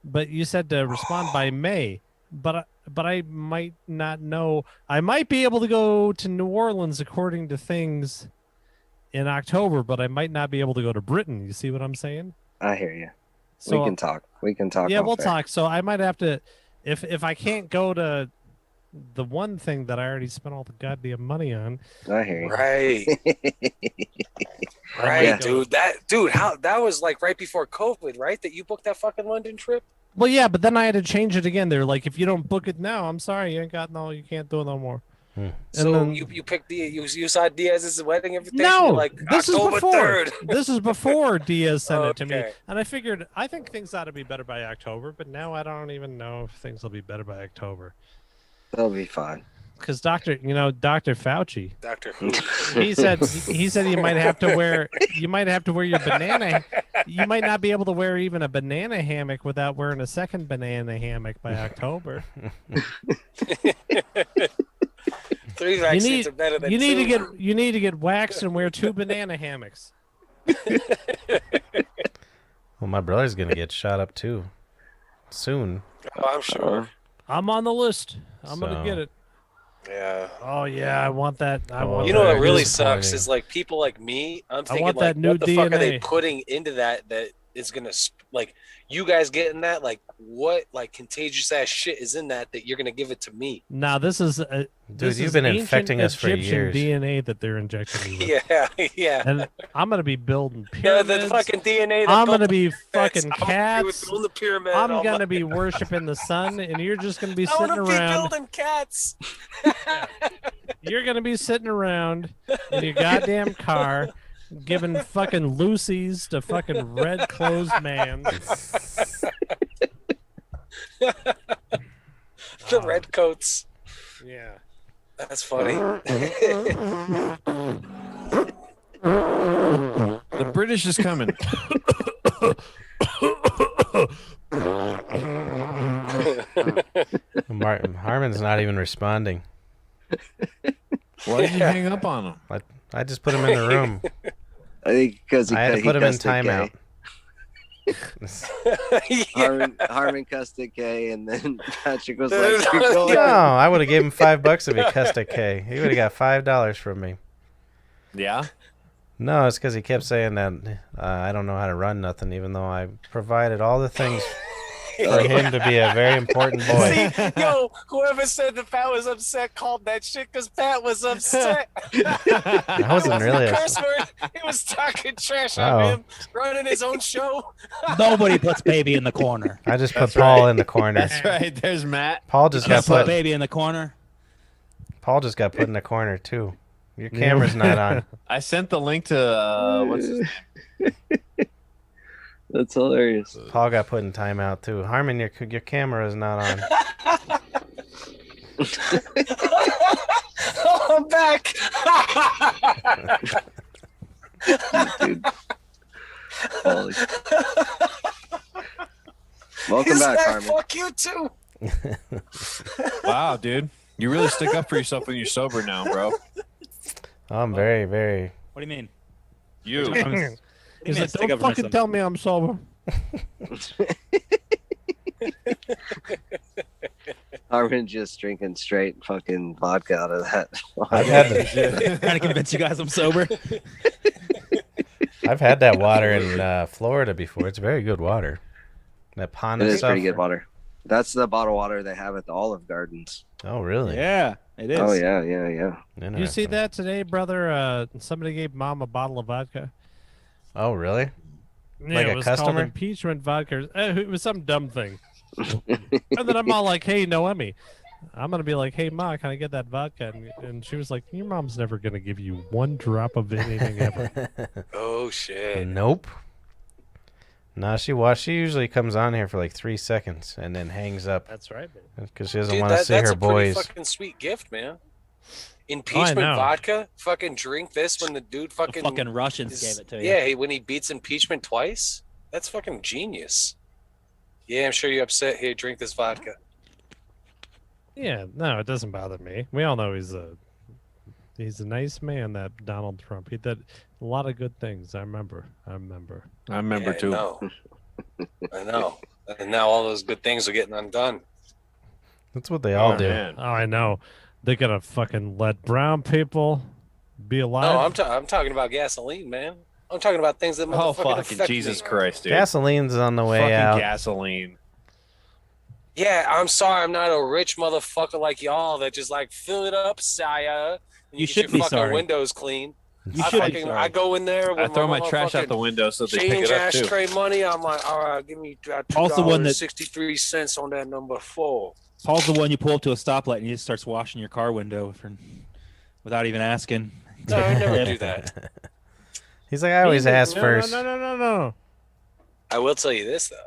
but you said to respond by May. But I might not know. I might be able to go to New Orleans according to things in October, but I might not be able to go to Britain. You see what I'm saying? I hear you. So we can talk. We can talk. yeah, off we'll air. talk. So I might have to, if I can't go to the one thing that I already spent all the goddamn money on. I hear you. Right, I right, might go- dude. How that was like right before COVID, right? That you booked that fucking London trip. Well, yeah, but then I had to change it again. They're like, if you don't book it now, I'm sorry, you can't do it no more. So then- you picked you saw Diaz's wedding invitation. No, like this is October before. 3rd. This is before Diaz sent it to me, Okay. and I figured I think things ought to be better by October. But now I don't even know if things will be better by October. They'll be fine. Because Dr. Fauci, Doctor Who. he said you might have to wear your banana. You might not be able to wear even a banana hammock without wearing a second banana hammock by October. 3 vaccines are better than 2. You need to get waxed and wear 2 banana hammocks. Well, my brother's gonna get shot up too, soon. Oh, I'm sure. I'm on the list. I'm gonna get it. Yeah. Oh yeah, I want that. You know what really disappointing. sucks is like people like me. I'm thinking want like, that new what the fuck are they DNA. putting into that is gonna like you guys getting that? Like what like contagious ass shit is in that you're gonna give it to me? Now this is Dude, you've been infecting us for Egyptian years. DNA that they're injecting me with. Yeah. And I'm gonna be building Yeah, pyramids. the fucking DNA. That I'm built gonna be the fucking pyramids. I'm gonna be cats. building the pyramid. I'm all gonna my- be worshiping the sun, and you're just gonna be I sitting wanna be around. building cats. You're gonna be sitting around in your goddamn car, giving fucking Lucy's to fucking red clothes man. The red coats. Yeah. That's funny. The British is coming. Harmon's not even responding. Why did you hang up on him? I just put him in the room. I think because I had to put him in cussed at timeout. Harmon cussed at Kay, and then Patrick was like, "You're No, going." I would have gave him $5 if he cussed at K. He would have got $5 from me. Yeah. No, it's because he kept saying that I don't know how to run nothing, even though I provided all the things for him to be a very important boy. See, yo, whoever said that Pat was upset called that shit because Pat was upset. I wasn't really The upset. curse word. He was talking trash Oh. on him, running his own show. Nobody puts baby in the corner. I just put That's Paul right. in the corner. That's right. There's Matt. Paul just got Put put. baby in the corner. Paul just got put in the corner too. Your camera's not on. I sent the link to what's his name? That's hilarious. Paul got put in timeout too. Harmon, your camera is not on. Oh, I'm back. Dude. Holy- Welcome He's back, like, Harmon. fuck you too. Wow, dude. You really stick up for yourself when you're sober now, bro. I'm very, very. What do you mean? You. He's like, stick don't up for fucking myself." tell me I'm sober. Harmon just drinking straight fucking vodka out of that. I've had the, Trying to convince you guys I'm sober. I've had that water in Florida before. It's very good water. That pond It and is stuff. pretty good water. That's the bottled water they have at the Olive Gardens. Oh, really? Yeah, it is. Oh yeah. You see Interesting. that today, brother? Somebody gave Mom a bottle of vodka. Oh, really? Yeah, Like it a was called customer? impeachment vodka. It was some dumb thing. And then I'm all like, "Hey, Noemi, I'm gonna be like, hey, Ma, can I get that vodka?" And she was like, "Your mom's never gonna give you one drop of anything ever." Oh shit. Nope. Nah, she usually comes on here for like 3 seconds and then hangs up That's right, man. because she doesn't Dude, want to see that's her a pretty boys. fucking sweet gift, man. Impeachment know. vodka. Fucking drink this when the dude The fucking fucking Russians is- gave it to you. Yeah, when he beats impeachment twice. That's fucking genius. Yeah, I'm sure you're upset. Here, drink this vodka. Yeah, no, it doesn't bother me. We all know he's a nice man, that Donald Trump. He did a lot of good things. I remember. I remember Yeah, too. I know. And now all those good things are getting undone. That's what they all do. Man. Oh, I know. They're gonna fucking let brown people be alive. No, I'm talking about gasoline, man. I'm talking about things that Oh, motherfucking fucking affect Jesus me. Christ, dude. Gasoline's on the way Fucking out. gasoline. Yeah, I'm sorry, I'm not a rich motherfucker like y'all that just like fill it up, sire. And You get should your be fucking sorry. windows clean. You I should be fucking sorry. I go in there with I throw my trash out motherfucking the window so they pick change it up too. ashtray money. I'm like, all right, give me Paul's the one that- $2.63 on that number 4. Paul's the one you pull up to a stoplight and he just starts washing your car window without even asking. No, I never do that. He's like, I always ask no, first. No. I will tell you this though.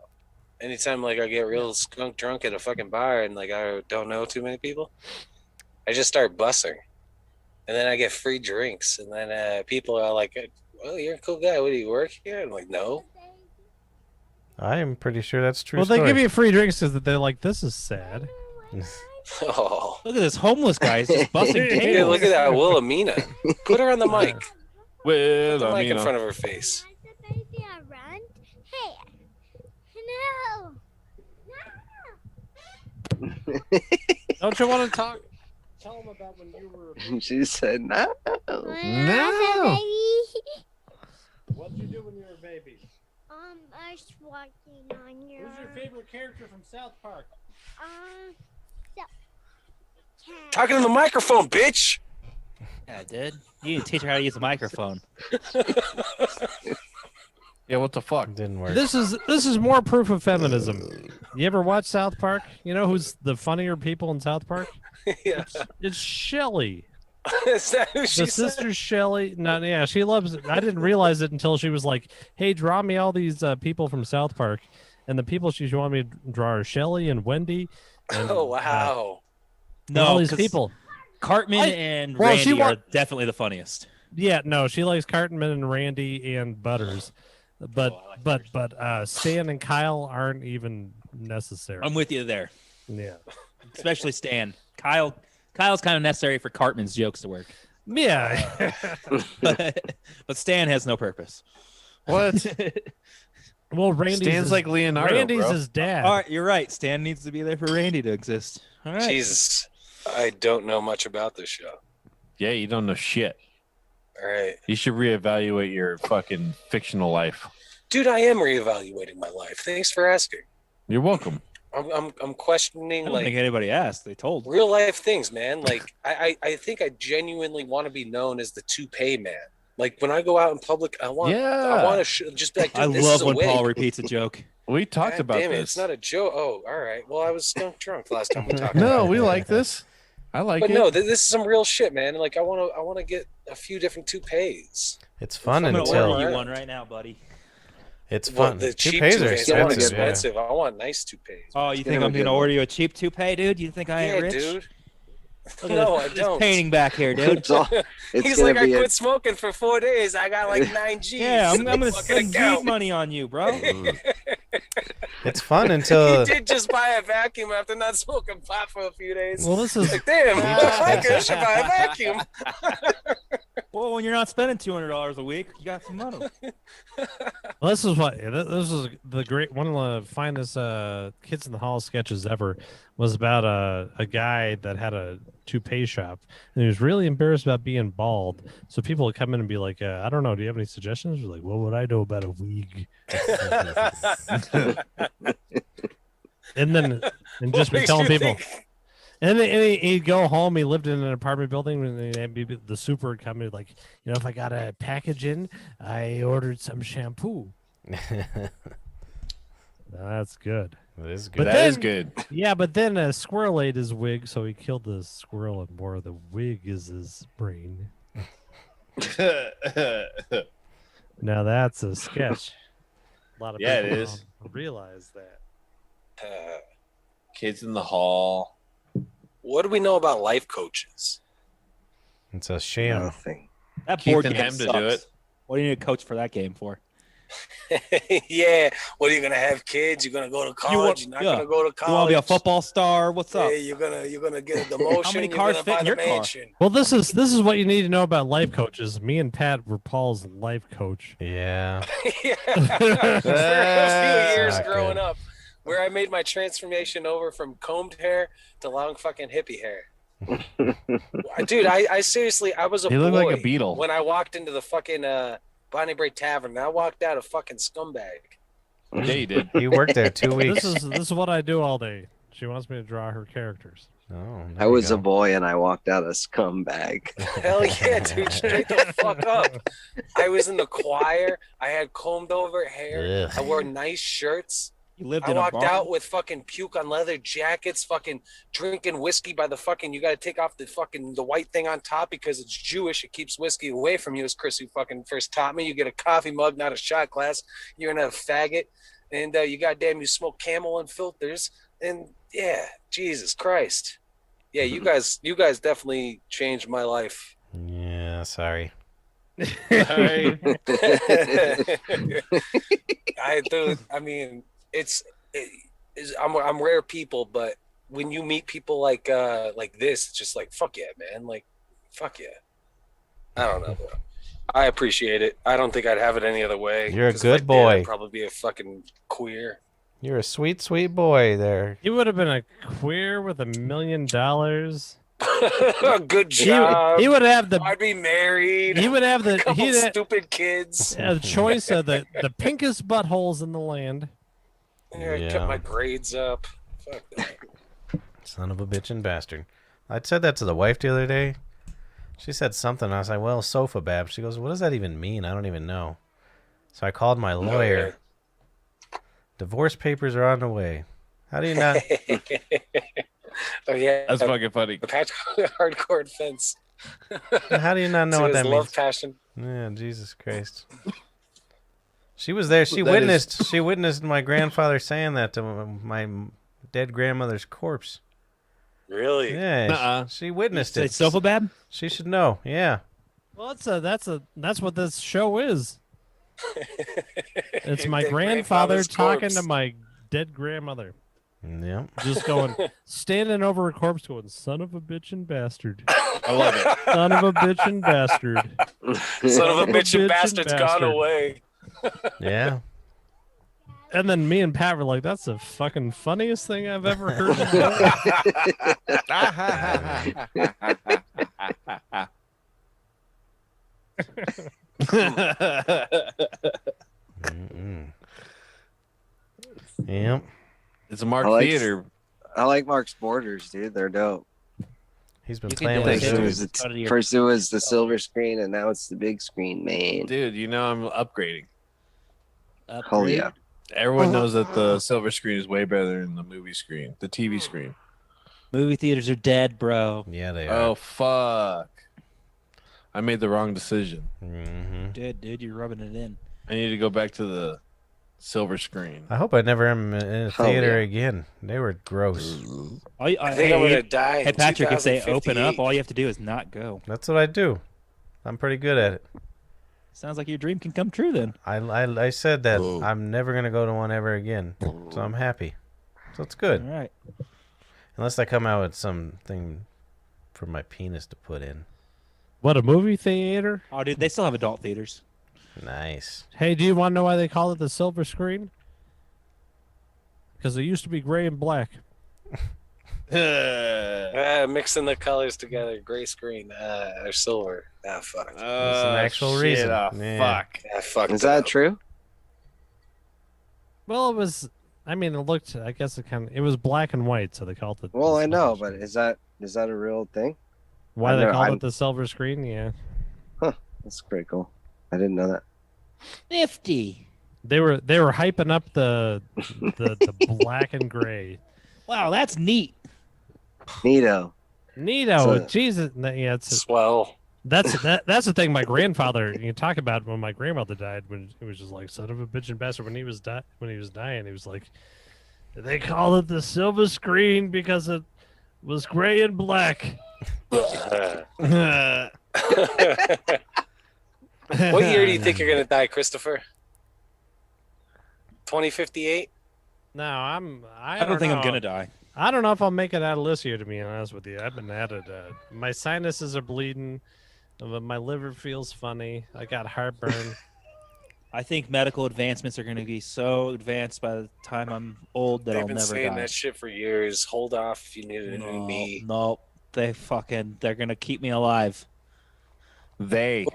Anytime like I get real skunk drunk at a fucking bar and like I don't know too many people, I just start bussing, and then I get free drinks, and then people are like, "Well, you're a cool guy. What do you work here?" I'm like, "No." I am pretty sure that's true. Well, they story. give you free drinks because they're like, this is sad. Oh, Look at this homeless guy. He's just busting hey, tables. look at that Wilhelmina. Put her on the mic. Put Well, the I mic mean, in front of her face. Baby around. Hey, no. Don't you want to talk? Tell them about when you were. She said, no. No. What'd you do when you were a baby? I was walking on your. Who's your favorite character from South Park? So, Talking to the microphone, bitch. Yeah, dude. You need to teach her how to use a microphone. Yeah, what the fuck? Didn't work. This is more proof of feminism. You ever watch South Park? You know who's the funnier people in South Park? Yeah. It's Shelly. Is that who she The said? sister Shelly. No, yeah, she loves it. I didn't realize it until she was like, "Hey, draw me all these people from South Park," and the people she wanted me to draw are Shelly and Wendy. And, Oh wow. all these 'cause people. Cartman and well, she Randy wa- are definitely the funniest. Yeah, no, she likes Cartman and Randy and Butters, but Stan and Kyle aren't even necessary. I'm with you there, Yeah, especially Stan. Kyle's kind of necessary for Cartman's jokes to work, yeah. but Stan has no purpose. What? Well, Randy's Stan's his, like Leonardo, Randy's bro. his dad. All right, you're right. Stan needs to be there for Randy to exist. All right. Jesus. I don't know much about this show. Yeah, you don't know shit. All right. You should reevaluate your fucking fictional life. Dude, I am reevaluating my life. Thanks for asking. You're welcome. I'm questioning I don't think anybody asked. They told. real life things, man. Like I think I genuinely want to be known as the toupee man. Like when I go out in public, I want to just be like, dude, I this love is a when wig. Paul repeats a joke. We talked God about damn it, this. it's not a joke. Oh, all right. Well, I was skunk drunk last time we talked. No, about we it. like this. I like But it. no, this is some real shit, man. Like I want to get a few different toupees. It's fun I'm gonna until order you one right now, buddy. it's Well, fun. the cheap Toupees are toupees. I want expensive. Yeah. expensive. I want nice toupees. Oh, you Get think him a I'm good gonna one. order you a cheap toupee, dude? You think I ain't Yeah, rich? dude. Look No, at I this don't. painting back here, dude. It's all, it's He's gonna like, I be quit smoking for 4 days. I got like 9 G's. Yeah, I'm gonna Fucking spend account. weed money on you, bro. It's fun until He did just buy a vacuum after not smoking pot for a few days. Well, this is Like, damn, I should buy a vacuum. Well, when you're not spending $200 a week, you got some money. Well, this is what this is the great one of the finest Kids in the Hall sketches ever was about a guy that had a toupee shop and he was really embarrassed about being bald. So people would come in and be like, I don't know, do you have any suggestions? He's like, what would I know about a wig? and just be What telling makes you people. think- And then he'd go home. He lived in an apartment building, and the super would come in like, if I got a package in, I ordered some shampoo. That's good. it is good. But That is then- good. Yeah, but then a squirrel ate his wig, so he killed the squirrel and wore the wig as his brain. Now that's a sketch. A lot of Yeah, it people is. don't realize that. Kids in the Hall. What do we know about life coaches? It's a sham. nothing. That Keith board and game him to sucks. do it. What do you need a coach for that game for? Yeah. What are you gonna have kids? You're gonna go to college. You're not yeah. gonna go to college. You want to be a football star? What's up? Yeah, you're gonna get a demotion. How many you're cars gonna fit buy in the your car? mansion. Well, this is what you need to know about life coaches. Me and Pat were Paul's life coach. Yeah. Yeah. For a few years Not growing good. up, where I made my transformation over from combed hair to long fucking hippie hair. Dude, I seriously, I was a He boy looked like a beetle. when I walked into the fucking Bonnie Bray Tavern. I walked out a fucking scumbag. Yeah, you did. He worked there 2 weeks. This is what I do all day. She wants me to draw her characters. Oh, there I you was a go. boy and I walked out a scumbag. Hell yeah, dude, straight the fuck up. I was in the choir. I had combed over hair. Ugh. I wore nice shirts. You lived I in a walked barn? out with fucking puke on leather jackets, fucking drinking whiskey by the fucking, you got to take off the white thing on top because it's Jewish. It keeps whiskey away from you, as Chris who fucking first taught me. You get a coffee mug, not a shot glass. You're a faggot. And you smoke Camel and filters. And yeah, Jesus Christ. Yeah, you guys definitely changed my life. Yeah, sorry. I mean, I'm rare people, but when you meet people like this, it's just like fuck yeah, man. Like fuck yeah. I don't know, bro. I appreciate it. I don't think I'd have it any other way. You're a 'cause if I good did, boy. I'd probably be a fucking queer. You're a sweet, sweet boy there. He would have been a queer with $1 million. Good job. He would have the. I'd be married. He would have the. couple He'd have stupid kids. the choice of the pinkest buttholes in the land. Yeah, Yeah. Kept my grades up. Fuck that. Son of a bitch and bastard. I said that to the wife the other day. She said something. I was like, well, SOFABAB. She goes, what does that even mean? I don't even know. So I called my lawyer. Divorce papers are on the way. How do you not? Oh yeah, That's fucking funny. the hardcore offense. How do you not know To what his that love means? passion. Yeah, Jesus Christ. She was there. She That witnessed. She witnessed my grandfather saying that to my dead grandmother's corpse. Really? Yeah, Nuh-uh. she witnessed Say it. SOFABAB? She should know. Yeah. Well, that's what this show is. It's my Dead grandfather grandfather's talking corpse. to my dead grandmother. Yeah. Just going, standing over a corpse going, son of a bitch and bastard. I love it. Son of a bitch and bastard. Son of a bitch and and bastard's gone bastard. away. Yeah. And then me and Pat were like, that's the fucking funniest thing I've ever heard. in my life." Mm-mm. Yep. It's a Mark I like- Theater. I like Mark's borders, dude. They're dope. He's been You can playing do with it. First it those. was It's out of your- first it was the silver screen, and now it's the big screen, man. Dude, you know I'm upgrading. Oh yeah. Everyone knows that the silver screen is way better than the movie screen, the TV screen. Movie theaters are dead, bro. Yeah, they are. Oh, fuck. I made the wrong decision. Mm-hmm. Dude, you're rubbing it in. I need to go back to the silver screen. I hope I never am in a Oh, theater yeah. again. They were gross. I think I'm gonna die. Hey in Patrick, if they open up, 2058. all you have to do is not go. That's what I do. I'm pretty good at it. Sounds like your dream can come true then. I said that Oh. I'm never gonna go to one ever again. So I'm happy. So it's good. All right. Unless I come out with something for my penis to put in. What, a movie theater? Oh, dude, they still have adult theaters. Nice. Hey, do you want to know why they call it the silver screen? Because it used to be gray and black. Mixing the colors together, gray screen, or silver. Ah, fuck. That's an actual shit, reason. oh, Yeah. Fuck. I fucked Is it that up. true? Well, it was. I mean, it looked. I guess it was black and white, so they called it. Well, the I know, silver but screen. is that a real thing? Why I they know, called I'm- it the silver screen? Yeah, That's pretty cool. I didn't know that. 50. they were hyping up the black and gray. Wow, that's neat. Neato. Neato, So- Jesus, yeah, it's Swell. that's the thing. My grandfather, you talk about when my grandmother died, when he was just like son of a bitch and bastard. When he was dying, he was like, they call it the silver screen because it was gray and black. What year do you think you're gonna die, Christopher? 2058? No, I I don't think I'm know. gonna die. I don't know if I'll make it out of this year, to be honest with you. I've been at it. My sinuses are bleeding. My liver feels funny. I got heartburn. I think medical advancements are gonna be so advanced by the time I'm old that They've I'll been never saying die. that shit for years. Hold off if you need a new knee. No, they're gonna keep me alive. They.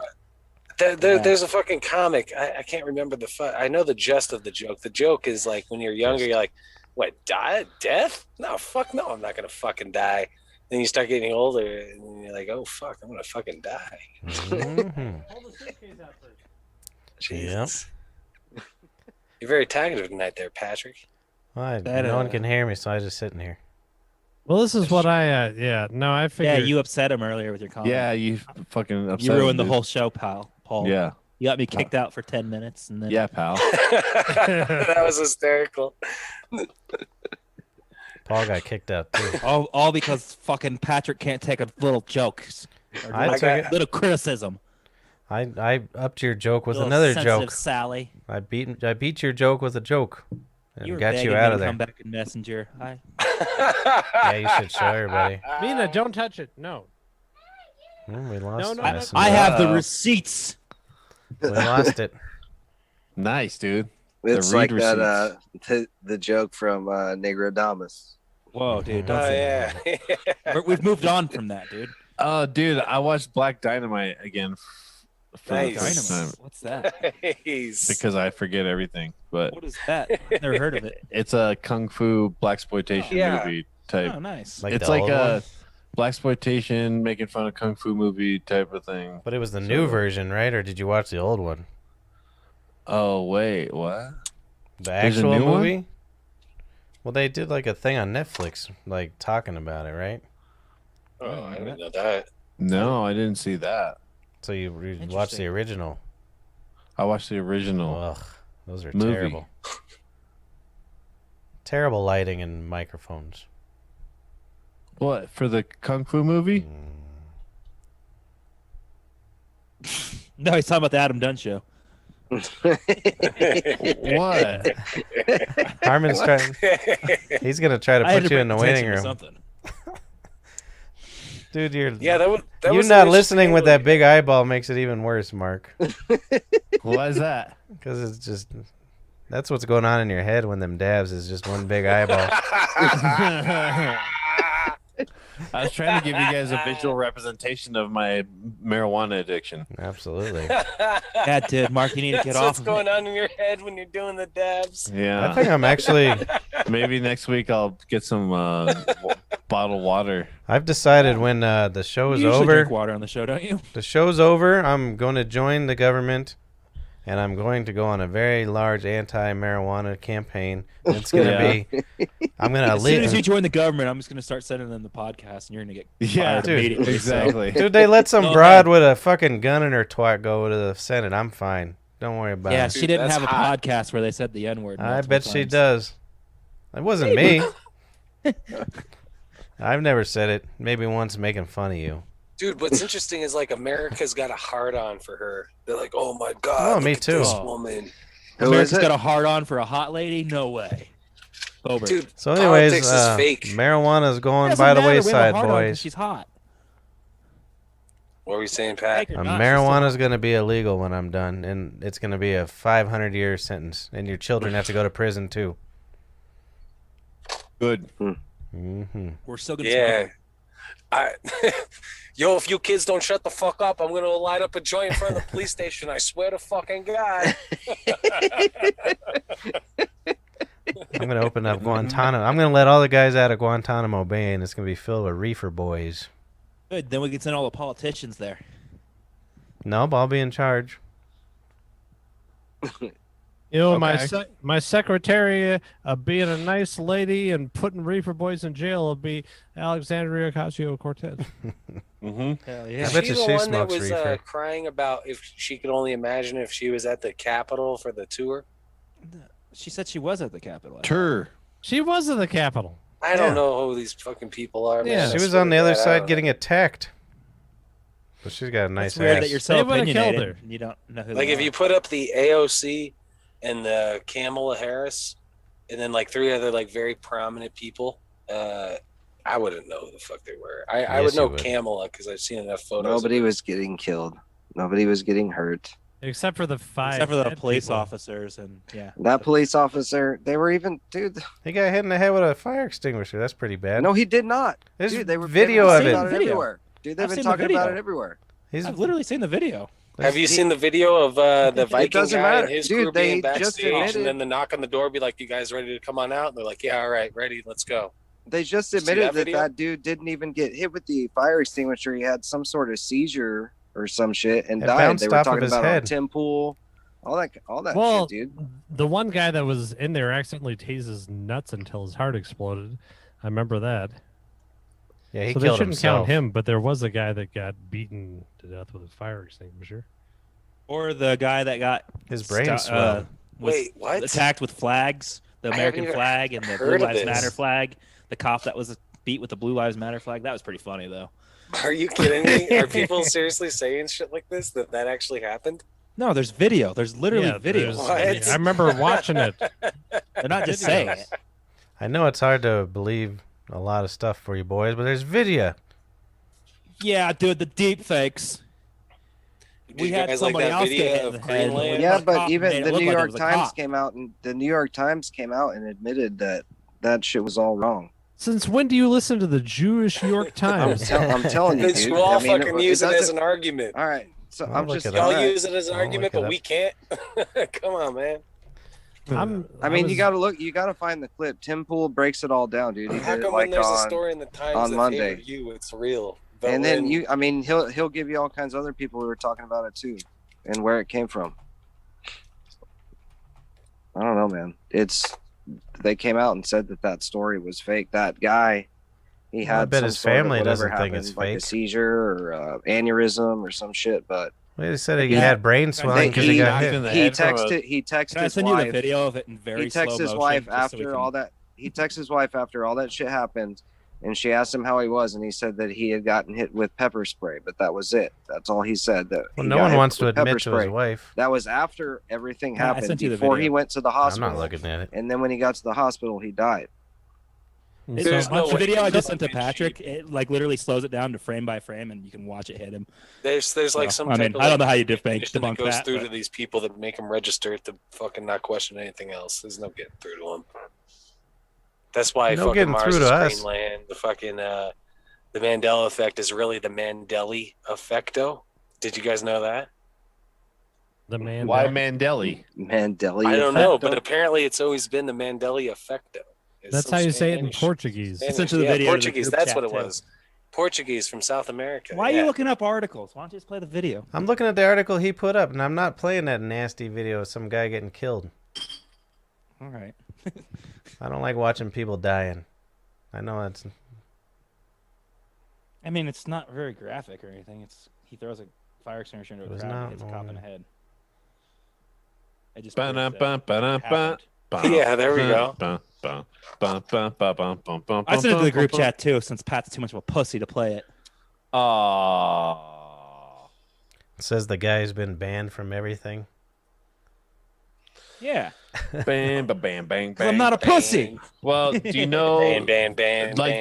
There's a fucking comic. I can't remember I know the gist of the joke. The joke is like when you're younger, you're like, what, die? Death? No, fuck no, I'm not gonna fucking die. Then you start getting older and you're like, oh fuck, I'm gonna fucking die. Mhm. Jesus. You're very talkative tonight there, Patrick. Well, That, no one can hear me, so I just sitting here. Well, this is what I I Yeah, figured. you upset him earlier with your comment. Yeah, you fucking upset you ruined him, the dude. whole show, Paul. Yeah. You got me kicked out for 10 minutes, and then Yeah, pal. That was hysterical. Paul got kicked out too. All because fucking Patrick can't take a little joke. Or I little, took it. little criticism. I upped your joke with Little another sensitive joke. Sally. I beat your joke with a joke and You were got begging you me out to of there. come back in Messenger. Yeah, you should show everybody. Mina, don't touch it. No. We lost no, Messenger. I have the receipts. We lost it. Nice, dude. It's read like that the joke from Negro Damas. Whoa, dude! Don't Oh say yeah. that. We've moved on from that, dude. Oh, dude, I watched Black Dynamite again for the Nice. first time What's that? Nice. because I forget everything. But What is that? I've never heard of it. it's a kung fu blaxploitation Yeah. movie type. Oh, nice. Like It's the like old a one? blaxploitation making fun of kung fu movie type of thing. But it was the new version, right? Or did you watch the old one? Oh wait, what? The There's a actual new one? movie? Well, they did like a thing on Netflix, like talking about it, right? Oh, I didn't know that. No, I didn't see that. So you watched the Interesting. original. I watched the original. Ugh, those are Movie. terrible. Terrible lighting and microphones. What, for the kung fu movie? No, he's talking about the Adam Dunn show. What? Harmon's trying. He's gonna try to I had put to you in bring the waiting attention to room, Something. dude. You're That you was not the listening with interesting that big eyeball makes it even worse, Mark. Why is that? Because it's just that's what's going on in your head when them dabs is just one big eyeball. I was trying to give you guys a visual representation of my marijuana addiction. Absolutely. Yeah, dude, Mark, you need to That's get off what's of going it. on in your head when you're doing the dabs. Yeah. I think I'm actually. Maybe next week I'll get some bottled water. I've decided when the show is You usually over. drink water on the show, don't you? The show's over. I'm going to join the government, and I'm going to go on a very large anti-marijuana campaign. It's going to be. I'm going to As soon as you leave. join the government, I'm just going to start sending them the podcast, and you're going to get Yeah, fired dude, immediately. Exactly. Dude, they let some Go broad ahead. with a fucking gun in her twat go to the Senate. I'm fine. Don't worry about Yeah, it. she Dude, didn't that's have a hot. podcast where they said the N-word. I multiple bet she times. does. It wasn't me. I've never said it. Maybe once making fun of you. Dude, what's interesting is like America's got a hard on for her. They're like, oh my god, Oh, me look at too. this Oh. woman. Who America's is it? got a hard on for a hot lady? No way. Bober. Dude, So, anyways, politics is fake. marijuana's going Doesn't by the matter, we have a wayside, hard on 'cause boys. She's hot. What were you saying, Pat? Like it or not, she's Marijuana's going to be illegal when I'm done, and it's going to be a 500-year sentence, and your children have to go to prison too. Good. Mm-hmm. We're still going to Yeah. Yo, if you kids don't shut the fuck up, I'm gonna light up a joint in front of the police station. I swear to fucking God. I'm going to open up Guantanamo. I'm going to let all the guys out of Guantanamo Bay, and it's going to be filled with reefer boys. Good. Then we can send all the politicians there. Nope, I'll be in charge. You know, Okay. my secretary being a nice lady and putting reefer boys in jail will be Alexandria Ocasio-Cortez. Mm-hmm. Hell I Is bet she you the she one that smokes was reefer. crying about if she could only imagine if she was at the Capitol for the tour? She said she was at the Capitol. Tur. She was in the Capitol. I don't know who these fucking people are. Yeah. Man. She I was swear on the to other God, I side don't getting attacked. But she's got a nice It's weird ass. that you're so They would've killed opinionated. her. And you don't know who know. Like they if are. you put up the AOC and the Kamala Harris and then like three other like very prominent people, I wouldn't know who the fuck they were. I Yes, would know you would. Kamala because I've seen enough photos. Nobody was getting killed. Nobody was getting hurt. Except for the five. Except for the dead police people. officers and yeah. That police officer, they were even, dude. He got hit in the head with a fire extinguisher. That's pretty bad. No, he did not. There's Dude, they were video they've of been it. talking about Video. everywhere. Dude, they've I've been seen the talking about video. it everywhere. He's I've literally seen the video. Have you seen the video of the Viking doesn't guy matter. and his Dude, crew they being just backstage, admitted- and then the knock on the door be like, "You guys ready to come on out?" And they're like, "Yeah, all right, ready, let's go." They just See admitted that that video? that dude didn't even get hit with the fire extinguisher. He had some sort of seizure or some shit and It died. bounced They were off of talking his about head. on Tim Pool, all that Well, shit, dude. the one guy that was in there accidentally tased his nuts until his heart exploded. I remember that. yeah, he So they killed shouldn't himself. count him, but there was a guy that got beaten to death with a fire extinguisher. Or the guy that got His brain stu- swelled. was Wait, what? attacked with flags, the I American haven't even flag and the heard Blue of Lives this. Matter flag. the cop that was beat with the Blue Lives Matter flag. That was pretty funny though. Are you kidding me? Are people seriously saying shit like this? That actually happened? No, there's video. There's literally Yeah, video. I remember watching it. They're not just saying it. I know it's hard to believe a lot of stuff for you boys, but there's video. Yeah, dude, the deep fakes. We had guys like somebody that else video get hit in of the head. Greenland? Yeah, The but cop even made it the look New like it York was a Times cop. came out, and the New York Times came out and admitted that shit was all wrong. Since when do you listen to the Jewish York Times? I'm telling you, Because dude. you all I mean, fucking use it as doesn't- an argument. All right, so I'll I'm look just it up. all Y'all right. use it as an I'll argument, look it but up. we can't. Come on, man. I mean, you gotta find the clip. Tim Pool breaks it all down, dude. He How did it come like when there's a on, story in the Times on that Monday. favored you, it's real? and then when- I mean, he'll give you all kinds of other people who were talking about it too, and where it came from. I don't know, man. They came out and said that story was fake. That guy, he Well, I had bet some his sort of family whatever doesn't think happened, it's like a fake. seizure or aneurysm or some shit. But They said he Yeah. had brain swelling because he he- got knocked in hit. the he head from a- texted he Can I texted his send you the wife. video of it in very He slow texted his motion, wife just so we after can- all that. He texted his wife after all that shit happened, and she asked him how he was, and he said that he had gotten hit with pepper spray, but that was it. That's all he said. That Well, he no got one hit wants to with pepper admit to his spray. wife. That was after everything Yeah, I happened, sent you the before he video. went to the I'm hospital. not looking at it. And then when he got to the hospital, he died. There's no the way video I it's just sent to fucking Patrick, cheap. it like literally slows it down to frame by frame, and you can watch it hit him. There's like So, some. I type mean, of, I don't know like, how you debunk condition that goes that. through but- to these people that make them register to fucking not question anything else. There's no getting through to them. That's why No fucking getting Mars through is to us. Greenland. The fucking the Mandela effect is really the Mandela effecto. Did you guys know that? The man. Why Mandeli? Mandela. I don't know, effect, but though. apparently it's always been the Mandela effecto. It's That's some how you say it in Spanish- Portuguese. Spanish- Sent you the yeah, video to the Portuguese. group That's chat, what it too. was. Portuguese from South America. Why are yeah. you looking up articles? Why don't you just play the video? I'm looking at the article he put up, and I'm not playing that nasty video of some guy getting killed. All right. I don't like watching people dying. I know it's. I mean, it's not very graphic or anything. It's he throws a fire extinguisher into a It was crowd and not hits a cop in long. the head. It just proves that Ba-da-ba-ba-da-ba. happened. Yeah, there we go. I sent it to the group chat too, since Pat's too much of a pussy to play it. Oh. It says the guy's been banned from everything. Yeah, Bam, ba, bam, bang, 'cause I'm bang. not a pussy. Well, do you know? Ban.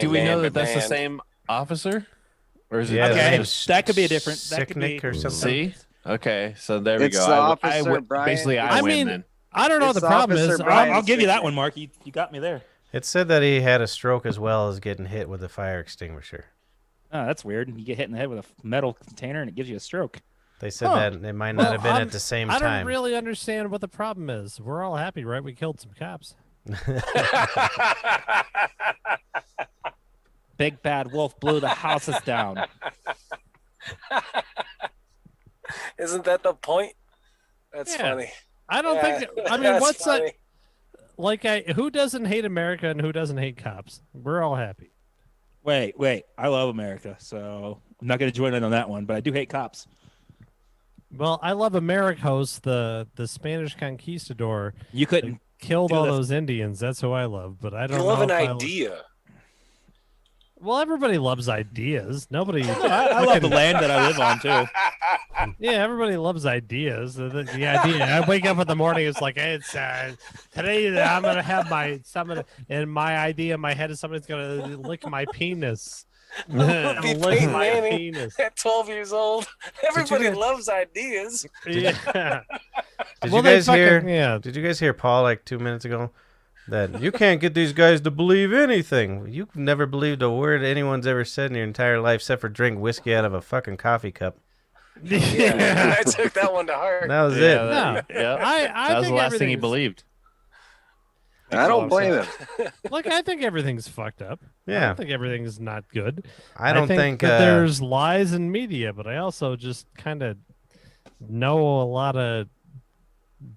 Do we know that that's the same officer, or is it? Yeah, his Okay, name's that could be a different. That could be Sicknick or something. See? Okay, so there we It's go. the officer, Brian. Basically, I I win mean, then. I don't know what It's the the problem officer, is. Brian. I'll give you that one, Mark. You got me there. It said that he had a stroke as well as getting hit with a fire extinguisher. Oh, that's weird. You get hit in the head with a metal container and it gives you a stroke. They said Huh. that it might not have been at the same I time. don't really understand what the problem is. We're all happy, right? We killed some cops. Big bad wolf blew the houses down. Isn't that the point? That's Yeah. funny. I don't Yeah, think. I mean, that's what's funny. that? Like, who doesn't hate America and who doesn't hate cops? We're all happy. Wait. I love America, so I'm not going to join in on that one, but I do hate cops. Well, I love Americos, the Spanish conquistador. You couldn't. Killed Do all the- those Indians. That's who I love. But I don't You know love an if I idea. Well, everybody loves ideas. Nobody. I love the land that I live on too. Yeah, everybody loves ideas. The idea. I wake up in the morning. It's like, hey, it's today. I'm gonna have and my idea in my head is somebody's gonna lick my penis. Be lick Peyton my Manning penis. at 12 years old. Everybody guys- loves ideas. Yeah. Did Well, you they guys hear? fucking- yeah. Did you guys hear Paul like 2 minutes ago? That you can't get these guys to believe anything. You've never believed a word anyone's ever said in your entire life, except for drink whiskey out of a fucking coffee cup. Yeah, I took that one to heart. That was Yeah, it. that, yeah. I That was the think last thing he everything's- believed. I don't blame him. Look, I think everything's fucked up. I Yeah, don't think everything's not good. I don't think that there's lies in media, but I also just kind of know a lot of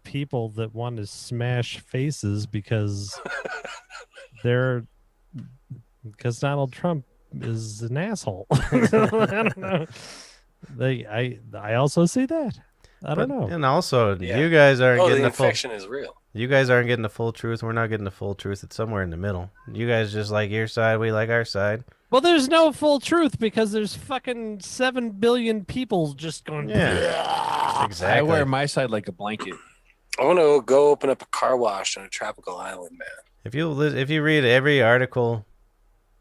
people that want to smash faces because Donald Trump is an asshole. I don't know. I also see that. I don't know. And also, Yeah. you guys aren't Oh, getting the the full. infection is real. You guys aren't getting the full truth. We're not getting the full truth. It's somewhere in the middle. You guys just like your side. We like our side. Well, there's no full truth because there's fucking 7 billion people just going. Yeah. Exactly. I wear my side like a blanket. I want to go open up a car wash on a tropical island, man. If you read every article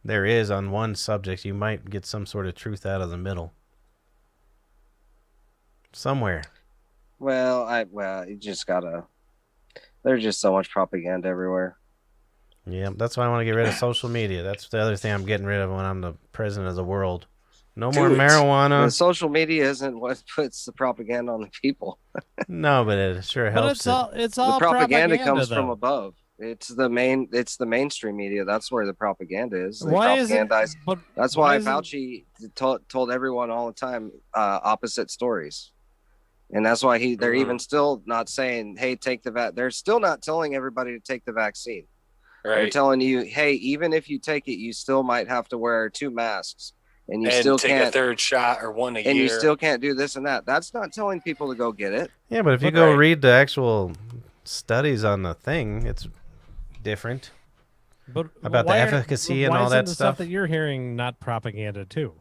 there is on one subject, you might get some sort of truth out of the middle. Somewhere. Well, you just gotta. There's just so much propaganda everywhere. Yeah, that's why I want to get rid of social media. That's the other thing I'm getting rid of when I'm the president of the world. No more marijuana. The social media isn't what puts the propaganda on the people. No, but it sure But helps. it's all The propaganda comes though. from above. It's the mainstream media. That's where the propaganda is. They Why is it? propagandize. But That's why is it- Fauci told everyone all the time opposite stories. And that's why they're even still not saying, hey, take the vaccine. They're still not telling everybody to take the vaccine. They're Right. telling you, hey, even if you take it, you still might have to wear 2 masks. And you And still take can't a third shot or one a and year. you still can't do this and that. That's not telling people to go get it. Yeah, but if you go read the actual studies on the thing, it's different. But about the why efficacy and why all isn't that the stuff. that you're hearing not propaganda too?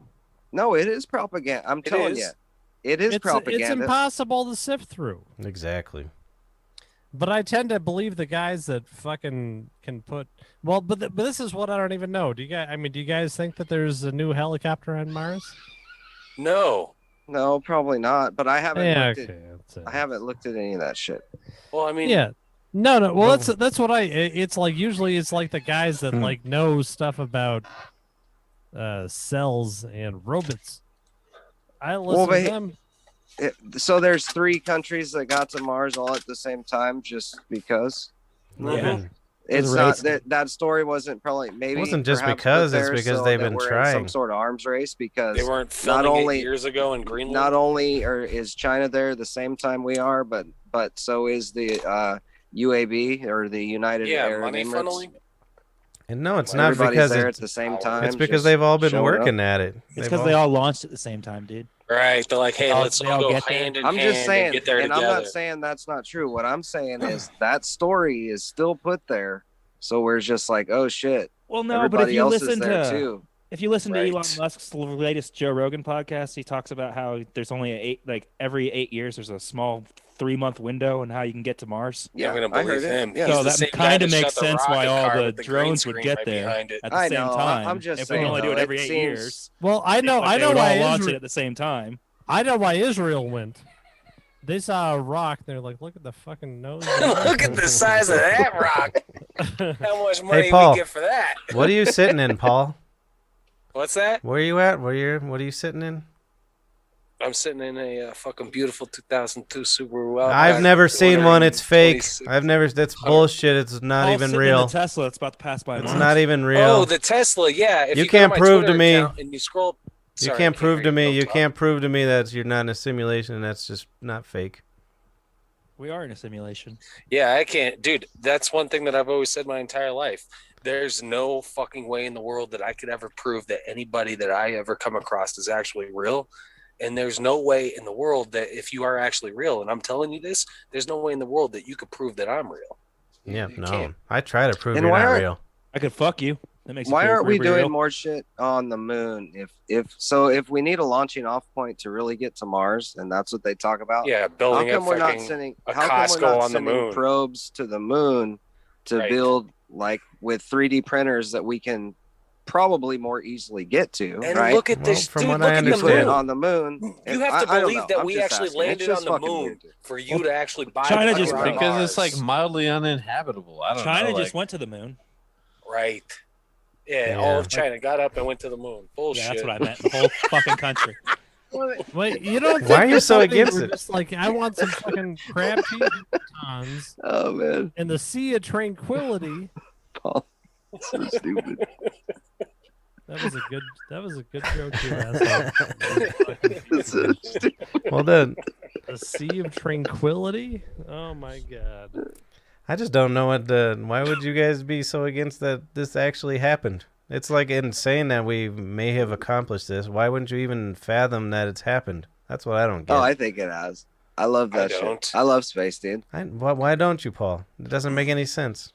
No, it is propaganda. I'm telling you. It is propaganda. It's impossible to sift through. Exactly. But I tend to believe the guys that fucking can put. Well, but this is what I don't even know. Do you guys think that there's a new helicopter on Mars? No. No, probably not. But I haven't Yeah, looked okay, I haven't looked at any of that shit. Well, I mean, Yeah. No. Well, that's what it's like. Usually, it's like the guys that like know stuff about cells and robots. I listen to them. So there's 3 countries that got to Mars all at the same time, just because. Yeah. It's not that story wasn't probably maybe. It wasn't just perhaps because, put it's there because so they've that been we're in trying. some sort of arms race because they weren't filming it years ago in Greenland. Not only is China there the same time we are, but so is the UAB or the United Arab money Emirates. funneling. And no, it's Everybody's not because there it's at the same time. It's because just they've all been showing working up. at it. It's because they all launched at the same time, dude. Right. They're like, hey, let's they all all go get there. hand in I'm hand just saying, and get there and together. I'm not saying that's not true. What I'm saying is that story is still put there, so we're just like, oh shit. Well, no, everybody but if you else listen is there to too. if you listen to Right. Elon Musk's latest Joe Rogan podcast, he talks about how there's only every 8 years there's a small 3-month window and how you can get to Mars. Yeah, I'm gonna I believe heard it. him. Yeah. He's So the that same guy kind of that makes shot the sense why rocket all car the with green drones would screen get right there behind it. at the I same know. time. I'm just if we saying, only do it though, every it 8 seems- years. Well, I know. But I they know would why all launch Israel. it at the same time. I know why Israel went. They saw a rock. They're like, look at the fucking nose. Look at the size of that rock. How much money Paul. we get for that? What are you sitting in, Paul? What's that? Where are you at? What are you sitting in? I'm sitting in a fucking beautiful 2002 Subaru. I've never seen one. It's fake. 226. I've never. That's bullshit. It's not All even sitting real. In the Tesla that's about to pass by. It's Mars. not even real. Oh, the Tesla. Yeah. If You you go can't to my prove to Twitter me- account and you scroll. You Sorry, can't I prove to hear me. Don't You talk. can't prove to me that you're not in a simulation. And that's just not fake. We are in a simulation. Yeah, I can't, dude. That's one thing that I've always said my entire life. There's no fucking way in the world that I could ever prove that anybody that I ever come across is actually real. And there's no way in the world that if you are actually real, and I'm telling you this, there's no way in the world that you could prove that I'm real. Yeah, You no. can't. I try to prove And you're why not aren't- real. I could fuck you. That makes. Why you aren't we doing real. more shit on the moon? If we need a launching off point to really get to Mars, and that's what they talk about. Yeah, How building come a we're not fucking sending? a How come we're Costco not on the sending moon. probes to the moon to Right. build like with 3D printers that we can probably more easily get to? And right? look at Well, this, from dude. what Look I at the You put it moon. on the moon. You and have to I don't believe know. that I'm we just actually asking. It's landed just on the fucking moon weird, dude. for you to actually buy China the just- fucking Because it's like Mars. mildly uninhabitable. I don't China know. just like, went to the moon. Right. Yeah, Yeah. all of China got up and went to the moon. Bullshit. Yeah, that's what I meant. The whole fucking country. Wait, you don't think Why are you that's so why they against were it? Just like I want some fucking crab tons Oh man, in the Sea of Tranquility. Paul, that's so stupid. That was a good joke too, asshole. That's so stupid. Well done. The Sea of Tranquility. Oh my god. I just don't know why would you guys be so against that this actually happened? It's like insane that we may have accomplished this. Why wouldn't you even fathom that it's happened? That's what I don't get. Oh, I think it has. I love I that shit. don't. I love space, dude. Why don't you, Paul? It doesn't make any sense.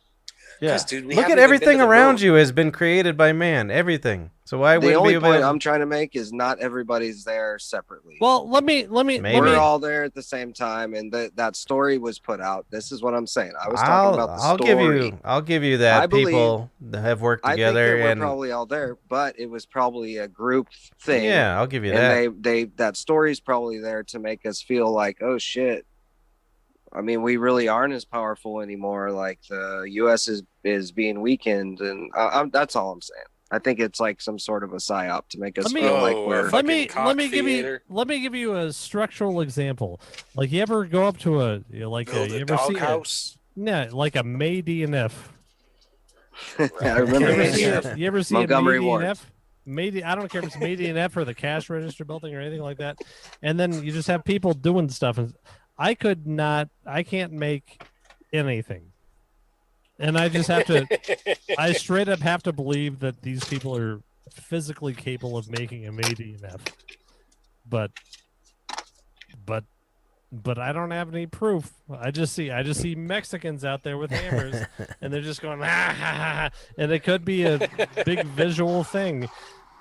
Yeah. Dude, we Look haven't at even been everything to the around moon. you has been created by man. Everything. So why The would only be point able? I'm trying to make is not everybody's there separately. Well, let me Maybe. We're all there at the same time, and that story was put out. This is what I'm saying. I was talking about the story. I'll give you that I believe- people that have worked I think together that we're and probably all there, but it was probably a group thing. yeah, I'll give you that. And that story's probably there to make us feel like, oh shit. I mean, we really aren't as powerful anymore. Like the U.S. is being weakened, and that's all I'm saying. I think it's like some sort of a psyop to make us feel like we're. let me cock give you theater. let me give you a structural example. Like you ever go up to a like a, Build you a ever see doghouse. like a May DNF. I remember You ever this see, shit. you ever see Montgomery a May Ward. DNF? I don't care if it's May DNF or the cash register building or anything like that. And then you just have people doing stuff. And I can't make anything. And I just have to, I straight up have to believe that these people are physically capable of making a May DNF. But I don't have any proof. I just see Mexicans out there with hammers, and they're just going, ah, ha, ha, ha. And it could be a big visual thing,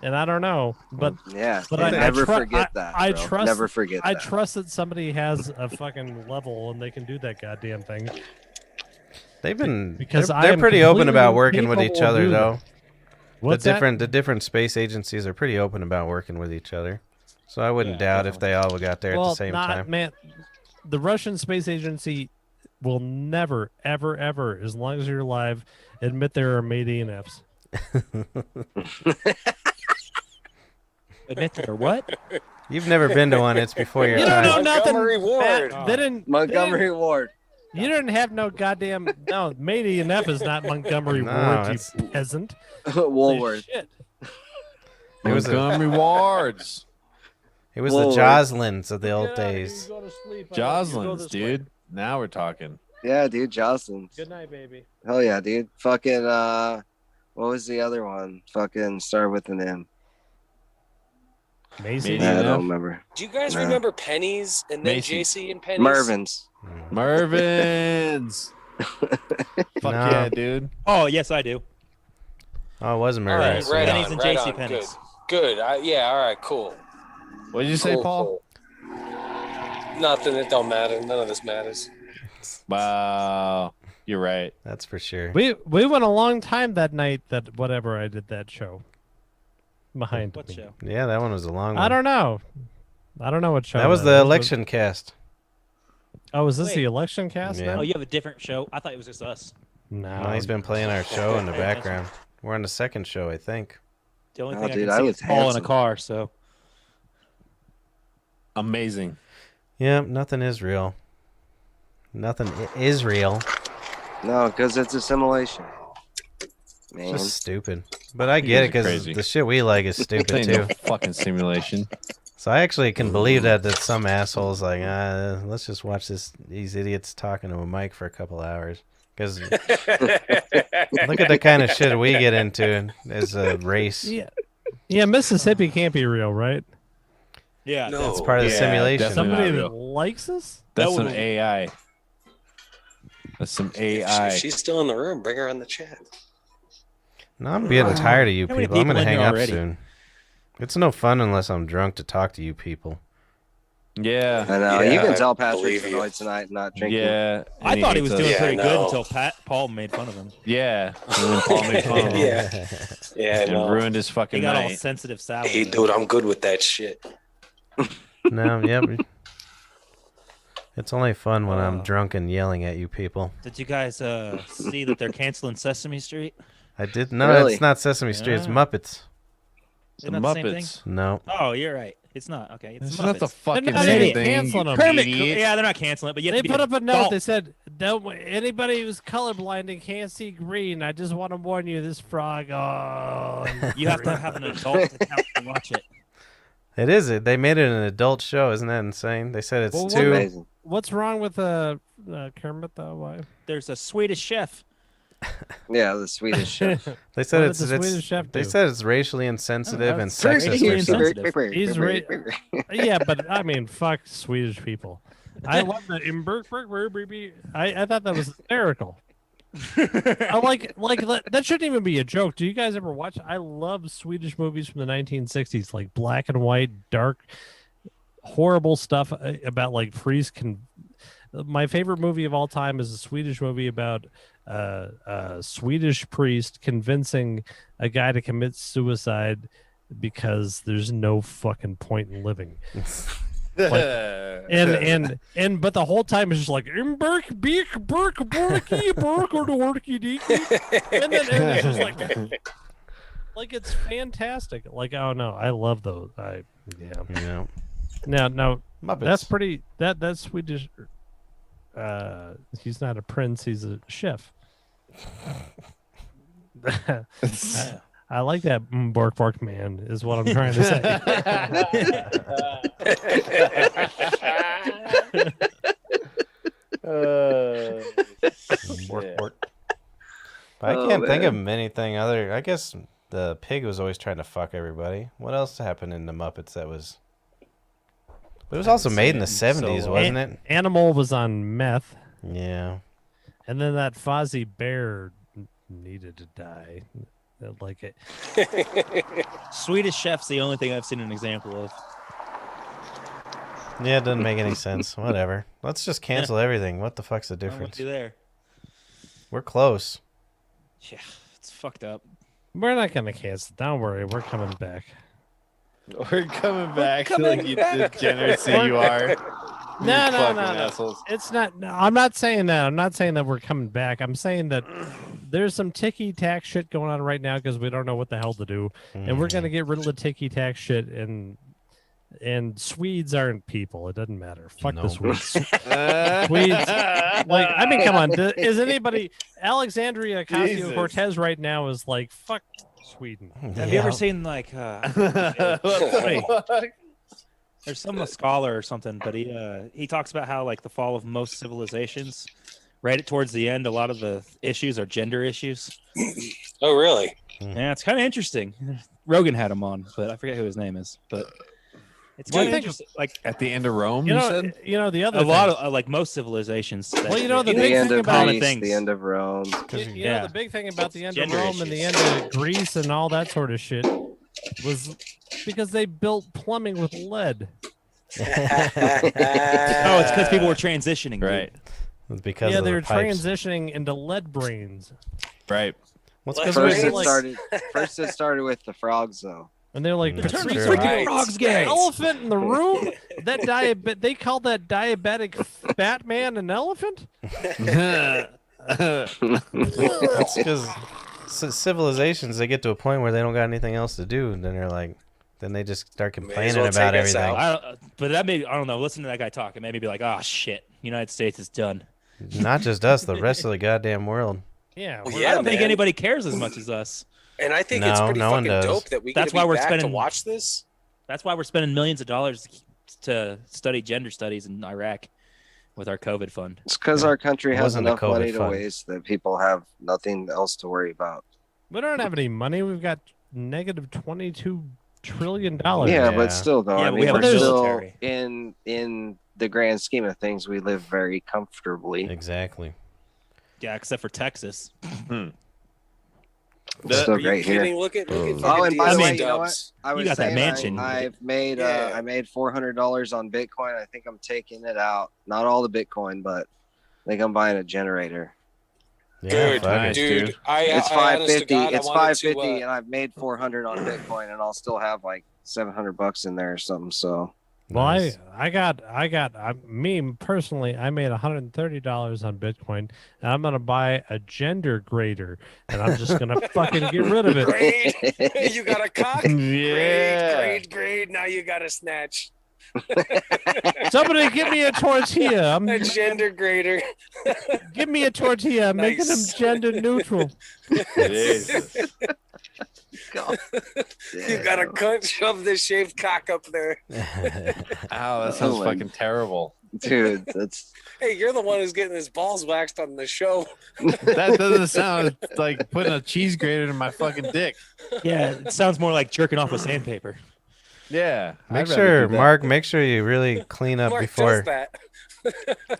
and I don't know. But Yeah, but I never tru- forget that. I bro. trust. Never forget I that. trust that somebody has a fucking level and they can do that goddamn thing. They've been Because I they're am pretty open completely about working with incapable each of other doing though. What's that? The different space agencies are pretty open about working with each other. So I wouldn't doubt if they all got there at the same time. Man, the Russian Space Agency will never, ever, ever, as long as you're alive, admit there are May DNFs. Admit or what? You've never been to one. It's before your You don't time. know nothing. Montgomery Ward. Matt, they didn't- Montgomery Ward. You didn't have no goddamn. No, May DNF is not Montgomery No, Ward, it's- you peasant. Woolworth. Shit. It was Montgomery Wards. It was Whoa. the Joslins of the old Get out of here, days. you go to sleep. I want you to go Joslins, this way. dude. Now we're talking. Yeah, dude, Jocelyn. Good night, baby. Hell yeah, dude. Fucking what was the other one? Fucking start with an M. Macy. Maybe. I Yeah. don't remember. Do you guys No. remember Pennies and then Macy. JC and Pennies? Mervin's. Mervins. Fuck No. yeah, dude. Oh, yes, I do. Oh, it wasn't All right, Mervyn's. right Pennies on, and right JC on. Pennies. Good. Yeah, all right, cool. What did you say, Cool, Paul? cool. Nothing. It don't matter. None of this matters. Wow. You're right. That's for sure. We went a long time that night. That whatever I did that show. Behind What me. show? Yeah, that one was a long one. I don't know. I don't know what show That was the election cast. Oh, is this Wait. the election cast? Yeah. Oh, now? you have a different show? I thought it was just us. No. No, he's been playing our show in the background. We're on the second show, I think. The only Oh, thing dude, I I can see was is Paul in a handsome. car, so. Amazing. Yeah, nothing is real. Nothing is real. No, because it's a simulation. Man. Just stupid. But I get it guys are because crazy. the shit we like is stupid Ain't too. no fucking simulation. So I actually can believe that some assholes like, let's just watch these idiots talking to a mic for a couple hours. Because look at the kind of shit we get into as a race. Yeah, Mississippi can't be real, right? Yeah. No. It's part of the Yeah, simulation. definitely. Somebody not that real. likes us? That's That some would- AI. That's some AI. If she's still in the room. Bring her on the chat. No, I'm getting tired of you How many people. I'm people going to in hang here up already? soon. It's no fun unless I'm drunk to talk to you people. Yeah. I know. Yeah, you can I tell believe Patrick's you. annoyed tonight and not drinking. Yeah. I and thought he was hates doing us. Yeah, pretty no. good until Paul made fun of him. Yeah. And then Paul made fun of him. Yeah. Yeah, I And know. ruined his He fucking got all night. sensitive sour. Hey, dude, I'm good with that shit. No, yeah. It's only fun when I'm drunk and yelling at you people. Did you guys see that they're canceling Sesame Street? I did. No, Really? it's not Sesame Street. It's Yeah. Muppets. Isn't The that the same thing? Muppets. No. Oh, you're right. It's not. Okay, it's It's Muppets. not the fucking They're not same even thing. canceling them. Kermit. idiot. Yeah, they're not canceling it, but you have They to be put an up a note. adult. They said, "Don't anybody who's colorblind and can't see green. I just want to warn you, this frog. Oh, You have to have an adult to watch it. It is. They made it an adult show. Isn't that insane? They said it's Well, too. Amazing. What's wrong with Kermit though? Why? There's a Swedish chef. Yeah, the Swedish chef. They said What did it's. the Swedish chef They do? said it's racially insensitive and that's very sexist or something. insensitive. He's yeah, but I mean, fuck Swedish people. I love that. I thought that was hysterical. I like that shouldn't even be a joke. Do you guys ever watch? I love Swedish movies from the 1960s, like black and white, dark, horrible stuff about like freeze. My favorite movie of all time is a Swedish movie about a Swedish priest convincing a guy to commit suicide because there's no fucking point in living. But the whole time it's just like and then it's just like it's fantastic. Like, oh no, I love those. Yeah. Now Muppets. that's pretty. That's Swedish. He's not a prince. He's a chef. I like that bark bark man is what I'm trying to say. Bork, bork. But I can't think of anything other. I guess the pig was always trying to fuck everybody. What else happened in the Muppets that was? But it was also made in the 70s, wasn't it? Animal was on meth. Yeah. And then that Fozzie Bear needed to die. Like it. Swedish Chef's the only thing I've seen an example of. Yeah, it doesn't make any sense. Whatever. Let's just cancel everything. What the fuck's the I'm difference? with you there. We're close. Yeah, it's fucked up. We're not gonna cancel. Don't worry, we're coming back. We're coming back. Like you degeneracy you are. No. Assholes. It's not. No, I'm not saying that. I'm not saying that we're coming back. I'm saying that there's some ticky tack shit going on right now because we don't know what the hell to do, and we're gonna get rid of the ticky tack shit. And Swedes aren't people. It doesn't matter. Fuck the Swedes. Swedes. Like, I mean, come on. Is anybody Alexandria Ocasio-Cortez right now is like fuck Sweden? Have you ever seen like? There's some scholar or something, but he talks about how like the fall of most civilizations, right towards the end, a lot of the issues are gender issues. Oh, really? Yeah, it's kind of interesting. Rogan had him on, but I forget who his name is. But it's kind of interesting. Like at the end of Rome, you said? The other a lot of like most civilizations. Well, the the big end thing of about Greece, the end of Rome. you know, the big thing about the end Gender of Rome and the end issues. of Greece and all that sort of shit was because they built plumbing with lead. Oh, it's because people were transitioning, right? It's because they were transitioning into lead brains, right? What's First it started with the frogs, though. And they're like, That's Patrice, true. freaking Frogs gay. elephant in the room. That they called that diabetic Batman an elephant. That's because civilizations, they get to a point where they don't got anything else to do, and then then they just start complaining well about take us everything. But that made I don't know. Listen to that guy talk. It made me be like, oh shit, United States is done. Not just us, the rest of the goddamn world. Yeah, Well, I don't think man. anybody cares as much as us. And I think No, it's pretty no one fucking does. dope that we That's get why to be we're back spending- to watch this. That's why we're spending millions of dollars to study gender studies in Iraq with our COVID fund. It's because our country It has wasn't a enough money COVID to fund. waste that people have nothing else to worry about. we don't have any money. We've got negative $22 trillion. Yeah, but still, though, Yeah, I but mean, we have we're a still military. in the grand scheme of things, we live very comfortably. Exactly. Yeah, except for Texas. It's still Are you great here. kidding? Look at Oh, fucking and by the DSA way, you know what? dubs. I was got that saying mansion. I've made Yeah. I made $400 on Bitcoin. I think I'm taking it out. Not all the Bitcoin, but I think I'm buying a generator. Yeah, Dude, fuck it. dude, It's I honest to 550. God, I It's wanted to, 550, and I've made 400 on Bitcoin, and I'll still have like $700 in there or something. So Well, Nice. me personally, I made $130 on Bitcoin, and I'm gonna buy a gender grader, and I'm just gonna fucking get rid of it. Grade. You got a cock? Yeah. Grade. Now you got a snatch. Somebody give me a tortilla. A gender grader. Give me a tortilla. I'm making them Nice. gender neutral. Jesus. God. You got a cunt, shove this shaved cock up there. Ow, that sounds Oh, fucking terrible. Dude, that's Hey, you're the one who's getting his balls waxed on the show. That doesn't sound like putting a cheese grater in my fucking dick. Yeah, it sounds more like jerking off with sandpaper. Yeah. Make I'd rather sure, do that. Mark, make sure you really clean up Mark before. does that.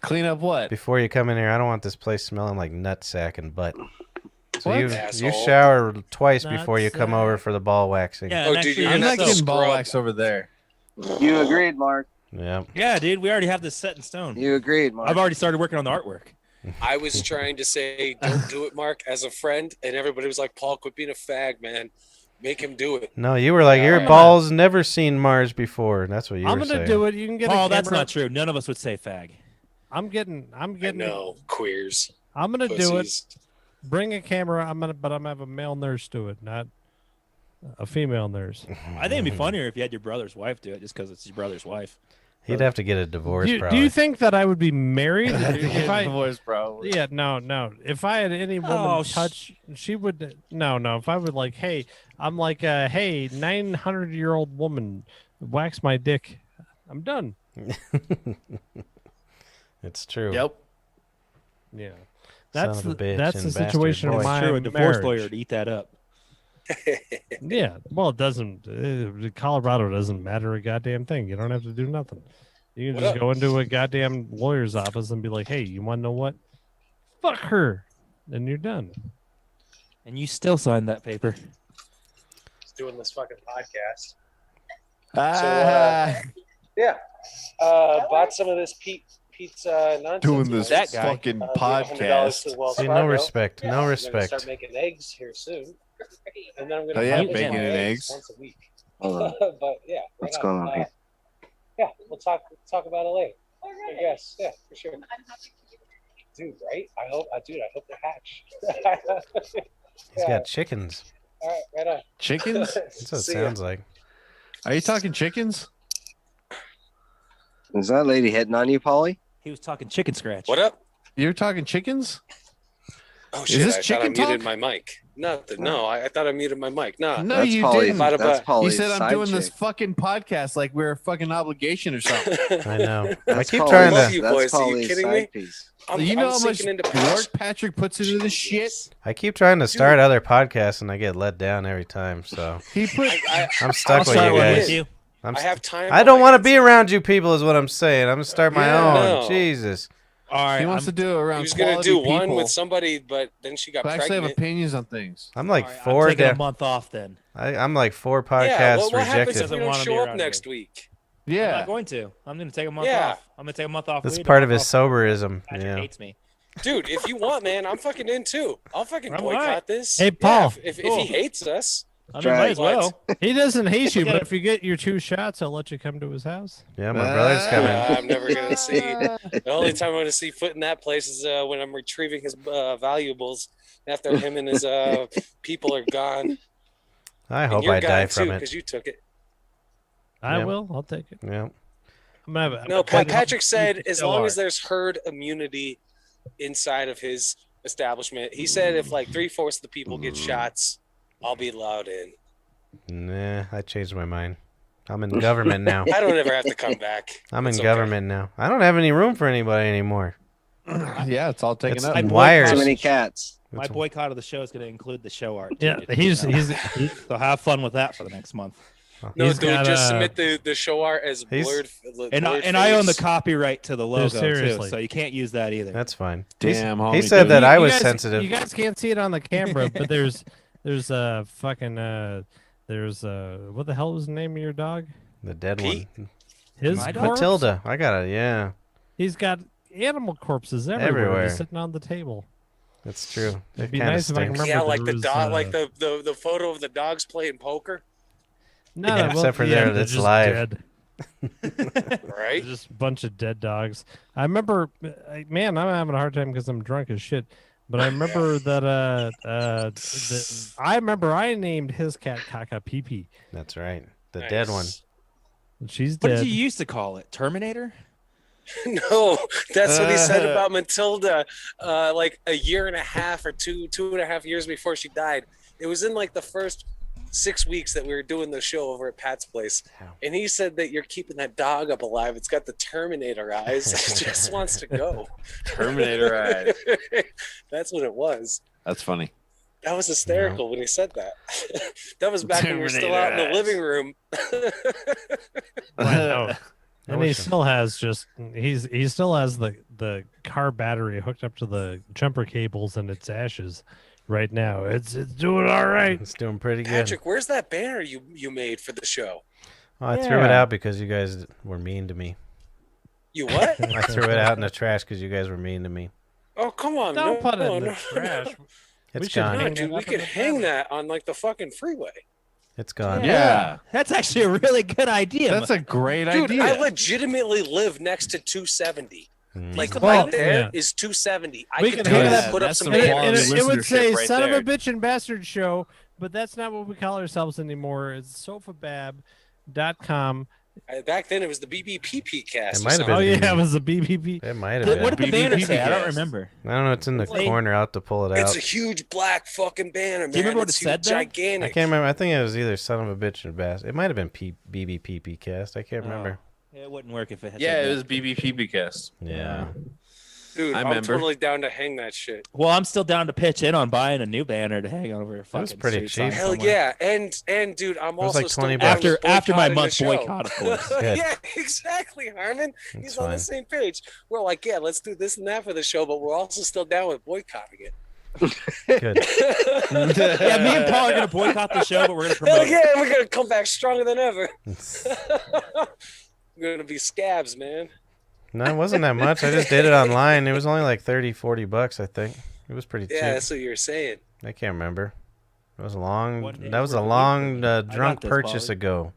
Clean up what? Before you come in here, I don't want this place smelling like nutsack and butt. So What? you Asshole. shower twice before you come over for the ball waxing. Yeah, Oh, next dude, year you're I'm you not get getting soap. ball scrub. wax over there. You agreed, Mark. Yeah. Yeah, dude, we already have this set in stone. You agreed, Mark. I've already started working on the artwork. I was trying to say, don't do it, Mark, as a friend, and everybody was like, Paul, quit being a fag, man. Make him do it. No, you were like, your Yeah. balls never seen Mars before. That's what you I'm were gonna saying. do it. You can get Paul, a camera. that's not true. None of us would say fag. I'm getting. I know, queers. I'm gonna do it. Pussies. Bring a camera. But I'm gonna have a male nurse do it, not a female nurse. I think it'd be funnier if you had your brother's wife do it, just because it's your brother's wife. He'd have to get a divorce, Do probably. you think that I would be married if I? Divorce, probably. Yeah, no. If I had any woman Oh, touch, she would. No. If I would like, hey, I'm like, hey, 900-year-old woman, wax my dick. I'm done. It's true. Yep. Yeah, Son that's of a the, bitch that's and the bastard situation boy. of It's my true. A divorce marriage. lawyer would eat that up. Yeah, well, it doesn't. Colorado doesn't matter a goddamn thing. You don't have to do nothing. You can What just up? go into a goddamn lawyer's office and be like, "Hey, you want to know what? Fuck her," and you're done. And you still signed that paper. He's doing this fucking podcast. Ah, Yeah. Bought some of this pizza nonsense. doing you know, this That guy. fucking $100 to podcast. Wells See, no Fargo. respect. No I'm gonna respect. start making eggs here soon, and then I'm gonna Oh, yeah, publish bacon my and eggs. once a week. Hold on. But yeah, What's right going on. on here? Yeah, we'll talk about it later. I guess. Yeah, for sure. Dude, right? I hope they're hatched. He's got chickens. All right, right on. Chickens? That's what it See ya. sounds like. Are you talking chickens? Is that lady hitting on you, Paulie? He was talking chicken scratch. What up? You're talking chickens? Oh Is shit! this I thought I chicken muted talk? my mic. No, I thought I muted my mic. No, No, That's you Paulie's, didn't. Bada That's bada. Paulie's You said I'm side doing this chick. fucking podcast like we're a fucking obligation or something. I know. I That's keep Paulie's- trying love to. you That's boys. Are you Paulie's kidding side me? piece. You know how much sinking into work Patrick puts into this shit? I keep trying to start other podcasts and I get let down every time. So He put. I'm stuck with Start you one guys. with you. I'm I have time. I don't want to be around you people, is what I'm saying. I'm gonna start my Yeah. own. No. Jesus. All right. He wants to do it around He was gonna quality do one people. with somebody, but then she got Who actually have pregnant. opinions on things. I'm like All right, four I'm taking a down. month off then. I'm like 4 podcasts Yeah, what happens rejected. if we Doesn't don't wanna be show up around next here. week? I'm Yeah. not going to. I'm going to take a month Yeah. off. I'm going to take a month off. That's weed, a part of month his off. soberism. Patrick Yeah. hates me. Dude, if you want, man, I'm fucking in too. I'll fucking I'm boycott alright. this. Hey, Yeah, Paul. if Cool. he hates us, I mean, Try might it. as well. He doesn't hate you, but if you get your 2 shots, he'll let you come to his house. Yeah, my brother's coming. I'm never gonna see. The only time I'm gonna see foot in that place is when I'm retrieving his valuables after him and his people are gone. I And hope you're I die gone from too, it. because you took it. I Yeah. will. I'll take it. Yeah. I'm gonna have No, Pat- Patrick said as so long as hard. there's herd immunity inside of his establishment, he said if like 3/4 of the people get shots, I'll be allowed in. Nah, I changed my mind. I'm in government now. I don't ever have to come back. I'm in It's okay. government now. I don't have any room for anybody anymore. Yeah, it's all taken It's up. I wires. Too many cats. My It's- boycott of the show is going to include the show art. too, Yeah, dude. he's So have fun with that for the next month. No, He's dude, got, just submit the show art as He's- blurred. And blurred I own the face. copyright to the logo too, seriously. so you can't use that either. That's fine. Damn, he homie, said dude. that I You was guys- sensitive. You guys can't see it on the camera, but there's a fucking there's what the hell was the name of your dog? The dead Pete? one. His My dog? corpse? Matilda. I got it. Yeah, He's got animal corpses everywhere, Everywhere. just sitting on the table. that's true. It'd It be kind of nice if I can stinks. remember. Yeah, like the there was, dog, like the photo of the dogs playing poker, No, Yeah, well, except for yeah, there, they're it's just live. dead. right? Just a bunch of dead dogs. I remember, man, I'm having a hard time because I'm drunk as shit. But I remember that I remember I named his cat Kaka Pee Pee. That's right. The dead one. Nice. She's What dead. did you used to call it? Terminator? No, that's what he said about Matilda. Like a year and a half or two and a half years before she died. It was in like the first 6 weeks that we were doing the show over at Pat's place, and he said that you're keeping that dog up alive. It's got the Terminator eyes. It just wants to go. Terminator eyes. That's what it was. That's funny. That was hysterical when he said that. That was back when we were still out in the Terminator eyes. living room. I know. And he still has he still has the car battery hooked up to the jumper cables and its ashes right now. It's doing all right. It's doing pretty good. Patrick, where's that banner you made for the show? Oh, I threw it out because you guys were mean to me. You what? I threw it out in the trash because you guys were mean to me. Oh, come on. Don't put it in the no. trash. It's should gone. No, hang dude, it we up in could the hang cabin. that on like the fucking freeway. It's gone. Yeah, that's actually a really good idea. That's a great Dude, idea. I legitimately live next to 270. Like Well, right there is yeah. 270. I We could can do hang that, that- put up that's some some banners. quality it would say listenership right "son of there. a bitch and bastard show," but that's not what we call ourselves anymore. It's SOFABAB.com. Back then it was the BBPP cast. It or might have something. Oh been. yeah, it was a BBB. It might have What been. what did the banner BBP say? I don't cast. remember. I don't know. It's in the corner. I'll have to pull it It's out. a huge black fucking banner, man. Do you remember what It's it said, huge, though? gigantic. I can't remember. I think it was either son of a bitch and bastard. It might have been BBPP cast. I can't remember. It wouldn't work if it had. Yeah, said it that. was BBPB cast. Yeah. Dude, I I'm remember. totally down to hang that shit. Well, I'm still down to pitch in on buying a new banner to hang over a fucking pretty street sign cheap. Hell somewhere. yeah, and dude, I'm was also like still 20 down bucks. with After my boycotting month the show. boycott, of course. Good. Yeah, exactly, Harmon. That's He's on fine. the same page. We're like, yeah, let's do this and that for the show, but we're also still down with boycotting it. Good. Yeah, me and Paul are gonna boycott the show, but we're gonna promote Hell it. yeah, we're gonna come back stronger than ever. We're gonna be scabs, man. No, it wasn't that much. I just did it online. It was only like 30, 40 bucks, I think. It was pretty Yeah, cheap. that's what you were saying. I can't remember. It was a long. One day That was we're a gonna long I got drunk this, purchase Polly. ago.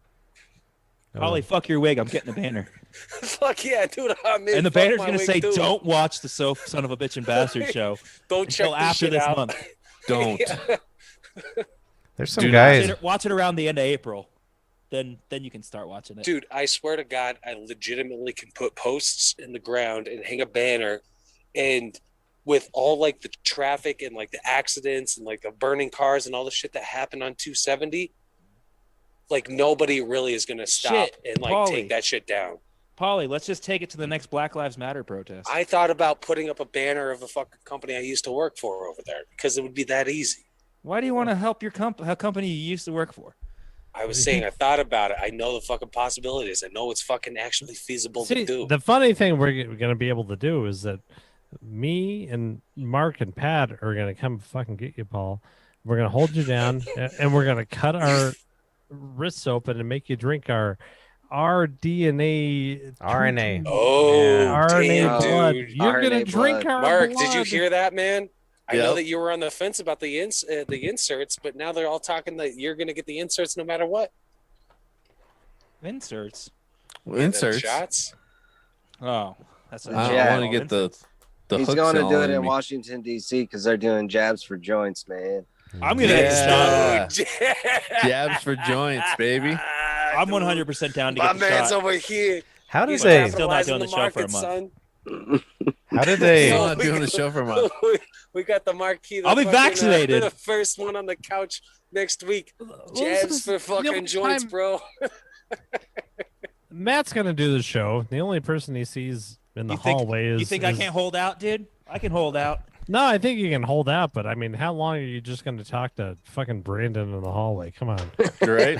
Polly, fuck your wig. I'm getting a banner. Fuck yeah, dude. I'm in. And the Fuck banner's my gonna wig, say, too. "Don't watch the son of a bitch and bastard show Don't check until this after shit this out." month. Don't. Yeah. There's some Do not guys. Watch it around the end of April. Then you can start watching it. Dude, I swear to God, I legitimately can put posts in the ground and hang a banner, and with all like the traffic and like the accidents and like the burning cars and all the shit that happened on 270, like nobody really is gonna stop Shit, and like Paulie. take that shit down. Polly, let's just take it to the next Black Lives Matter protest. I thought about putting up a banner of a fucking company I used to work for over there because it would be that easy. Why do you want to help your company you used to work for? I was saying I thought about it. I know the fucking possibilities. I know it's fucking actually feasible to See, do. the funny thing we're going to be able to do is that me and Mark and Pat are going to come fucking get you, Paul. We're going to hold you down and we're going to cut our wrists open and make you drink our RNA. Oh, Yeah, RNA damn, blood. dude. You're going to RNA drink blood. our Mark, blood. did you hear that, man? I know Yep. that you were on the fence about the inserts, but now they're all talking that you're going to get the inserts no matter what. Inserts. Inserts. Shots. Oh, that's I don't Yeah. want to get the He's hooks going to all do it in in me. Washington D.C. because they're doing jabs for joints, man. I'm gonna get the shot. Yeah. Jabs for joints, baby. I'm 100% down to My get the man's shot. over here. How did He's they? Still not capitalizing doing the show for a month. son. How did they? Still not doing the show for a month. We got the marquee. the I'll be fucking, vaccinated. the first one on the couch next week. this Jabs is for the fucking only joints, time- bro. Matt's going to do the show. The only person he sees in the You think- hallway is. You think I is- can't hold out, dude? I can hold out. No, I think you can hold out, but I mean, how long are you just going to talk to fucking Brandon in the hallway? Come on. Right?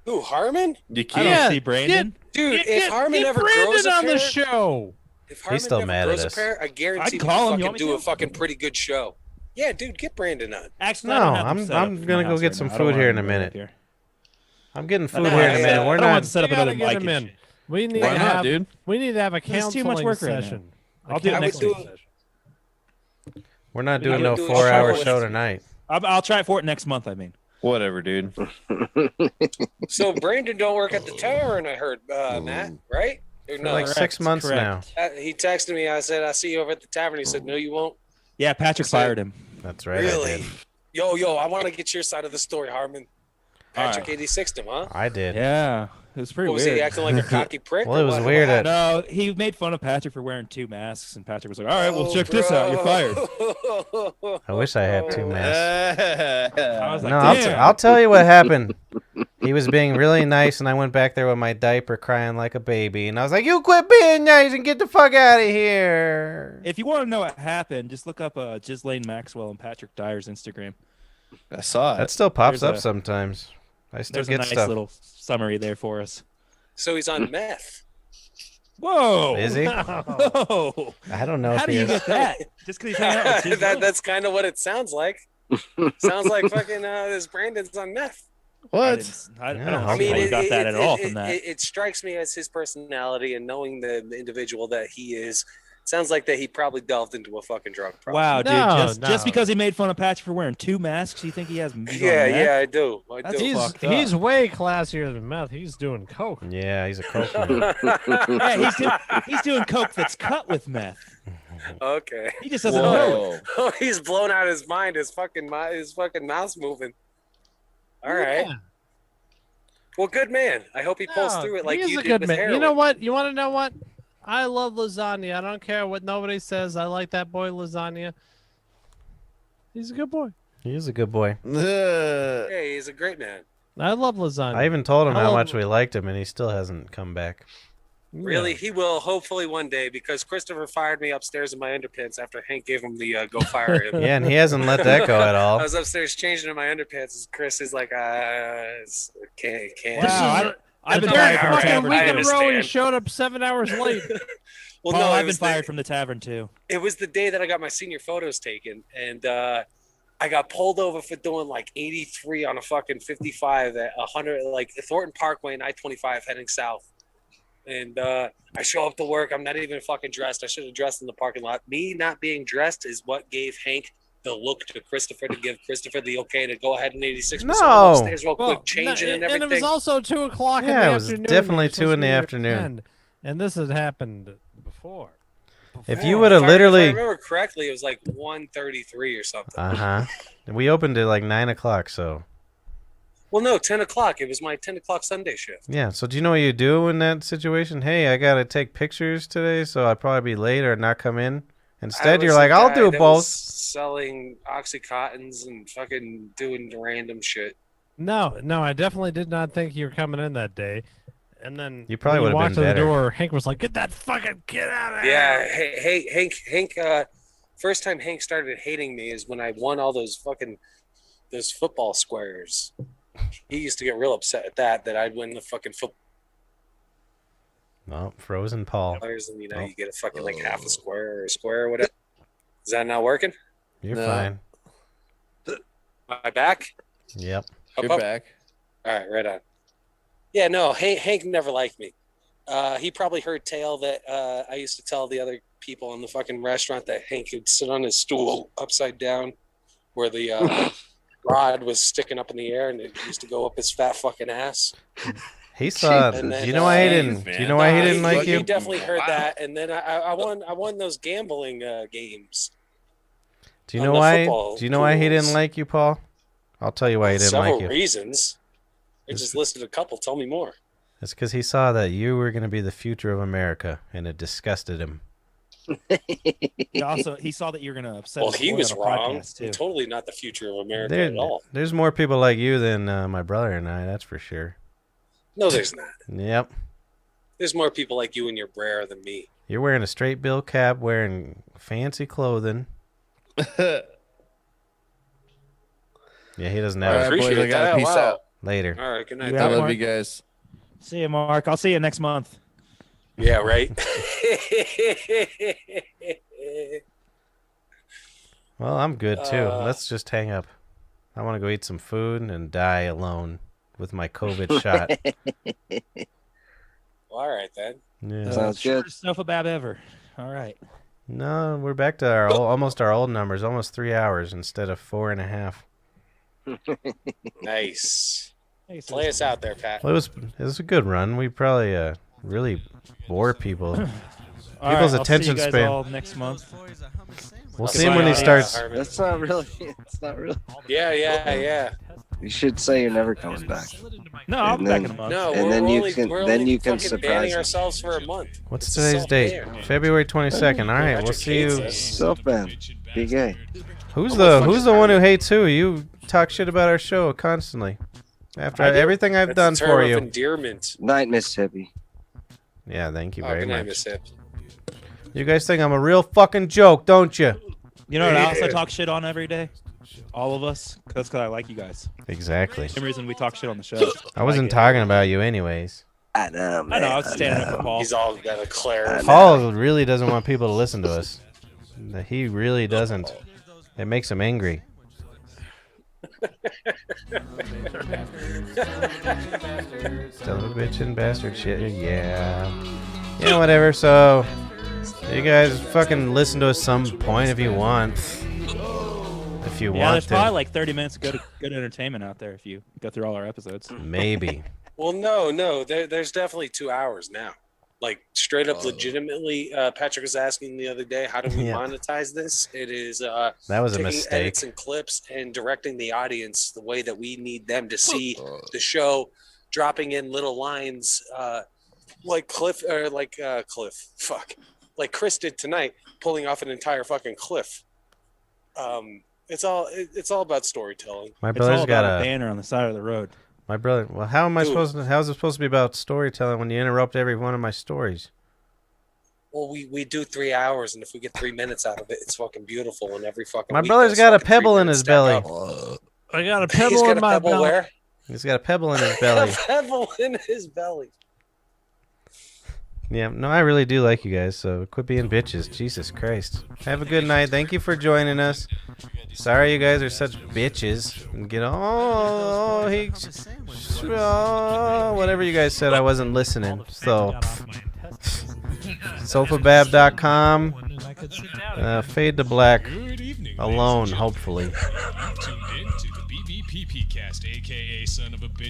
Who, Harmon? You I can't. don't see Brandon. Dude, if Harmon get ever Brandon grows a on pair, the show. if Harmon still ever mad at grows us. a pair, I guarantee I'd we call him. can You fucking want me do to? a fucking pretty good show. Yeah, dude, get Brandon on. Actually, No, I don't have I'm- him set up I'm for gonna my go house get right some now. I food don't here want in a him right minute. up here. I'm getting food No, here in a I- minute. I We're I don't want not. to set up We gotta another get mic him and in. shit. We need Why to not, have, dude? We need to have a There's counseling too much work right now. session. A I'll do it I would next do week. it. We're not We doing no gotta do a 4-hour show. show tonight. I'll try it for it next month. I mean, Whatever, dude. So Brandon don't work at the tavern, I heard, Matt, right? Or For no, like 6 months now. correct. He texted me. I said, "I see you over at the tavern." He said, "No, you won't." Yeah, Patrick So- fired him. That's right. I Really? did. Yo, I want to get your side of the story, Harmon. All Patrick right. 86'd him, huh? I did. Yeah, it was pretty What was weird. he acting like a cocky prick? Well, or it was what? weird What No, he made fun of Patrick for wearing 2 masks, and Patrick was like, "All right, well, check this out. You're fired." fired. I wish I had 2 masks. I was like, No, "Damn." I'll tell you what happened. He was being really nice, and I went back there with my diaper crying like a baby. And I was like, you quit being nice and get the fuck out of here. If you want to know what happened, just look up Ghislaine Maxwell and Patrick Dyer's Instagram. I saw That it. still pops There's up a- sometimes. I still There's a get nice stuff. little summary there for us. So he's on meth. Whoa! Is he? Whoa! I don't know How if do he you is. get that? Just because he's hanging out with That's kind of what it sounds like. Sounds like fucking this Brandon's on meth. I What? don't Yeah, know I how you got that at all from that. It strikes me as his personality and knowing the individual that he is. Sounds like that he probably delved into a fucking drug problem. Wow, dude! No, Just no. because he made fun of Patrick for wearing 2 masks, you think he has? he's on Yeah, meth? yeah, I do. I That's do. fucked up. He's way classier than meth. He's doing coke. Yeah, he's a coke man. Yeah, he's doing coke that's cut with meth. Okay. He just doesn't know it. Whoa. He's blown out his mind. His fucking mouth's moving. All right. Yeah. Well, good man. I hope he pulls No, through it like he's you a did good with man. heroin. You know what? You want to know what? I love lasagna. I don't care what nobody says. I like that boy lasagna. He's a good boy. He is a good boy. Hey, he's a great man. I love lasagna. I even told him I how love- much we liked him, and he still hasn't come back. Really, Yeah. he will hopefully one day because Christopher fired me upstairs in my underpants after Hank gave him the go fire him. Yeah, and he hasn't let that go at I all. was upstairs changing in my underpants. And Chris is like, can't. Wow, I've been The fired third from the Alright, fucking tavern. week I in a row, he understand. showed up 7 hours late. Well, Paul, no, I've been fired from the tavern too. It was the day that I got my senior photos taken, and I got pulled over for doing like 83 on a fucking 55 at 100, like Thornton Parkway and I-25 heading south. And I show up to work. I'm not even fucking dressed. I should have dressed in the parking lot. Me not being dressed is what gave Hank the look to Christopher to give Christopher the okay to go ahead in 86. No. I'm upstairs real Well, quick, changing no, and everything. And it was also 2 o'clock in Yeah, the it was afternoon. definitely You're 2 in the supposed to be at afternoon. 10, and this had happened before. If Yeah, you would have if I literally, remember correctly, it was like 1:33 or something. we opened at like 9 o'clock. So Well, no, 10 o'clock. It was my 10 o'clock Sunday shift. yeah. So do you know what you do in that situation? Hey, I gotta take pictures today, so I'll probably be late or not come in. I Instead, was you're the like, I'll guy do that both. was selling Oxycontins and fucking doing random shit. No, I definitely did not think you were coming in that day. And then You probably when would've walked been to the better. door, Hank was like, "Get that fucking kid out of here!" Yeah, hey, Hank. First time Hank started hating me is when I won all those football squares. He used to get real upset at that I'd win the fucking football Oh, frozen Paul. squares, and you get a fucking like half a square or a square or whatever. Is that not working? You're No. fine. Am I back? Yep. Up, You're up? back. All right, right on. Yeah, no, Hank never liked me. He probably heard tale that I used to tell the other people in the fucking restaurant that Hank would sit on his stool upside down where the rod was sticking up in the air and it used to go up his fat fucking ass. He saw. And Do then, you know why he uh, didn't? man. Do you know why he didn't like He you? definitely heard Wow. that, and then I won those gambling games. Do you on know the why? football Do you know why he didn't pools. like you, Paul? I'll tell you why he didn't Several like you. reasons. I It's- just listed a couple. Tell me more. It's because he saw that you were going to be the future of America, and it disgusted him. He saw that you're gonna upset. Well, his he boy was on a wrong. podcast, too. Totally not the future of America at all. There's more people like you than my brother and I. That's for sure. No, there's not. Yep. There's more people like you and your brer than me. You're wearing a straight bill cap, wearing fancy clothing. Yeah, he doesn't All have right, it. boys, Appreciate I gotta that. peace Wow. out. Later. All right, good night. You I out, love Mark? you guys. See you, Mark. I'll see you next month. Yeah, right. Well, I'm good too. Uh, Let's just hang up. I want to go eat some food and die alone with my COVID shot. All right then. Yeah. Sounds good. Shortest SOFABAB ever. All right. No, we're back to our almost our old numbers, almost 3 hours instead of 4.5. Nice. Hey, so Play us out there, Pat. Well, it was a good run. We probably really bore people. All People's right, I'll see attention you guys span. all next month. We'll Okay, see him when he bye. starts. Harmon. That's not really. It's not really. Yeah. You should say you're never coming back. No, I'll be And back then- in a month. No, And we're then you only, can- we're then only you can fucking surprise banning him. ourselves for a month. What's It's today's date? self-ban. February 22nd. All right, we'll Patrick see hates you. us. Self-ban. Be gay. Who's the one who hates who? You talk shit about our show constantly. After I do. everything I've That's done a term for of you. endearment. Night, Mississippi. Yeah, thank you Oh, very good night, much. Miss Hip. You guys think I'm a real fucking joke, don't you? You know what else I Yeah. talk shit on every day? All of us. That's because I like you guys. Exactly. Same reason we talk shit on the show. I wasn't talking about you anyways. I know, man. I know. I was standing up for Paul. He's all got a clarify. Paul really doesn't want people to listen to us. He really doesn't. It makes him angry. Son of a bitch and bastard shit. Yeah. Yeah, whatever. So, you guys fucking listen to us some point if you want. If you Yeah, want there's to. probably like 30 minutes of good entertainment out there if you go through all our episodes. Maybe. Well, no. There's definitely 2 hours now. Like straight up, legitimately. Patrick was asking the other day, how do we monetize this? It is that was a taking mistake. edits and clips and directing the audience the way that we need them to see the show, dropping in little lines like Cliff. Like Chris did tonight, pulling off an entire fucking cliff. It's all about storytelling. My It's brother's all got about a a banner on the side of the road. My brother. Well, how am I supposed to? How's it supposed to be about storytelling when you interrupt every one of my stories? Well, we do 3 hours, and if we get 3 minutes out of it, it's fucking beautiful. And every fucking My week, brother's those got a fucking 3 pebble in minutes his stack belly. up. I got a He's pebble got in a my pebble belly. where? He's got a pebble in his belly. A pebble in his belly. Yeah, no, I really do like you guys, so quit being bitches. Jesus Christ. Have a good night. Thank you for joining us. Sorry you guys are such bitches. And get whatever you guys said, I wasn't listening. So, SOFABAB.com. Fade to black. Alone, hopefully. You've tuned in to the BVPP cast, aka Son of a Bitch.